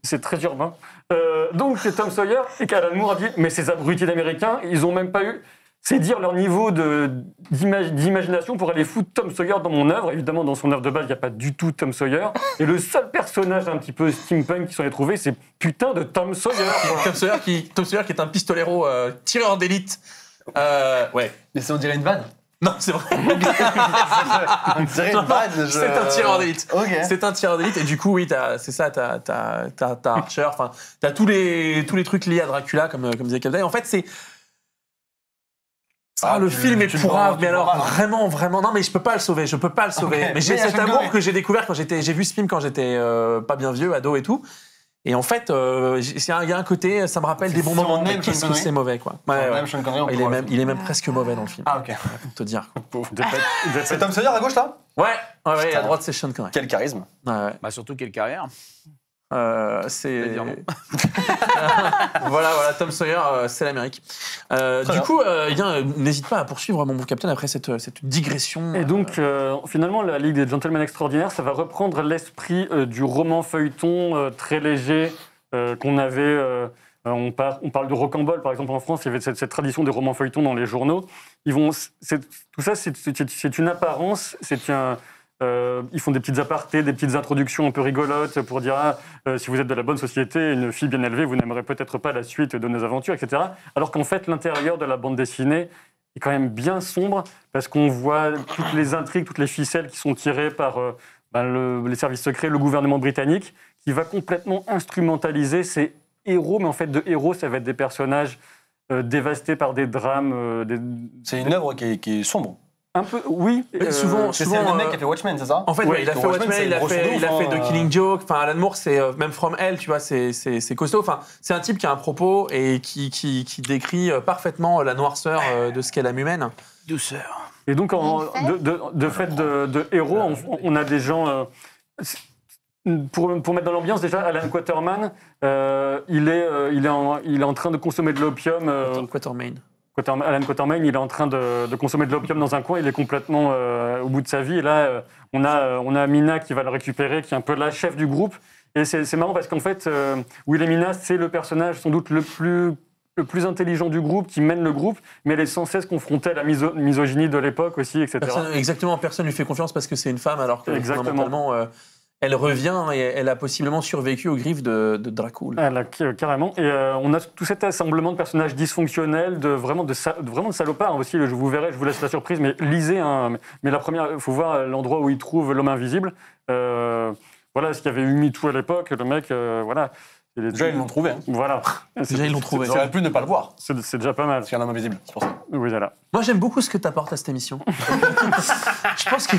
C'est très urbain. Donc c'est Tom Sawyer et qu'Alan Moore a dit mais ces abrutis d'Américains, ils ont même pas eu. C'est dire leur niveau d'imagination pour aller foutre Tom Sawyer dans mon œuvre. Évidemment, dans son œuvre de base, il n'y a pas du tout Tom Sawyer. Et le seul personnage un petit peu steampunk qui sont allés trouver, c'est putain de Tom Sawyer. Tom Sawyer qui est un pistolero tireur d'élite. Ouais. Mais on dirait une vanne. Non, c'est vrai. On dirait une vanne. C'est un tireur d'élite. Ok. C'est un tireur d'élite. Et du coup, oui, c'est ça, t'as Archer, enfin, t'as tous les trucs liés à Dracula, comme disait Calday. En fait, c'est... le film est pourrave, mais alors vraiment, non, mais je peux pas le sauver, Okay. Mais j'ai cet amour que j'ai découvert j'ai vu ce film quand j'étais pas bien vieux, ado et tout. Et en fait, il y a un côté, ça me rappelle des bons moments. Mais qu'est-ce que c'est mauvais, quoi. Ouais. Il est même presque mauvais dans le film. Ah, ok. Pour te dire. C'est Tom Sawyer à gauche, là? Ouais, et à droite, c'est Sean Connery. Quel charisme. Ouais. Bah, surtout, quelle carrière. C'est... dire non. voilà, Tom Sawyer, c'est l'Amérique. Du coup, n'hésite pas à poursuivre, mon bon capitaine, après cette digression. Et donc, finalement, la Ligue des Gentlemen Extraordinaires, ça va reprendre l'esprit du roman feuilleton très léger qu'on avait... on parle de Rocambole, par exemple, en France, il y avait cette tradition des romans feuilletons dans les journaux. Tout ça, c'est une apparence, ils font des petites apartés, des petites introductions un peu rigolotes pour dire si vous êtes de la bonne société, une fille bien élevée, vous n'aimerez peut-être pas la suite de nos aventures, etc. Alors qu'en fait, l'intérieur de la bande dessinée est quand même bien sombre parce qu'on voit toutes les intrigues, toutes les ficelles qui sont tirées par les services secrets, le gouvernement britannique, qui va complètement instrumentaliser ces héros, mais en fait, de héros, ça va être des personnages dévastés par des drames. C'est une œuvre qui est sombre. Un peu, oui. Souvent, c'est le mec qui a fait Watchmen, c'est ça? En fait, ouais, il a fait Watchmen, il a fait The Killing Joke. Enfin, Alan Moore, c'est même From Hell, tu vois, c'est costaud. Enfin, c'est un type qui a un propos et qui décrit parfaitement la noirceur de ce qu'est l'âme humaine. Douceur. Et donc, de fait de héros, on a des gens. Pour mettre dans l'ambiance, déjà, Alan Quatermain, il est en train de consommer de l'opium. Alan Quatermain, il est en train de consommer de l'opium dans un coin, il est complètement au bout de sa vie. Et là, on a Mina qui va le récupérer, qui est un peu la chef du groupe. Et c'est marrant parce qu'en fait, Wilhelmina, c'est le personnage sans doute le plus intelligent du groupe, qui mène le groupe, mais elle est sans cesse confrontée à la misogynie de l'époque aussi, etc. Personne lui fait confiance parce que c'est une femme, alors que fondamentalement... Elle revient et elle a possiblement survécu aux griffes de Dracula. Carrément. Et on a tout cet assemblement de personnages dysfonctionnels, vraiment de salopards aussi. Je vous laisse la surprise, mais lisez. Mais la première, il faut voir l'endroit où il trouve l'homme invisible. Voilà, ce qu'il y avait eu MeToo à l'époque, le mec, voilà. Déjà, ils l'ont trouvé. Hein. Voilà. Déjà, ils l'ont trouvé. J'aurais pu ne pas le voir. C'est déjà pas mal. Parce qu'il y a un homme invisible, c'est pour ça. Oui, voilà. Moi, j'aime beaucoup ce que tu apportes à cette émission. Je pense qu'il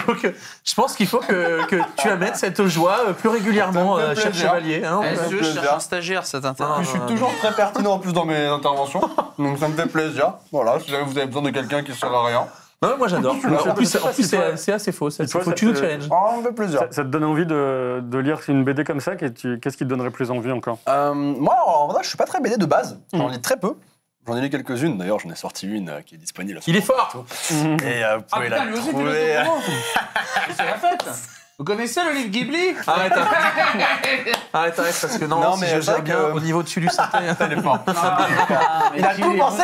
faut que tu amènes cette joie plus régulièrement, cher chevalier. Hein, je cherche un stagiaire, cette interview. Je suis toujours très pertinent en plus dans mes interventions. Donc ça me fait plaisir. Voilà, si jamais vous avez besoin de quelqu'un qui ne sert à rien. Non, moi j'adore. En plus, c'est assez faux. Tu nous challenges. Ça me fait plaisir. Ça te donne envie de lire une BD comme ça? Qu'est-ce qui te donnerait plus envie encore? Moi, en vrai, je suis pas très BD de base. J'en lis très peu. J'en ai lu quelques-unes. D'ailleurs, j'en ai sorti une qui est disponible. Il est fort. Et vous pouvez la trouver. C'est la fête. Vous connaissez le livre Ghibli? Arrête, parce que non mais je gère bien au niveau de Sulus. Il est fort. Il a tout pensé.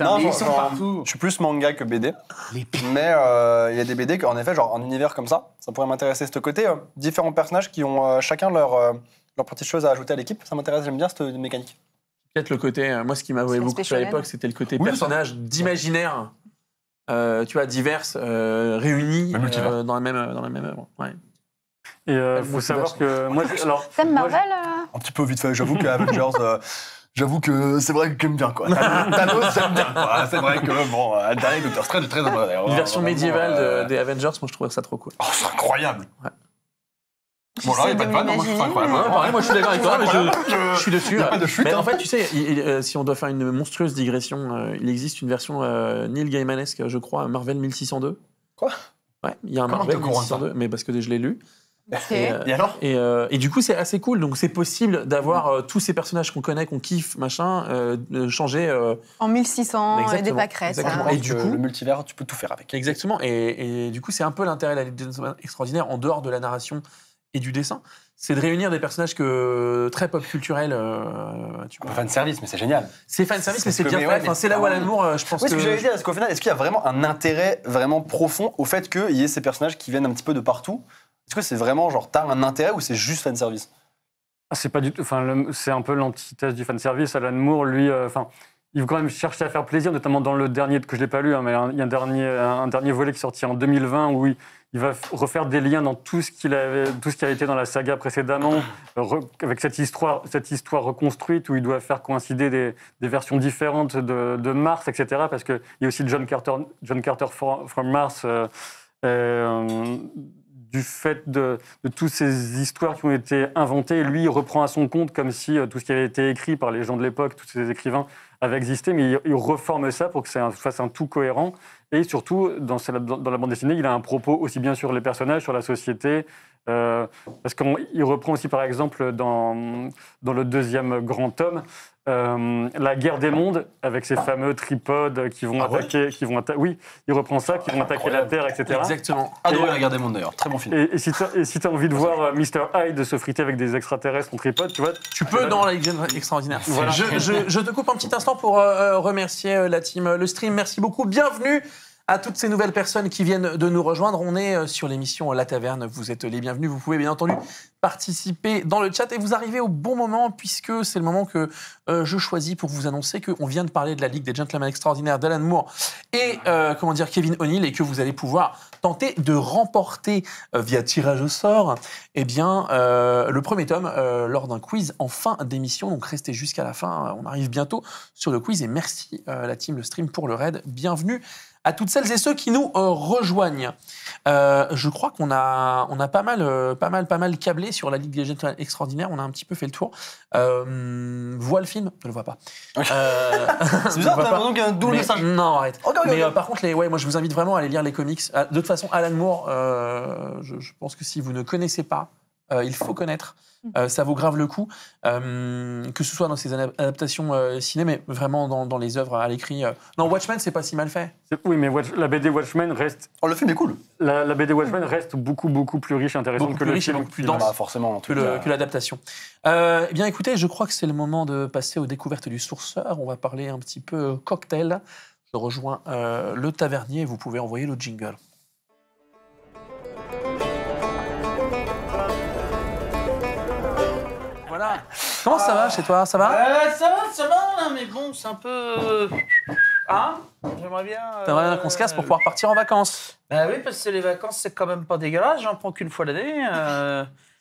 Non, ils sont partout. Je suis plus manga que BD. Mais il y a des BD en effet, genre en univers comme ça pourrait m'intéresser. Ce côté, différents personnages qui ont chacun leur petite chose à ajouter à l'équipe, ça m'intéresse, j'aime bien cette mécanique. Peut-être le côté, moi ce qui m'avait beaucoup plu à l'époque, c'était le côté personnage d'imaginaire. Tu vois, diverses, réunies dans la même œuvre. Ouais. Et il faut savoir que moi, T'aimes Marvel un petit peu vite fait. J'avoue que Avengers, j'avoue que c'est vrai que j'aime bien quoi. Thanos, j'aime bien quoi. C'est vrai que bon, dernier Doctor Strange est très aimable. Une version médiévale des Avengers, moi je trouvais ça trop cool. Oh, c'est incroyable. Ouais. Bon là, il n'y a pas de vanne, moi je trouve ça incroyable. Pareil, moi je suis d'accord avec toi, mais je suis dessus. Il n'y a pas de chute. Mais en fait, tu sais, si on doit faire une monstrueuse digression, il existe une version Neil Gaimanesque, je crois, Marvel 1602. Quoi? Ouais, il y a un Marvel 1602, mais parce que je l'ai lu. Et alors et du coup, c'est assez cool. Donc, c'est possible d'avoir tous ces personnages qu'on connaît, qu'on kiffe, machin, changer. En 1600, Exactement. des pâquerettes. Exactement. ça. Et du coup- le multivers, tu peux tout faire avec. Exactement. Et du coup, c'est un peu l'intérêt de la Ligue des Gentlemen extraordinaire, en dehors de la narration et du dessin, c'est de réunir des personnages très pop culturels. Tu vois. Fan service, mais c'est génial. C'est fan service, mais c'est que- bien mais fait. ouais, Enfin, mais- c'est là où Alan Moore, je pense Oui, ce que que. j'allais dire, est-ce qu'au final, est-ce qu'il y a vraiment un intérêt vraiment profond au fait qu'il y ait ces personnages qui viennent un petit peu de partout? Est-ce que c'est vraiment genre t'as un intérêt ou c'est juste fan service? C'est pas du tout. Enfin, c'est un peu l'antithèse du fanservice. Alan Moore, lui, il veut quand même chercher à faire plaisir, notamment dans le dernier que je l'ai pas lu, hein, mais il y a un dernier volet qui est sorti en 2020 où il va refaire des liens dans tout ce qui a été dans la saga précédemment, avec cette histoire reconstruite où il doit faire coïncider des versions différentes de Mars, etc. Parce qu'il y a aussi John Carter from Mars. Du fait de toutes ces histoires qui ont été inventées, lui, il reprend à son compte comme si tout ce qui avait été écrit par les gens de l'époque, tous ces écrivains, avait existé, mais il reforme ça pour que ça fasse un tout cohérent. Et surtout, dans la bande dessinée, il a un propos aussi bien sur les personnages, sur la société, parce qu'il reprend aussi, par exemple, dans le deuxième grand tome, la guerre des mondes, avec ces fameux tripodes qui vont attaquer... Oui, il reprend ça, qui vont attaquer la Terre, etc. Exactement. Adoré la guerre des mondes d'ailleurs, très bon film. Et si tu as envie de voir Mr. Hyde se friter avec des extraterrestres en tripode, tu vois... Tu peux dans la Ligue extraordinaire. Voilà. Je te coupe un petit instant pour remercier la team Le Stream. Merci beaucoup. Bienvenue à toutes ces nouvelles personnes qui viennent de nous rejoindre. On est sur l'émission La Taverne. Vous êtes les bienvenus. Vous pouvez bien entendu participer dans le chat et vous arrivez au bon moment puisque c'est le moment que je choisis pour vous annoncer qu'on vient de parler de la Ligue des Gentlemen Extraordinaires d'Alan Moore et Kevin O'Neill et que vous allez pouvoir tenter de remporter via tirage au sort le premier tome lors d'un quiz en fin d'émission. Donc restez jusqu'à la fin. On arrive bientôt sur le quiz et merci la team Le Stream pour le raid. Bienvenue à toutes celles et ceux qui nous rejoignent. Je crois qu'on a pas mal câblé sur la Ligue des Gentlemen Extraordinaires. On a un petit peu fait le tour. Vois le film, ne le vois pas. C'est bizarre, t'as l'impression qu'il y a un double message. Non, arrête. Ok. Mais par contre, moi je vous invite vraiment à aller lire les comics. De toute façon, Alan Moore, je pense que si vous ne connaissez pas, il faut connaître. Ça vaut grave le coup, que ce soit dans ses adaptations ciné, mais vraiment dans les œuvres à l'écrit. Non, Watchmen, c'est pas si mal fait. Oui, mais la BD Watchmen reste... Oh, le film est cool. La BD Watchmen reste beaucoup, beaucoup plus riche et intéressante Beaucoup que plus le riche et film. beaucoup plus dense. Bah, forcément, en tout cas. Que l'adaptation. Eh bien, écoutez, je crois que c'est le moment de passer aux découvertes du sourceur. On va parler un petit peu cocktail. Je rejoins le tavernier et vous pouvez envoyer le jingle. Voilà. Comment ça va chez toi? Ça va? Ça va, là, mais bon, c'est un peu... Hein? J'aimerais bien... T'aimerais bien qu'on se casse pour pouvoir partir en vacances? Bah oui, parce que les vacances, c'est quand même pas dégueulasse. J'en prends qu'une fois l'année.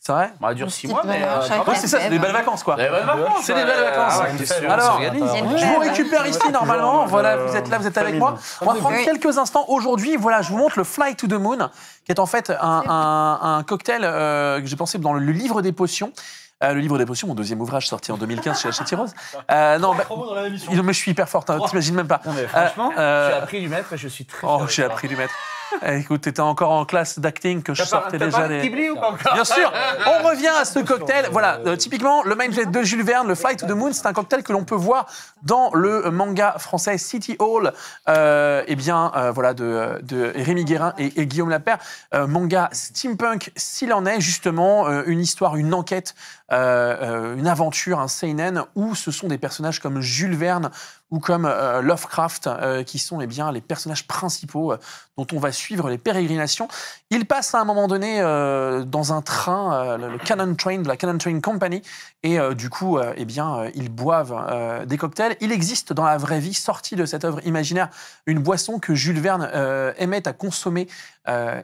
C'est vrai? Bon, elle dure 6 mois, mais... Ouais, c'est ça, c'est des belles vacances, quoi. Les bonnes vacances, C'est des belles vacances. Ah ouais, t'es sûr, Alors, on s'organise. je vous récupère ici normalement. Voilà, vous êtes là, vous êtes avec moi. On va prendre Oui. quelques instants. Aujourd'hui, voilà, je vous montre le Fly to the Moon, qui est en fait un cocktail que j'ai pensé dans le livre des potions. Le livre des potions, mon deuxième ouvrage sorti en 2015 chez Hachette Rose. Non, mais je suis hyper forte, hein, t'imagines même pas. Non, mais franchement, j'ai appris du maître et je suis très Oh, fier de j'ai toi. appris du maître. Écoute, t'étais encore en classe d'acting que je sortais T'as déjà pas des... Ghibli ou pas encore? Bien sûr, on revient à ce cocktail. Voilà, typiquement, le mindset de Jules Verne, le Fly to the Moon, c'est un cocktail que l'on peut voir dans le manga français City Hall, voilà, de Rémi Guérin et Guillaume Lapère. Manga steampunk s'il en est, justement, une histoire, une enquête, une aventure, un seinen, où ce sont des personnages comme Jules Verne ou comme Lovecraft, qui sont les personnages principaux dont on va suivre les pérégrinations. Ils passent à un moment donné dans un train, le Cannon Train de la Cannon Train Company, et du coup, ils boivent des cocktails. Il existe dans la vraie vie, sortie de cette œuvre imaginaire, une boisson que Jules Verne aimait à consommer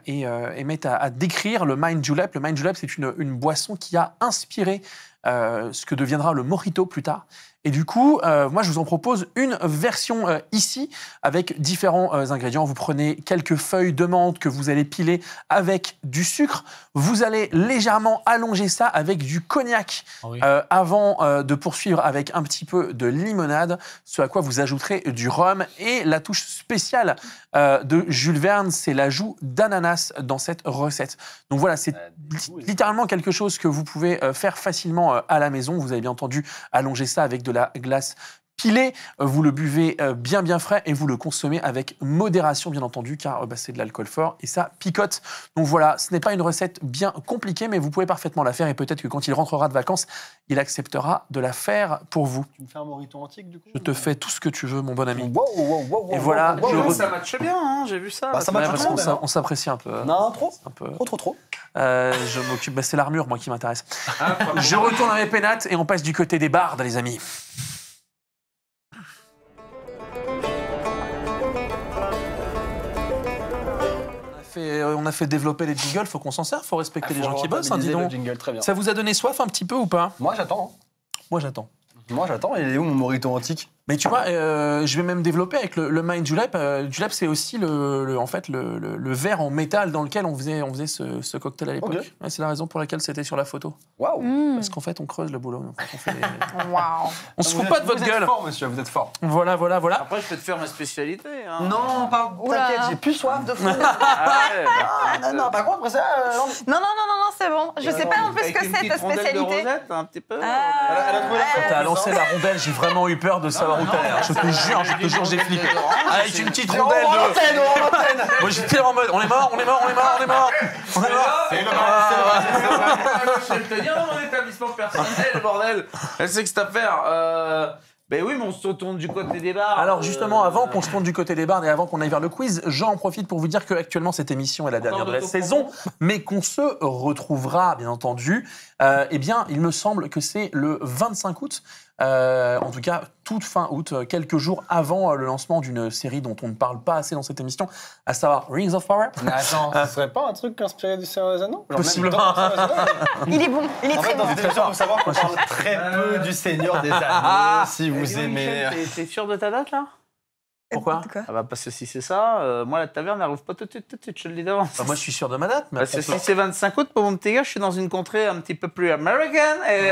et aimait à décrire, le Mind Julep. Le Mind Julep, c'est une boisson qui a inspiré ce que deviendra le mojito plus tard. Et du coup, moi, je vous en propose une version ici, avec différents ingrédients. Vous prenez quelques feuilles de menthe que vous allez piler avec du sucre. Vous allez légèrement allonger ça avec du cognac avant de poursuivre avec un petit peu de limonade, ce à quoi vous ajouterez du rhum. Et la touche spéciale de Jules Verne, c'est l'ajout d'ananas dans cette recette. Donc voilà, c'est littéralement quelque chose que vous pouvez faire facilement à la maison. Vous avez bien entendu allonger ça avec de la glace pilée. Vous le buvez bien frais et vous le consommez avec modération, bien entendu, car c'est de l'alcool fort et ça picote. Donc voilà, ce n'est pas une recette bien compliquée, mais vous pouvez parfaitement la faire et peut-être que quand il rentrera de vacances, il acceptera de la faire pour vous. Tu me fais un morito antique, du coup? Je te fais tout ce que tu veux, mon bon ami. Wow, Et voilà, Ça matche bien, hein, j'ai vu ça. Bah, ça Ouais, matche parce tout le qu'on monde, on s'apprécie un peu. Non, trop. Un peu. Trop. Je m'occupe. C'est l'armure, moi, qui m'intéresse. Je retourne à mes pénates et on passe du côté des bardes, les amis. On a fait développer les jingles, faut qu'on s'en serve, faut respecter les gens qui bossent, hein, dis donc. Jingle, très bien. Ça vous a donné soif un petit peu ou pas? Moi, j'attends. Moi, j'attends. Il est où mon morito antique? Mais tu vois, je vais même développer avec le Mind Julep. Julep, c'est aussi le verre en métal dans lequel on faisait ce cocktail à l'époque. Ok. Ouais, c'est la raison pour laquelle c'était sur la photo. Waouh. Parce qu'en fait, on creuse le boulot. Donc, on fait les- Waouh. on se fout pas de votre Vous gueule. êtes fort, monsieur, vous êtes fort. Voilà. Après, je peux te faire ma spécialité. Hein. Non, pas. Oula. T'inquiète, j'ai plus soif de fou. Non, par contre, après ça. Non, c'est bon. Je sais pas en plus ce que c'est ta spécialité. Un petit peu. Elle a trouvé la Quand t'as lancé la rondelle, j'ai vraiment eu peur de savoir où t'allais. Je te jure, j'ai flippé. Avec une petite rondelle de... Moi, j'étais en mode, on est mort. Je vais te tenir dans mon établissement personnel, bordel. Elle sait que c'est à faire. Ben oui, mais on se tourne du côté des bars. Alors justement, avant qu'on se tourne du côté des bardes et avant qu'on aille vers le quiz, j'en profite pour vous dire qu'actuellement cette émission est la dernière de la saison, mais qu'on se retrouvera bien entendu. Eh bien, il me semble que c'est le 25 août, en tout cas toute fin août, quelques jours avant le lancement d'une série dont on ne parle pas assez dans cette émission, à savoir Rings of Power. Mais attends, ce serait pas un truc inspiré du Seigneur des Anneaux? Possiblement. Il est bon, il est En très fait, dans bon. cette émission, il faut savoir qu'on parle très peu du Seigneur des Anneaux, si vous aimez. T'es sûr de ta date là? Pourquoi? Ah bah parce que si c'est ça, moi la taverne n'arrive pas tout de suite, je te le dis d'avance. Bah, moi je suis sûr de ma date. Mais Parce que si c'est 25 août, pour mon petit gars, je suis dans une contrée un petit peu plus américaine et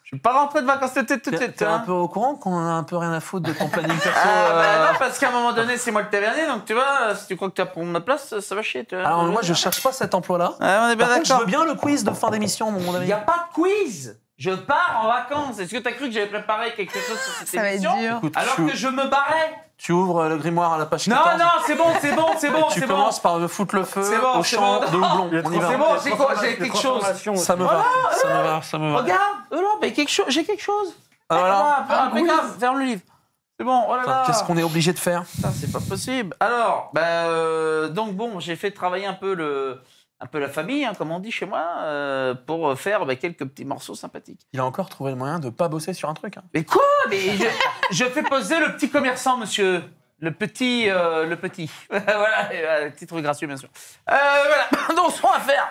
je suis pas rentré de vacances tout de suite. T'es un peu au courant qu'on a un peu rien à foutre de ton planning perso. Bah non, parce qu'à un moment donné, c'est moi le tavernier, donc tu vois, si tu crois que tu vas prendre ma place, ça va chier. Tu vois. Alors moi je cherche pas cet emploi-là. Ouais, on est bien Par contre, je d'accord. veux bien le quiz de fin d'émission, mon Il ami. n'y a pas de quiz. Je pars en vacances. Est-ce que tu as cru que j'avais préparé quelque chose sur cette Ça va être émission dur. Écoute, alors que je me barrais? tu ouvres le grimoire à la page Non, 14. non, c'est bon. Tu commences par me foutre le feu C'est bon, au c'est champ bon. de houblon. On y va. C'est bon, j'ai quoi? J'ai quelque chose. Ça me va, ça me va. Regarde, mais j'ai quelque chose. Ah, voilà. Impeccable, ferme le livre. C'est bon, oh là Putain, là. qu'est-ce qu'on est obligé de faire? Putain, c'est pas possible. Alors, donc bon, j'ai fait travailler un peu la famille, hein, comme on dit chez moi, pour faire quelques petits morceaux sympathiques. Il a encore trouvé le moyen de pas bosser sur un truc. Hein. Mais quoi? Mais je fais poser le petit commerçant, monsieur. Le petit. Voilà, titre gracieux, bien sûr. Voilà, donc ce qu'on va faire,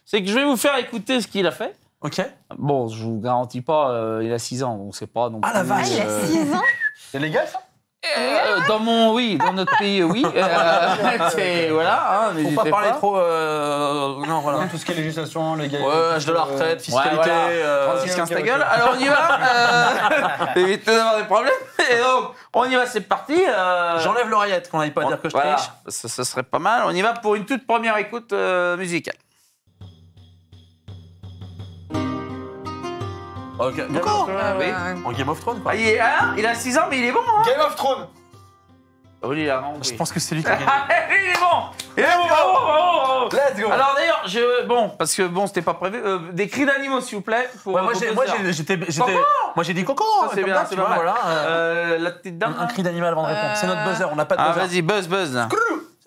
c'est que je vais vous faire écouter ce qu'il a fait. Ok. Bon, je vous garantis pas, il a 6 ans, on sait pas non plus. Ah, la vache. Il a 6 ans. C'est légal, ça? Dans notre pays, oui. C'est, voilà, hein, Faut n'hésitez pas parler trop. Non, voilà. Tout ce qui est législation, légalité. Ouais, âge de la retraite, fiscalité. voilà. 36-15 ta gueule. Alors on y va. Évite d'avoir des problèmes. Et donc, on y va, c'est parti. J'enlève l'oreillette, qu'on n'aille pas dire que je Voilà, triche. ça serait pas mal. On y va pour une toute première écoute musicale. Ok. D'accord. Oui. En Game of Thrones, quoi. Ah, il a 6 ans, mais il est bon. Hein. Game of Thrones. Oui, il a Je pense que c'est lui qui a gagné. il est bon. Il est bon, bravo. Let's go. Alors d'ailleurs, parce que c'était pas prévu. Des cris d'animaux, s'il vous plaît. Pour, Ouais, moi, pour j'ai Coco. moi j'ai dit coco. C'est comme bien, ça, c'est tu pas vois, mal. voilà. La petite dame. Un cri d'animal avant de répondre. C'est notre buzzer, on n'a pas de Ah, buzzer. vas-y, buzz.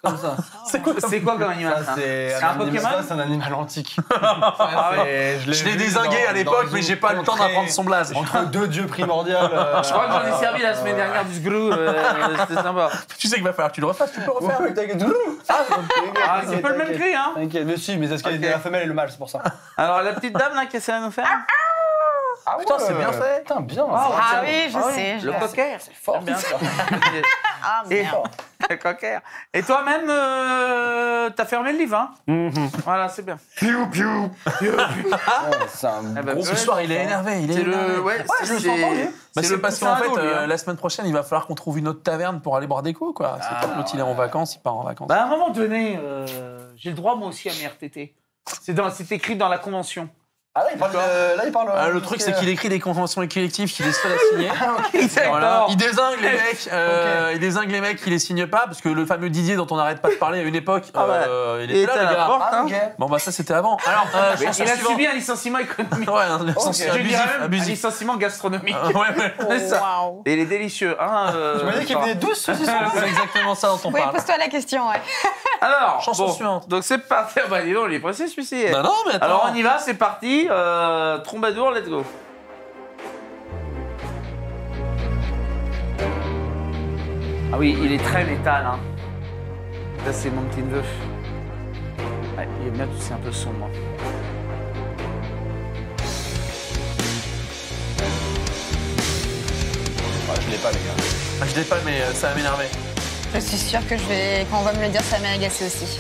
Comme ça. C'est quoi C'est quoi comme animal ça? C'est un Pokémon? Ça, c'est un animal antique. Je l'ai dézingué à l'époque, mais j'ai pas le temps d'apprendre son blaze. Entre deux dieux primordiaux. Je crois que j'en ai servi la semaine dernière du sgrou. C'était sympa. Tu sais qu'il va falloir que tu le refasses, tu peux refaire. Ah, c'est pas le même cri, hein. T'inquiète, mais si, mais c'est parce qu'il y a la femelle et le mâle, c'est pour ça. Alors, la petite dame, là, qu'est-ce qu'elle va nous faire? Ah Putain, c'est bien fait. Putain, bien. Ah oui, je sais. Le coquet. C'est fort. Bien sûr. Ah, Et merde. Cocker. Et toi-même, t'as fermé le livre, hein Voilà, c'est bien. Piou, piou. C'est un Eh ben, gros Ce soir, il est énervé. Il est C'est énervé. le. Ouais, je le sens pas, lui. Bah, c'est parce qu'en fait, lui, hein. la semaine prochaine, il va falloir qu'on trouve une autre taverne pour aller boire des coups, quoi. C'est pas l'autre, il est en vacances, il part en vacances. Bah, à un moment donné, j'ai le droit, moi aussi, à mes RTT. C'est écrit dans la convention. Ah là, il parle. Le truc, c'est qu'il écrit des conventions collectives qu'il est seul à signer. D'accord. Voilà. Il dézingue les mecs. Il dézingue les mecs qui les signent pas parce que le fameux Didier dont on n'arrête pas de parler à une époque, il était là, à le la gars. porte, hein. Bon bah ça c'était avant. Alors, Mais chanson il a suivante. subi un licenciement économique. Ouais, un licenciement Je dirais abusif, même un abusif. licenciement gastronomique. Ouais. C'est ça. Et il est délicieux. Hein, Tu m'as dit qu'il venait 12 saucissons. C'est exactement ça dont on Oui, parle. pose-toi la question, ouais. Alors, Chanson suivante. Donc c'est parti. Bah dis donc, il est pressé celui-ci. Bah non, mais attends. Alors on y va, c'est parti. Troubadour, let's go. Ah oui, il est très métal. Hein. Là, c'est mon petit neveu. Ouais, il est bien tout, c'est un peu sombre. Je l'ai pas, les gars. Ah, je l'ai pas, mais ça va m'énerver. Je suis sûre que quand on va me le dire, ça m'a agacé aussi.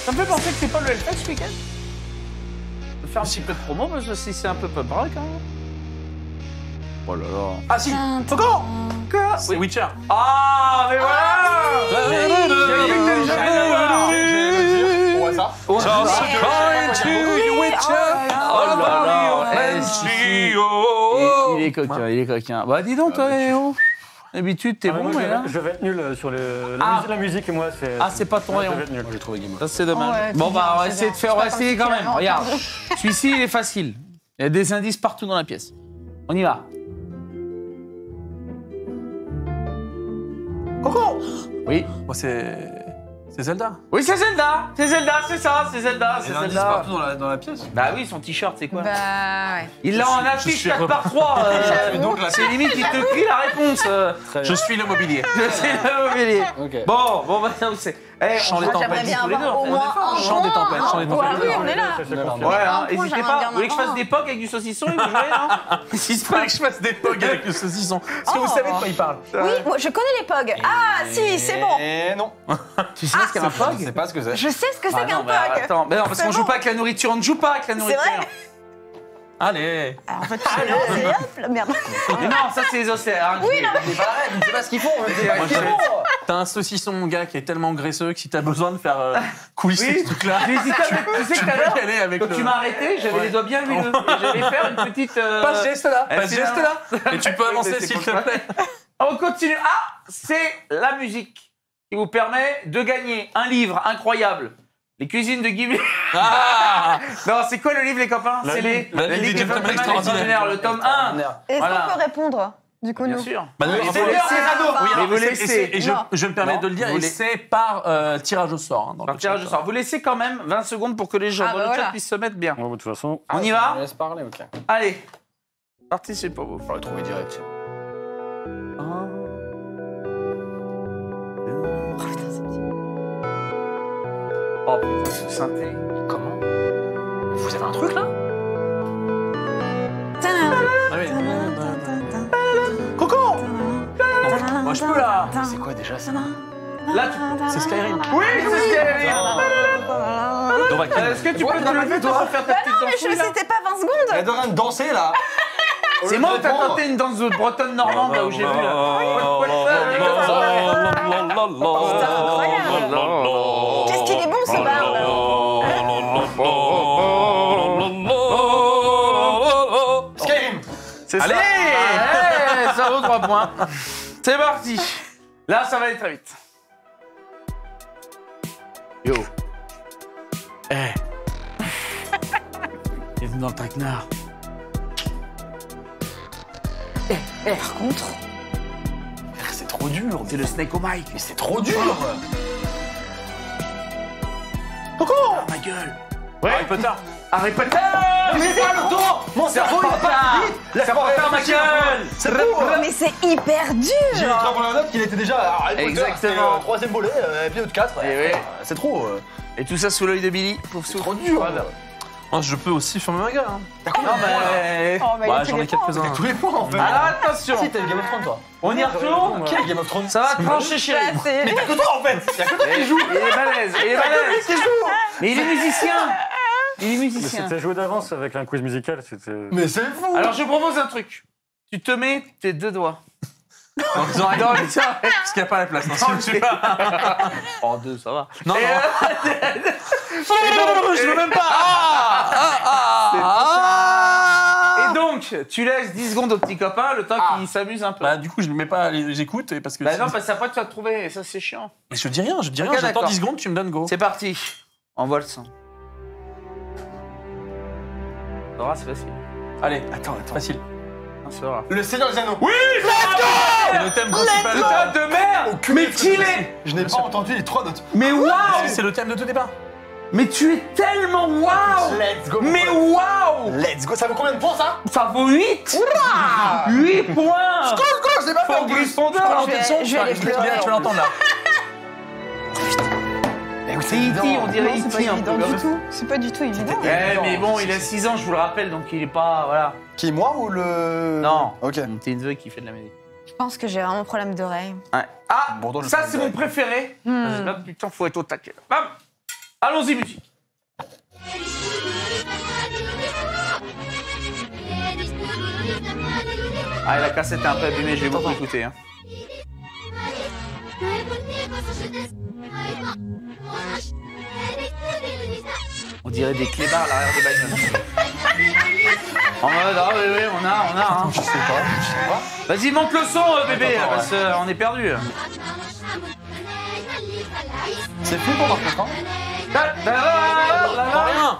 Ça me fait penser que c'est pas le Hellfest ce week-end. De faire un petit peu de promo, parce que si c'est un peu pub rock, hein. Oh là là. Ah si, Encore Quoi c'est Witcher. Ah, mais voilà On voit ça. Oh là là, il est coquin, il est coquin. Bah dis donc, toi, oh. D'habitude, t'es Ah, bon, moi, mais là... je vais être nul sur la musique et moi, c'est. Ah, c'est pas ton je rayon. vais être nul. Moi, j'ai trouvé Game of. Ça, c'est dommage. Ouais, Bon, c'est bah, on va bien, essayer de c'est faire, on va bien. essayer quand même. C'est pas Regarde. Celui-ci, il est facile. Il y a des indices partout dans la pièce. On y va. Coco Oui. Moi c'est Zelda. Oui, c'est Zelda. C'est Zelda, c'est ça, c'est Zelda, c'est Zelda. partout dans la pièce. Bah oui, son t-shirt, c'est quoi Bah, ouais. Il l'a en affiche 4x3. Donc là, C'est limite, il te crie la réponse. Je suis le mobilier. C'est le mobilier. Ok. Bon, bah, c'est. Eh, Chant des on- tempêtes. J'aimerais bien tous les deux, avoir on au fait moins un Chant des tempêtes, chant des point. tempêtes. Ouais, oui, on est là. Je confirme. Ouais, hein, Un point, n'hésitez j'aimerais pas. bien Vous voulez que je fasse en des pogs avec du saucisson et vous jouez, non Si c'est pas que je fasse des pogs avec le saucisson. Est-ce que vous savez de quoi il parle? Oui, moi, je connais les POG. Ah, si, c'est bon. Et non. Tu sais ce qu'est un Je pog sais pas ce que c'est. Je sais ce que Bah c'est qu'un non, bah, POG. attends, mais non, parce C'est qu'on joue bon. pas avec la nourriture, on ne joue pas avec la nourriture. vrai. Allez. En fait, c'est hop, merde. Mais non, ça c'est les océans. Oui, non, C'est pareil, je ne sais pas ce qu'ils font. Je sais pas Moi, ce qu'ils je font. T'as un saucisson, mon gars, qui est tellement graisseux que si t'as besoin de faire coulisser Oui. ce truc-là, J'hésitais avec, tu sais tu que tout à peux l'heure, y aller avec quand le... tu m'as arrêté, j'avais les doigts bien huileux. Et j'allais faire une petite. Pas ce geste-là, pas ce finalement- geste-là. Et tu peux avancer, C'est s'il pour te ça. plaît. On continue. Ah, c'est la musique qui vous permet de gagner un livre incroyable. Les cuisines de Ghibli. Ah. Non, c'est quoi le livre, les copains? La C'est Ligue- la Ligue des Gentlemen Extraordinaires. le tome 1. Est-ce Voilà. qu'on peut répondre, du coup, Bien nous sûr. Bah, Mais non, vous faut- laissez, Rado. Oui, mais alors, vous et laissez. et Non. je me permets Non, de le dire, vous et laissez. c'est par tirage au sort. Hein, dans Par le tirage chat. au sort. Vous laissez quand même 20 secondes pour que les gens Ah, dans bah le chat voilà. puissent se mettre bien. Bon, de toute façon, On y Je va? laisse parler, ok. Allez. Parti, c'est pour vous. Je l'aurais trouvé direct. Oh putain, ce synthé. Comment? Vous avez un truc là? Ah oui. Coco. Moi je peux là. C'est quoi déjà ça? Là, c'est Skyrim. Oui, c'est Skyrim. Dovahkiin. Est-ce que tu peux te lever toi pour faire ta petite Mais danse je c'était pas 20 secondes. Elle est en train de danser là. C'est moi ou t'as tenté une danse de bretonne normande là où j'ai vu là. Qu'est-ce qu'il est bon, ce bar. Skyrim. C'est ça. Allez, ça vaut 3 points. C'est parti. Là, ça va aller très vite. Yo. Eh. Bienvenue dans le traquenard. Par contre, C'est trop dur. C'est le Snake au mic. Mais c'est trop dur. Coco. Ma gueule. Ouais. Harry Potter. Harry Potter. Mais c'est pas le tour. Mon cerveau il part. Laisse-moi faire ma gueule. mais c'est hyper J'ai dur. écrit pour la note qu'il était déjà à Harry Potter. Exactement. C'était, troisième volet, épisode 4. Eh oui. C'est trop. Et tout ça sous l'œil de Billy. Pauvre C'est trop dur. Oh, je peux aussi faire ma gueule. Hein. Non, mais... Oh, bah, Ouais, il j'en ai fait des points. quelques-uns. Tous les points en fait. Alors attention, Si, t'as le Game of Thrones toi. on y retourne. Quel Game of Thrones? Ça va trancher, chérie. Ouais, c'est- Mais t'as que toi en fait. Y'a que toi qui joue. Il est balèze, il est balèze. Mais il est musicien. Il est Mais musicien. c'était joué d'avance avec un quiz musical. C'était. Mais c'est fou. Alors je propose un truc. Tu te mets tes deux doigts. En disant, Dans les tiens. parce qu'il n'y a pas la place. Non, si tu veux. Oh, deux, ça va. Non, Et, non. je veux même pas. Et donc, tu laisses 10 secondes au petit copain, le temps qu'il s'amuse un peu. Bah, du coup, je ne mets pas, j'écoute parce que. Bah non, parce que après tu vas te trouver, et ça c'est chiant. Mais je dis rien, je dis rien. Ok, J'attends d'accord. 10 secondes, tu me donnes go. C'est parti. Envoie le son. Laura, c'est facile. Allez, Attends. facile. Non, c'est vrai. Le Seigneur des Anneaux. C'est le thème principal. Putain de merde. Aucune Mais autre qui chose. est Je n'ai pas entendu les 3 notes. Mais waouh. C'est le thème de tout débat. Mais tu es tellement waouh. Let's go. mon Mais pote. waouh. Let's go. Ça vaut combien de points ça? Ça vaut 8. 8 points. Go, je l'ai pas fait en plus. Gryffondor. Je vais aller pleurer. Tu vas l'entendre là. C'est E.T., on dirait Non, c'est pas E.T. un évident peu. du tout. C'est pas du tout évident. Eh, mais bon, il a 6 ans, je vous le rappelle, donc il est pas. Voilà. Qui, moi ou le. Non. Ok. T'es une veuve qui fait de la musique. Je pense que j'ai vraiment un problème d'oreille. Ouais. Ah, Bourdon, le ça problème c'est mon d'oreille. préféré. Hmm. Là, putain, faut être au taquet. Bam. Allons-y, musique. Ah, la cassette est un peu abîmée, j'ai beaucoup écouté. Hein. On dirait des clébards à l'arrière des bagnoles. En mode, ah oui, on a. Hein. Je sais pas. Vas-y, monte le son, bébé, Attends, parce qu'on est perdu. C'est fou pour marquer quand? Rien.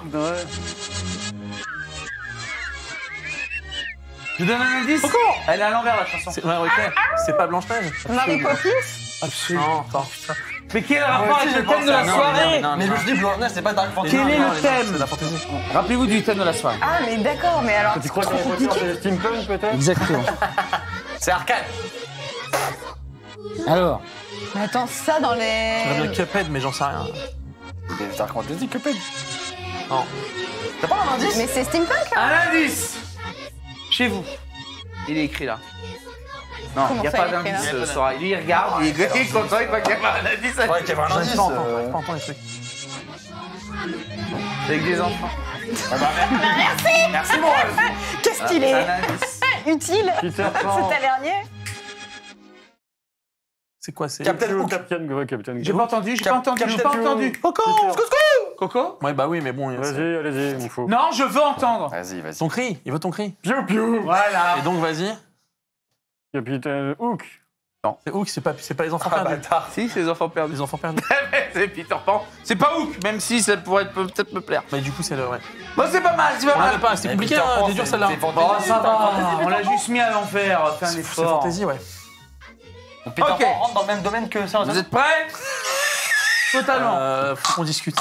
Je vous donne un indice. Elle est à l'envers, la chanson. Ouais, ok. C'est pas Blanche-Neige. Mary Poppins. Absolument. Attends, putain. Mais quel rapport avec le thème de la Non, soirée? non, non, Mais je me dis, Blanche-Neige, c'est pas Dark Fantasy. Quel est Non, le non, thème? C'est la fantaisie. Rappelez-vous du thème de la soirée. Ah, mais d'accord, mais alors. Tu crois que trop Harry Potter, compliqué. c'est steampunk peut-être? Exactement. C'est arcade. Alors, Mais attends, ça dans les. J'aimerais bien Cuphead, mais j'en sais rien. Mais Dark Fantasy, que pète. Non. T'as pas un indice? Mais c'est steampunk là. un indice. Chez vous. Il est écrit là. Non, il Comment n'y a ça, pas il est écrit, d'indice là ce soir. Lui, il regarde, il est content, il croit qu'il n'y a pas un indice. Ouais, qu'il y avait un J'arrive indice. pas à entendre, j'arrive pas à entendre les trucs. Avec des enfants. Merci, mon ref. Qu'est-ce qu'il est Un indice. utile. Peter C'est Pan. tavernier. C'est quoi, c'est. Captain Hook. Captain J'ai pas entendu, j'ai pas entendu, j'ai pas entendu. Coco. Coco? Ouais, bah oui, mais bon. Vas-y, allez-y, il faut. Non, je veux entendre. Vas-y, vas-y. Ton cri, il veut ton cri. Piou piou. Voilà. Et donc, vas-y. Capitaine Hook. C'est Hook, c'est pas les enfants Ah, perdus. bâtard. Si, c'est les enfants perdus. Les enfants perdus. C'est Peter Pan. C'est pas Hook, même si ça pourrait peut-être me plaire. Mais du coup, c'est le vrai. Bon, c'est pas mal, c'est pas On mal. l'avait pas, c'était compliqué, Peter hein, Pan, c'est dur c'est- celle-là. c'est Bon, fantasy, ça va, Peter on l'a juste mis à l'enfer, fais un C'est effort. fantaisie, ouais. Peter Ok. Pan rentre dans le même domaine que ça. Vous êtes prêts? Totalement. Faut qu'on discute.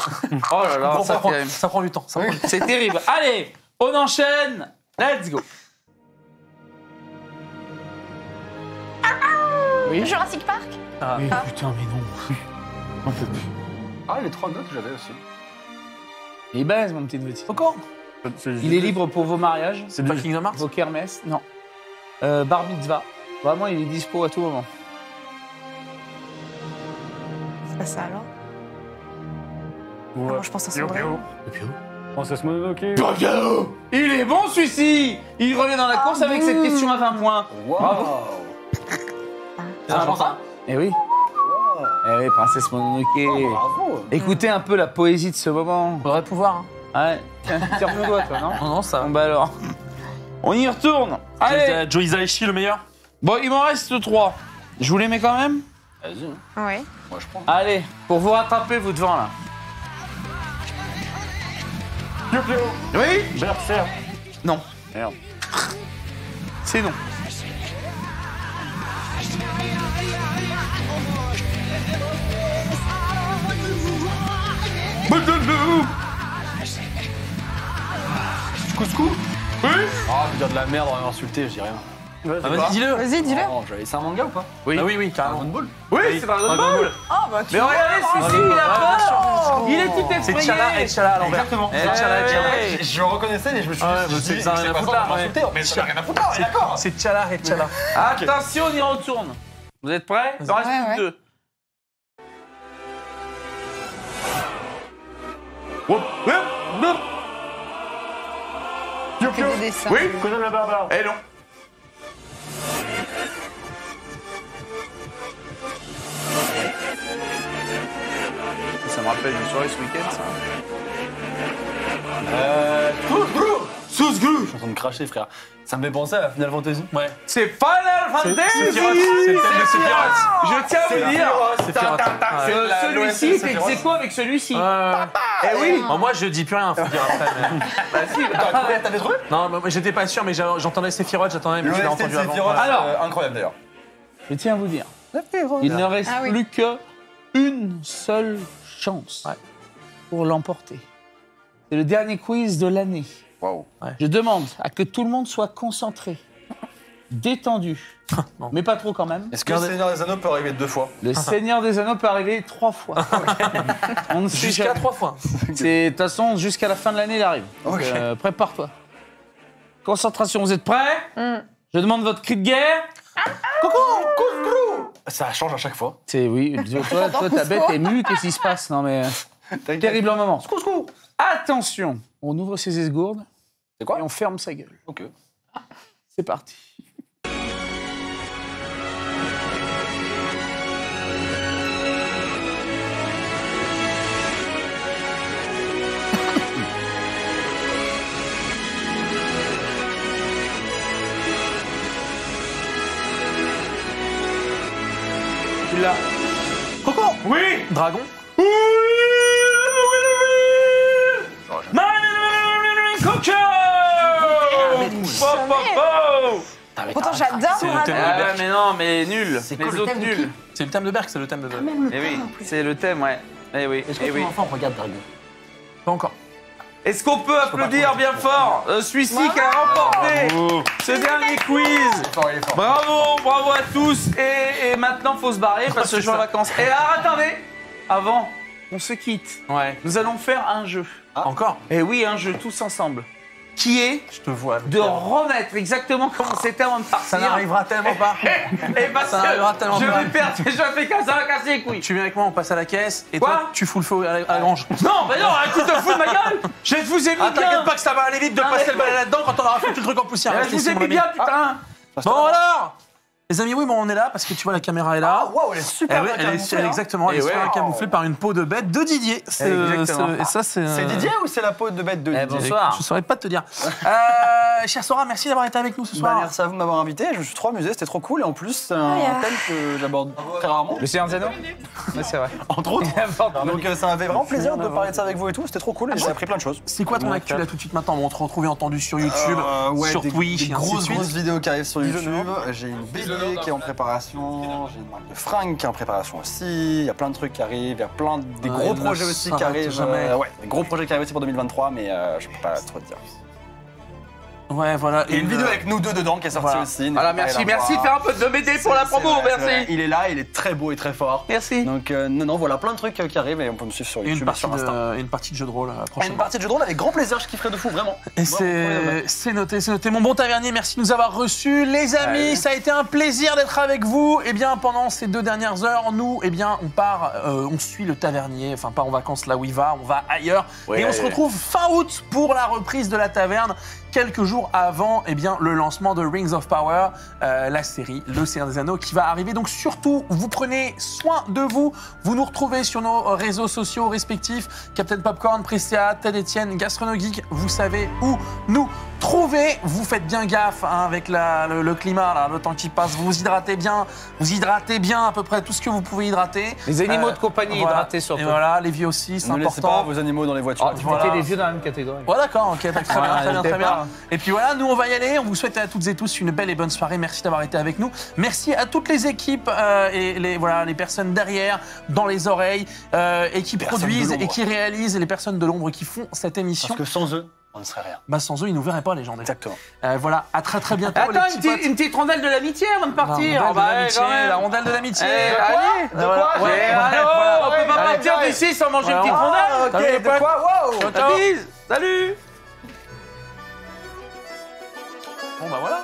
Oh là là, Bon, ça fait... ça prend du temps. Ça prend du temps. C'est terrible. Allez, on enchaîne. Let's go. Jurassic Park. Mais putain, mais non. Ah, les 3 notes, j'avais aussi. Il est balèze, mon petit petit. Encore Il est libre pour vos mariages, C'est pas Kingdom Hearts. vos kermesses. Non. Bar mitzvah. Vraiment, il est dispo à tout moment. C'est pas ça alors. Ouais. Moi, je pense à son vrai. Princesse Mononoke. Il est bon celui-ci. Il revient dans la course avec cette question à 20 points. Waouh. C'est un ça. Eh oui. Eh oui, Princesse Mononoke. Bravo. Écoutez un peu la poésie de ce moment. Faudrait pouvoir. Hein. Ouais. Tiens, tire mon doigt, toi, non? Non, non, ça. Bon, bah alors. On y retourne. Allez. Joe Hisaishi, le meilleur. Bon, il m'en reste 3. Je vous les mets quand même? Vas-y, Oui. moi je prends. Allez, pour vous rattraper, vous devant là. Piou piou. Oui? Berserk. Non. Merde. C'est non. Couscous? Oui. Ah, tu veux dire de la merde, on va m'insulter, je dis rien. Ah, vas-y, dis-le. Vas-y, dis-le. Oh, c'est un manga ou pas? Oui, oui, carrément. Dragon Ball. Oui, c'est Dragon Ball. Oh, bah, tu Mais regardez, celui-ci, il a pas. Il est tout C'est effrayé. T'Challa et T'Challa à l'envers. Exactement. C'est T'Challa et T'Challa. Je le reconnaissais, mais je me suis Ouais, dit, mais je ça n'a sais rien à pas foutre ça, là, on va ouais. m'insulter, mais ça n'a rien à foutre là, on est d'accord. C'est T'Challa et T'Challa. Attention, on y retourne. Vous êtes prêts? Il en reste Ouais, plus ouais. que 2. Hop, hop, hop. Que des dessins. Oui. Conan le barbare. Eh non. Ça me rappelle une soirée ce week-end, ça. Je suis en train de cracher, frère. Ça me fait penser à Final Fantasy. Ouais. C'est Final Fantasy. C'est le thème de Sephiroth. Je tiens à vous dire, Sephiroth. celui-ci, c'est ex aequo avec celui-ci. Eh oui. Bon, moi, je dis plus rien, faut dire après. Mais... Bah si. T'avais trouvé? Non, mais moi, j'étais pas sûr, mais j'entendais Sephiroth, j'attendais, mais je l'ai entendu avant. Sephiroth, Alors. incroyable d'ailleurs. Je tiens à vous dire, il ne reste Ah oui. plus qu'une seule chance pour l'emporter. C'est le dernier quiz de l'année. Waouh. Je demande à que tout le monde soit concentré, détendu, mais pas trop quand même. Est-ce que le Seigneur des Anneaux peut arriver 2 fois? Le Seigneur des Anneaux peut arriver 3 fois. On ne sait Jusqu'à jamais. 3 fois. De toute façon, jusqu'à la fin de l'année, il arrive. Donc, Ok. prépare-toi. Concentration, vous êtes prêts? Je demande votre cri de guerre. Ça change à chaque fois. C'est oui, toi ta bête est mue, qu'est-ce qui se passe? Non mais terrible moment. Attention, on ouvre ses esgourdes C'est quoi? et on ferme sa gueule. Ok. C'est parti. Tu l'as. Coco. Oui. Dragon. Coco. Pourtant, j'adore C'est le Dragon. thème. Ah ouais, mais non, mais nul. C'est Les quoi le autres thème de nuls. C'est le thème de Berk, c'est le thème de Berk. Eh oui, c'est le thème, ouais. Eh oui, eh oui. enfant regarde Dragon? Pas encore. Est-ce qu'on peut applaudir bien fort celui-ci qui a remporté ce dernier quiz? Il est fort. Bravo à tous. Et maintenant, faut se barrer parce que je suis en vacances. Et alors, attendez, avant, on se quitte. Ouais. Nous allons faire un jeu. Encore. Et oui, un jeu tous ensemble. Qui est Je te vois. de remettre exactement comment c'était avant de partir. Ça n'arrivera tellement pas. Et parce Ça n'arrivera que tellement je pas. vais perdre, je fais comme ça va casser les couilles. Tu viens avec moi, on passe à la caisse, et Quoi toi, tu fous le feu à la grange. Non, mais non, tu te fous de ma gueule. Je vous ai mis Ah, bien. t'inquiète pas que ça va aller vite de Non, passer mais- le balai là-dedans quand on aura fait tout le truc en poussière. Je Reste vous ici, ai mon mis ami. bien, putain. Bon alors les amis, oui, bon, on est là parce que tu vois, la caméra est là. Ah, waouh, elle est super Eh oui, bien camouflée, hein. exactement, elle est Et ouais. super camouflée par une peau de bête de Didier. Exactement. Et ça, c'est. C'est Didier ou c'est la peau de bête de Eh, Didier? bonsoir. Je saurais pas te dire. Chère Sora, merci d'avoir été avec nous ce Bah, soir. merci à vous de m'avoir invité, je me suis trop amusé, c'était trop cool et en plus c'est un thème que j'aborde très rarement, Le Seigneur des Anneaux. Ouais, c'est vrai. entre autres. Donc ça m'avait vraiment plaisir de parler de ça avec vous et tout, c'était trop cool et j'ai appris plein de choses. C'est quoi ton actu là tout de suite maintenant? On te retrouve et entendu sur YouTube, Ouais, sur des, Twitch, des et ainsi de grosses suite. vidéos qui arrivent sur YouTube. J'ai une BD qui est en préparation, j'ai une marque de fringues qui est en préparation aussi. Il y a plein de trucs qui arrivent, il y a plein des Ouais, gros il ne projets aussi qui s'arrête arrivent. jamais. Ouais, des gros projets qui arrivent aussi pour 2023, mais je peux pas trop te dire. Ouais, voilà. Il y a une vidéo avec nous deux dedans qui est sortie Voilà. aussi. Voilà, merci de faire un peu de m'aider pour la promo, merci. Il est là, il est très beau et très fort. Merci. Donc non, voilà, plein de trucs qui arrivent et on peut me suivre sur Et YouTube et sur Insta. une partie de jeu de rôle Une prochainement. partie de jeu de rôle avec grand plaisir, je kifferais de fou, vraiment. Et Vraiment, c'est noté, c'est noté. Mon bon tavernier, merci de nous avoir reçus. Les amis, Ouais. ça a été un plaisir d'être avec vous. Eh bien, pendant ces 2 dernières heures, nous, eh bien, on part, on suit le tavernier, enfin pas en vacances là où il va, on va ailleurs. Ouais, et on se ouais. retrouve fin août pour la reprise de la taverne, quelques jours avant eh bien, le lancement de Rings of Power, la série Le Seigneur des Anneaux qui va arriver. Donc surtout, vous prenez soin de vous. Vous nous retrouvez sur nos réseaux sociaux respectifs, Captain Popcorn, Prestea, Ted Etienne, Gastronogeek. Vous savez où nous trouver. Vous faites bien gaffe hein, avec le climat, là, le temps qui passe. Vous hydratez bien à peu près tout ce que vous pouvez hydrater. Les animaux de compagnie Voilà. hydratés surtout. Et voilà, les vieux aussi, c'est Ne laissez pas important. vos animaux dans les voitures. Tu Voilà. mettais les vieux dans la même catégorie. Ouais, d'accord, ok, très bien, très bien, n'hésitez très bien. pas. Et puis voilà, nous on va y aller. On vous souhaite à toutes et tous une belle et bonne soirée. Merci d'avoir été avec nous. Merci à toutes les équipes et les personnes derrière, dans les oreilles, et qui Personnes produisent de l'ombre. et qui réalisent, et les personnes de l'ombre qui font cette émission. Parce que sans eux, On ne serait rien. Bah sans eux, ils nous verraient pas, les gens. Exactement. Voilà, à très très bientôt. les Attends, petits potes. une petite rondelle de l'amitié avant de partir. La rondelle de Bah, l'amitié, quand même. la rondelle de l'amitié. Allez, De quoi on peut pas partir d'ici sans manger une petite rondelle. Ok, de quoi? Wow! Ciao, ciao. Salut. Bon bah voilà.